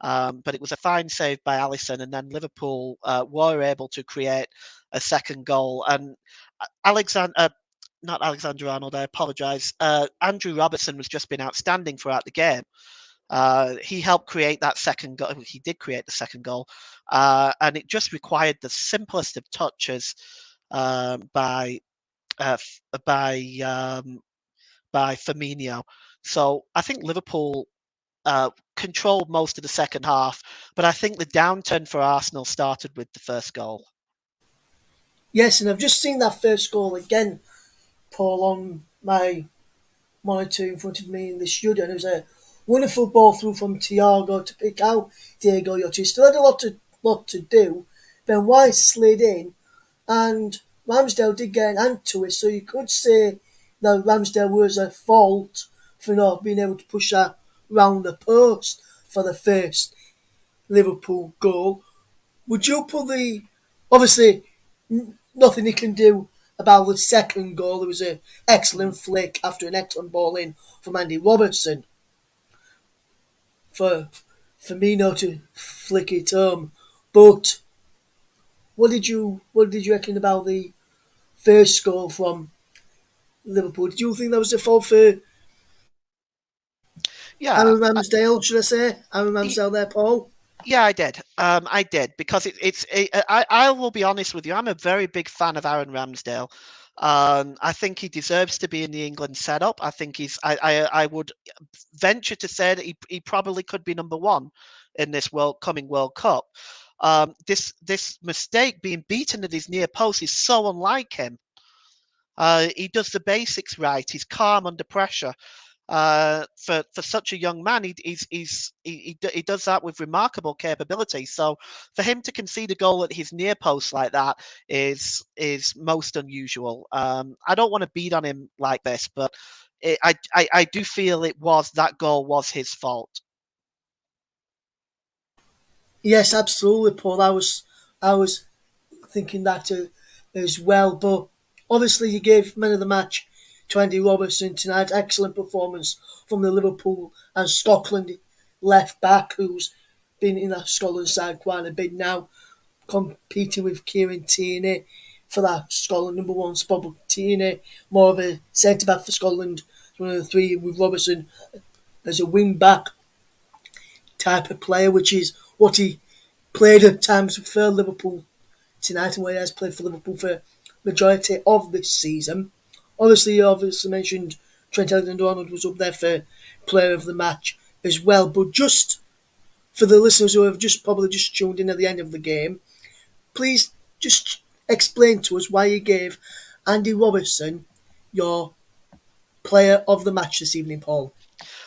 But it was a fine save by Alisson, and then Liverpool were able to create a second goal. And Alexander, not Alexander Arnold, I apologise. Andrew Robertson was just been outstanding throughout the game. He helped create that second goal. He did create the second goal, and it just required the simplest of touches by uh, by by Firmino. So I think Liverpool controlled most of the second half, but I think the downturn for Arsenal started with the first goal. Yes, and I've just seen that first goal again, Paul, on my monitor in front of me in the studio, and it was a wonderful ball through from Thiago to pick out Diego Llorente. Still had a lot to do. Then White slid in, and Ramsdale did get an hand to it, so you could say that Ramsdale was at fault for not being able to push that round the post for the first Liverpool goal. Would you put the obviously nothing he can do about the second goal? It was an excellent flick after an excellent ball in from Andy Robertson for Firmino to flick it home. But what did you reckon about the first goal from Liverpool? Did you think that was a fault for Yeah, Aaron Ramsdale? Should I say Aaron Ramsdale there, Paul? yeah, I did. I did because I will be honest with you. I'm a very big fan of Aaron Ramsdale. I think he deserves to be in the England setup. I think he's. I would venture to say that he probably could be number one in this coming World Cup. This mistake being beaten at his near post is so unlike him. He does the basics right. He's calm under pressure. For such a young man, he does that with remarkable capability. So for him to concede a goal at his near post like that is most unusual. I don't want to beat on him like this, but I do feel that goal was his fault. Yes, absolutely, Paul. I was thinking that as well. But obviously, you gave man of the match to Andy Robertson tonight. Excellent performance from the Liverpool and Scotland left back, who's been in that Scotland side quite a bit now, competing with Kieran Tierney for that Scotland number one spot. But Tierney, more of a centre back for Scotland, one of the three, with Robertson as a wing back type of player, which is what he played at times for Liverpool tonight, and where he has played for Liverpool for majority of this season. Obviously, you obviously mentioned Trent Alexander-Arnold was up there for player of the match as well. But just for the listeners who have probably just tuned in at the end of the game, please just explain to us why you gave Andy Robertson your player of the match this evening, Paul.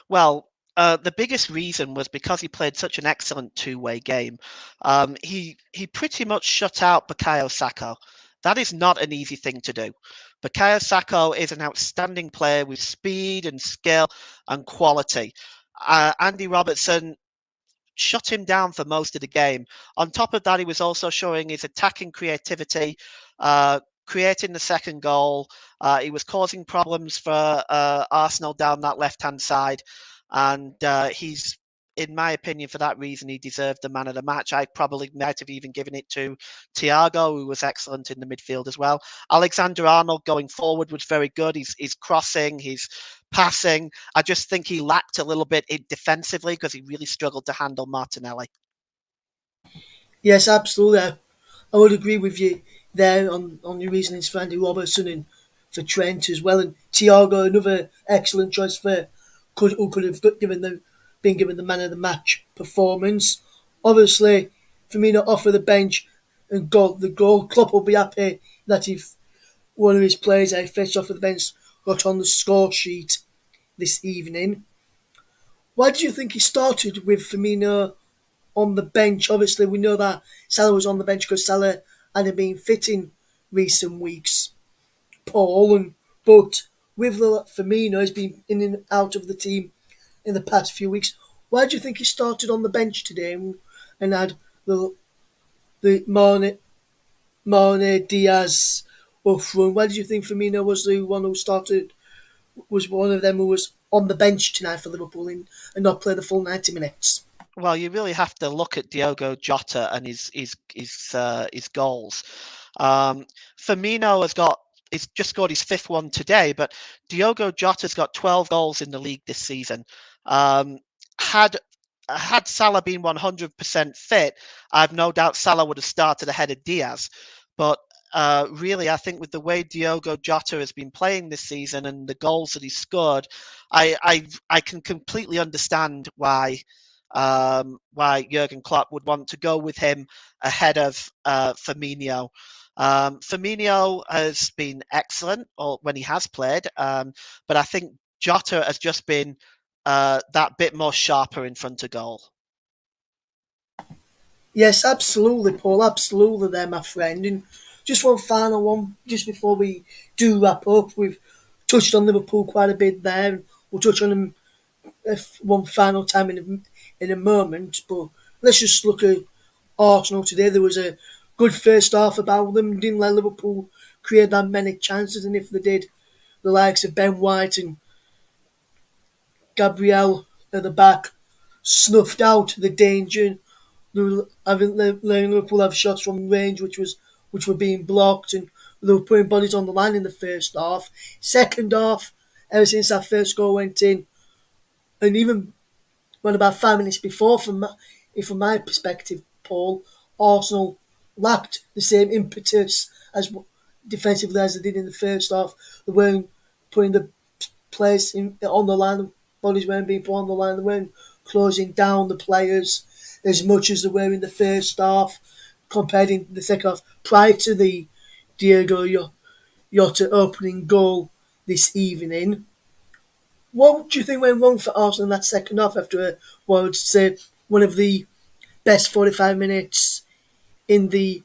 Well, the biggest reason was because he played such an excellent two-way game. He pretty much shut out Bukayo Saka. That is not an easy thing to do. Bukayo Saka is an outstanding player with speed and skill and quality. Andy Robertson shut him down for most of the game. On top of that, he was also showing his attacking creativity, creating the second goal. He was causing problems for Arsenal down that left-hand side, and he's, in my opinion, for that reason, he deserved the man of the match. I probably might have even given it to Thiago, who was excellent in the midfield as well. Alexander Arnold going forward was very good. He's crossing, he's passing. I just think he lacked a little bit defensively because he really struggled to handle Martinelli. Yes, absolutely. I would agree with you there on your reasonings for Andy Robertson and for Trent as well. And Thiago, another excellent choice for who could have been given the man of the match performance. Obviously, Firmino off of the bench and got the goal. Klopp will be happy that if one of his players that he fetched off of the bench got on the score sheet this evening. Why do you think he started with Firmino on the bench? Obviously, we know that Salah was on the bench because Salah hadn't been fit in recent weeks, Paul. But with Firmino, he's been in and out of the team in the past few weeks. Why do you think he started on the bench today and had the Mane Diaz up front? Why did you think Firmino was the one who started? Was one of them who was on the bench tonight for Liverpool and not play the full 90 minutes? Well, you really have to look at Diogo Jota and his goals. Um, Firmino he's just scored his fifth one today, but Diogo Jota's got 12 goals in the league this season. Um, had had Salah been 100% fit, I've no doubt Salah would have started ahead of Diaz. But really, I think with the way Diogo Jota has been playing this season and the goals that he's scored, I can completely understand why Jurgen Klopp would want to go with him ahead of Firmino. Firmino has been excellent or when he has played, but I think Jota has just been that bit more sharper in front of goal. Yes, absolutely, Paul. Absolutely, there, my friend. And just one final one, just before we do wrap up. We've touched on Liverpool quite a bit there. And we'll touch on them one final time in a moment. But let's just look at Arsenal today. There was a good first half about them. Didn't let Liverpool create that many chances, and if they did, the likes of Ben White and Gabriel at the back snuffed out the danger. Having Liverpool have shots from range which were being blocked, and they were putting bodies on the line in the first half. Second half, ever since that first goal went in, and even when about 5 minutes before, from my perspective, Paul, Arsenal lacked the same impetus as defensively as they did in the first half. They weren't putting the players on the line, the bodies weren't being put on the line, they weren't closing down the players as much as they were in the first half, compared in the second half, prior to the Diego Jota opening goal this evening. What do you think went wrong for Arsenal in that second half after what I would say one of the best 45 minutes in the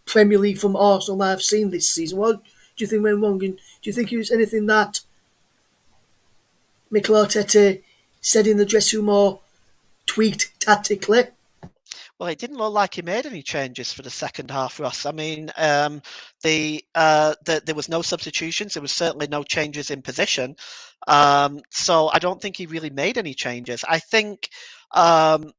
Premier League from Arsenal I've seen this season? What do you think went wrong? And do you think it was anything that Mikel Arteta said in the dressing room or tweaked tactically? Well, it didn't look like he made any changes for the second half, Ross. I mean, there was no substitutions. There was certainly no changes in position. So I don't think he really made any changes. I think um,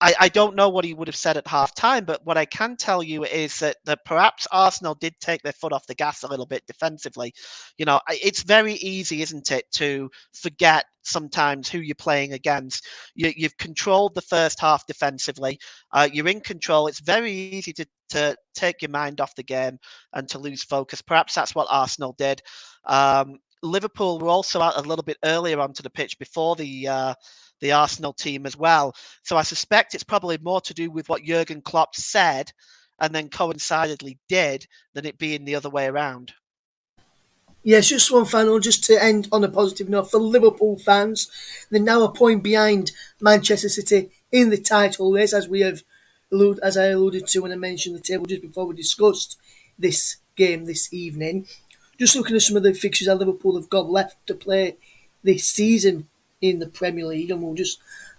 I don't know what he would have said at half time, but what I can tell you is that perhaps Arsenal did take their foot off the gas a little bit defensively. You know, it's very easy, isn't it, to forget sometimes who you're playing against. You've controlled the first half defensively. You're in control. It's very easy to take your mind off the game and to lose focus. Perhaps that's what Arsenal did. Liverpool were also out a little bit earlier onto the pitch before the Arsenal team as well. So I suspect it's probably more to do with what Jurgen Klopp said and then coincidentally did than it being the other way around. Yes, just one final, just to end on a positive note for Liverpool fans. They're now a point behind Manchester City in the title race, as I alluded to when I mentioned the table just before we discussed this game this evening. Just looking at some of the fixtures that Liverpool have got left to play this season in the Premier League, and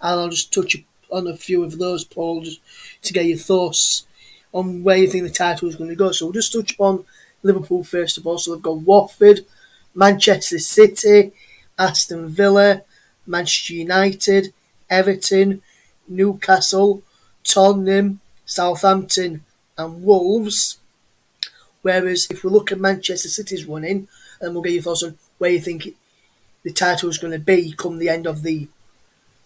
I'll just touch on a few of those, Paul, just to get your thoughts on where you think the title is going to go. So we'll just touch upon Liverpool first of all. So they've got Watford, Manchester City, Aston Villa, Manchester United, Everton, Newcastle, Tottenham, Southampton, and Wolves. Whereas if we look at Manchester City's running, and we'll get your thoughts on where you think the title is going to be come the end of the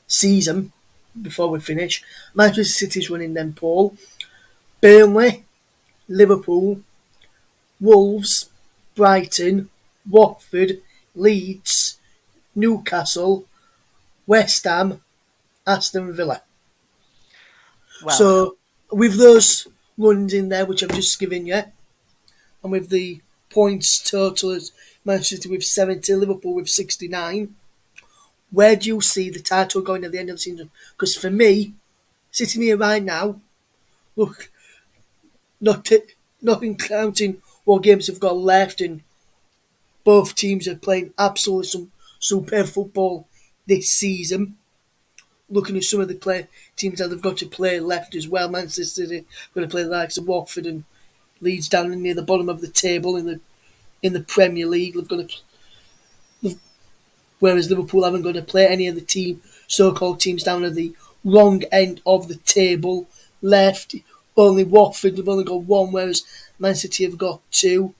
season before we finish. Manchester City's running then, Paul. Burnley, Liverpool, Wolves, Brighton, Watford, Leeds, Newcastle, West Ham, Aston Villa. Well, So with those runs in there, which I've just given you, and with the points total as Manchester City with 70, Liverpool with 69, where do you see the title going at the end of the season? Because for me, sitting here right now, look, not t- nothing counting what games have got left, and both teams are playing absolutely some superb football this season. Looking at some of the teams that they've got to play left as well, Manchester City going to play the likes of Watford and Leeds down near the bottom of the table in the Premier League. They've got to, whereas Liverpool haven't got to play any of the so-called teams down at the wrong end of the table left. Only Watford have only got one, whereas Man City have got two.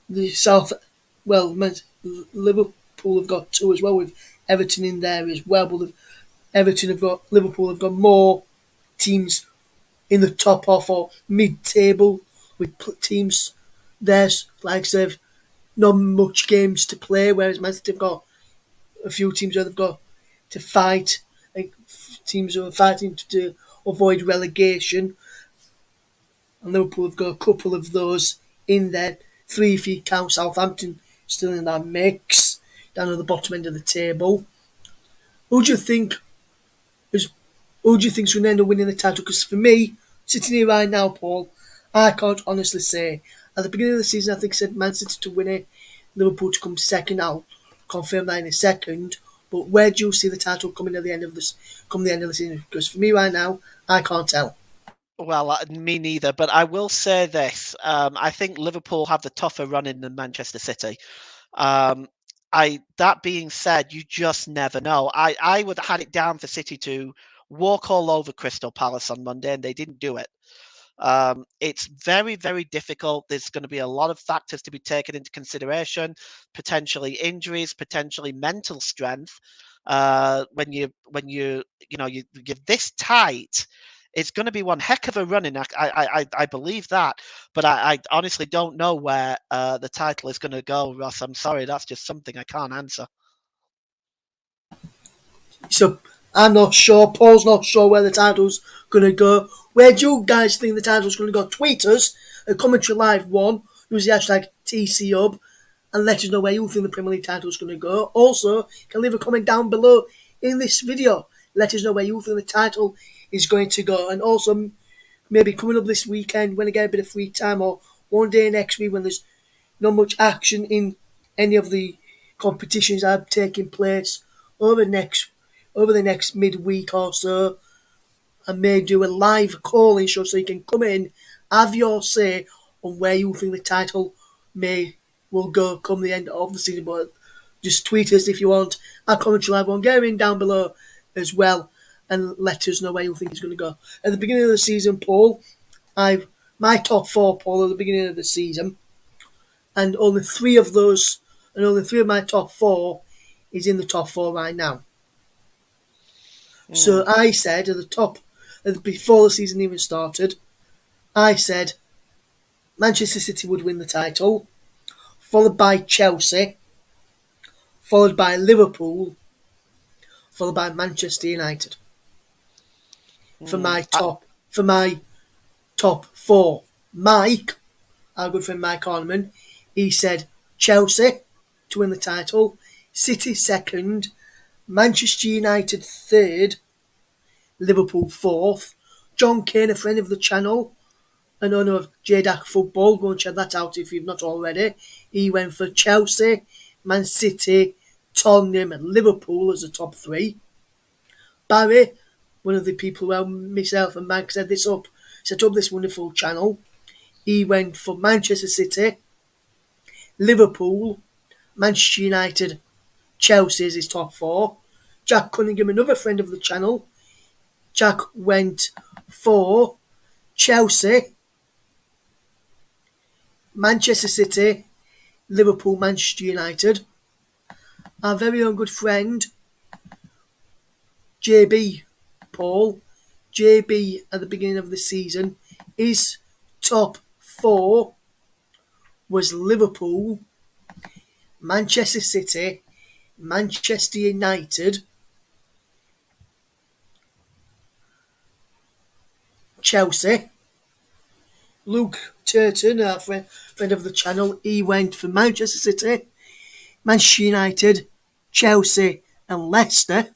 The South, well, Liverpool have got two as well, with Everton in there as well. But Everton have got Liverpool have got more teams in the top half or mid-table with teams there's like they've not much games to play, whereas Man City have got a few teams where they've got to fight, like teams who are fighting to avoid relegation, and Liverpool have got a couple of those in there. Three if you count Southampton still in that mix, down at the bottom end of the table. Who do you think is who do you think's going to end up winning the title? Because for me, sitting here right now, Paul, I can't honestly say. At the beginning of the season, I think I said Man City to win it, Liverpool to come second. I'll confirm that in a second. But where do you see the title coming at the end of this? Come the end of the season? Because for me right now, I can't tell. Well, me neither. But I will say this: I think Liverpool have the tougher run in than Manchester City. Um, I that being said, you just never know. I would have had it down for City to walk all over Crystal Palace on Monday, and they didn't do it. It's very, very difficult. There's going to be a lot of factors to be taken into consideration, potentially injuries, potentially mental strength. When you're this tight, it's going to be one heck of a running. I believe that, but I honestly don't know where the title is going to go, Ross. I'm sorry, that's just something I can't answer. So I'm not sure. Paul's not sure where the title's going to go. Where do you guys think the title's going to go? Tweet us at Commentary Live 1. Use the hashtag TCUB and let us know where you think the Premier League title's going to go. Also, you can leave a comment down below in this video. Let us know where you think the title is going to go. And also, maybe coming up this weekend when I get a bit of free time, or one day next week when there's not much action in any of the competitions that are taking place over the next midweek or so. I may do a live calling show so you can come in, have your say on where you think the title may will go come the end of the season. But just tweet us if you want. Our commentary live one, get in down below as well, and let us know where you think it's going to go. At the beginning of the season, Paul, I've my top four, Paul, at the beginning of the season, and only three of my top four is in the top four right now. Hmm. So I said at the top, before the season even started, I said Manchester City would win the title, followed by Chelsea, followed by Liverpool, followed by Manchester United for Hmm. my top four. Mike, our good friend Mike Ornament, he said Chelsea to win the title, City second, Manchester United third, Liverpool fourth. John Kane, a friend of the channel, an owner of JDAC Football, go and check that out if you've not already. He went for Chelsea, Man City, Tottenham and Liverpool as the top three. Barry, one of the people who myself and Mike set up this wonderful channel, he went for Manchester City, Liverpool, Manchester United, Chelsea as his top four. Jack Cunningham, another friend of the channel, Jack went for Chelsea, Manchester City, Liverpool, Manchester United. Our very own good friend, JB Paul, JB at the beginning of the season, his top four was Liverpool, Manchester City, Manchester United, Chelsea. Luke Turton, our friend of the channel, he went for Manchester City, Manchester United, Chelsea, and Leicester.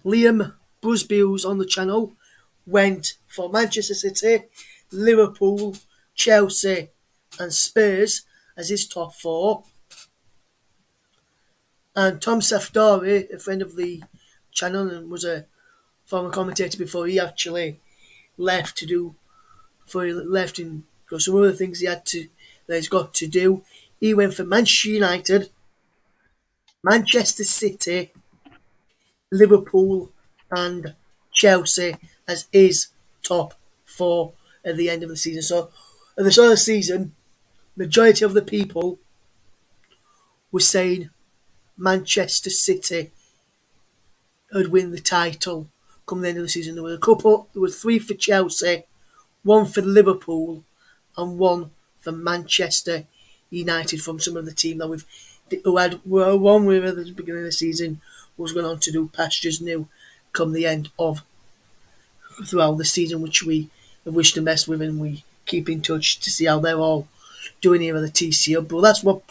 Liam Busby, who's on the channel, went for Manchester City, Liverpool, Chelsea, and Spurs as his top four. And Tom Safdari, a friend of the channel and was a former commentator before he actually left to do, before he left and got some other things that he's got to do. He went for Manchester United, Manchester City, Liverpool, and Chelsea as his top four at the end of the season. So at the start of the season, majority of the people were saying Manchester City would win the title come the end of the season. There were a couple. There were three for Chelsea, one for Liverpool, and one for Manchester United from some of the team that we've who had were one with at the beginning of the season was going on to do pastures new come the end of throughout the season, which we have wished them best with, and we keep in touch to see how they're all doing here at the TCO. But that's what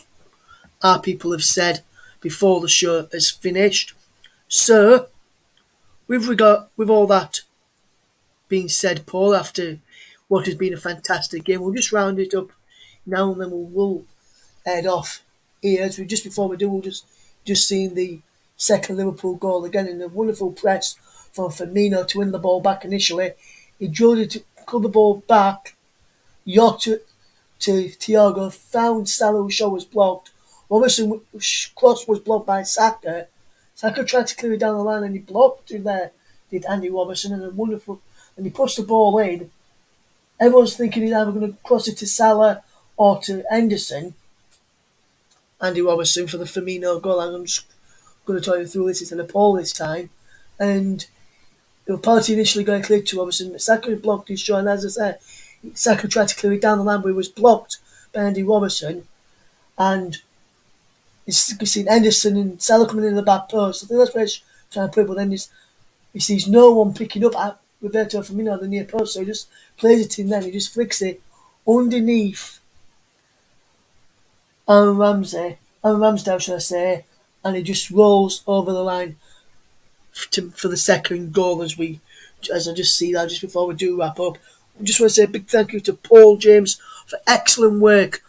our people have said before the show has finished. So, with all that being said, Paul, after what has been a fantastic game, we'll just round it up now, and then we'll head off here. As we just before we do, we'll just seeing the second Liverpool goal again in a wonderful press from Firmino to win the ball back initially. He drilled it to cut the ball back. Yacht to Thiago, found Salah, whose shot was blocked. Robertson's cross was blocked by Saka. Saka tried to clear it down the line and he blocked it there, did Andy Robertson, and a wonderful, and he pushed the ball in. Everyone's thinking he's either going to cross it to Salah or to Henderson. Andy Robertson for the Firmino goal. I'm just going to tell you through this. It's in a Paul this time. And the penalty initially going clear to Robertson, but Saka blocked his shot, and as I said, Saka tried to clear it down the line, but it was blocked by Andy Robertson. And you've seen Henderson and Salah coming in the back post. I think that's where he's trying to play, but then he sees no one picking up at Roberto Firmino at the near post, so he just plays it in there. He just flicks it underneath Aaron Ramsdale, should I say, and he just rolls over the line for the second goal. As I just see that just before we do wrap up, I just want to say a big thank you to Paul James for excellent work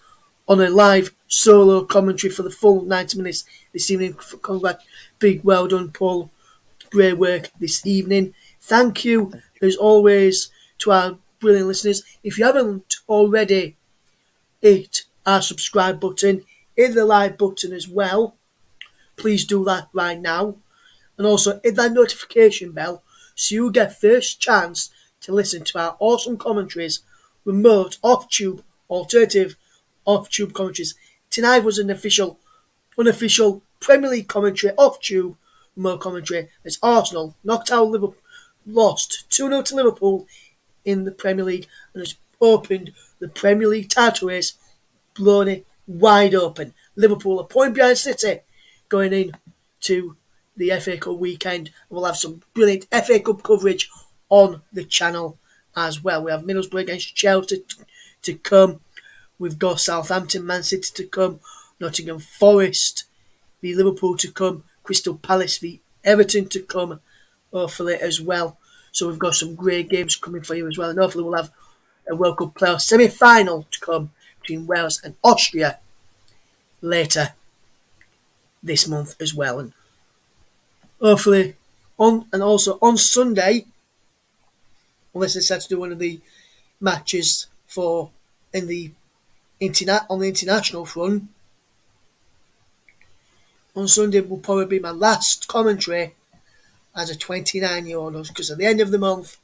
on a live solo commentary for the full 90 minutes this evening. Congrats, big well done, Paul. Great work this evening. Thank you, as always, to our brilliant listeners. If you haven't already hit our subscribe button, hit the like button as well. Please do that right now. And also hit that notification bell so you get first chance to listen to our awesome commentaries, remote, off-tube, alternative, off-tube commentaries. Tonight was an unofficial Premier League commentary, off-tube, remote commentary, as Arsenal knocked out Liverpool, lost 2-0 to Liverpool in the Premier League, and has opened the Premier League title race, blown it wide open. Liverpool a point behind City going in to the FA Cup weekend. We'll have some brilliant FA Cup coverage on the channel as well. We have Middlesbrough against Chelsea to come. We've got Southampton, Man City to come. Nottingham Forest v Liverpool to come. Crystal Palace v Everton to come, hopefully as well. So we've got some great games coming for you as well. And hopefully we'll have a World Cup playoff semi-final to come between Wales and Austria later this month as well. And hopefully also on Sunday, unless they decide to do one of the matches on the international front, on Sunday will probably be my last commentary as a 29-year-old, because at the end of the month,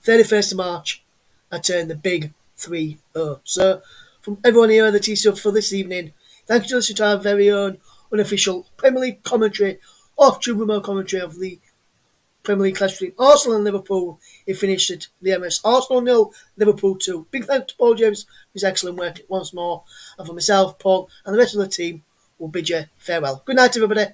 31st of March, I turn the big 3-0. So, from everyone here at the TCO for this evening, thank you to listening to our very own unofficial Premier League commentary, off-tube remote commentary of the Premier League clash between Arsenal and Liverpool. It finished at the MS Arsenal 0, Liverpool 2. Big thanks to Paul James for his excellent work once more. And for myself, Paul, and the rest of the team, we'll bid you farewell. Good night, everybody.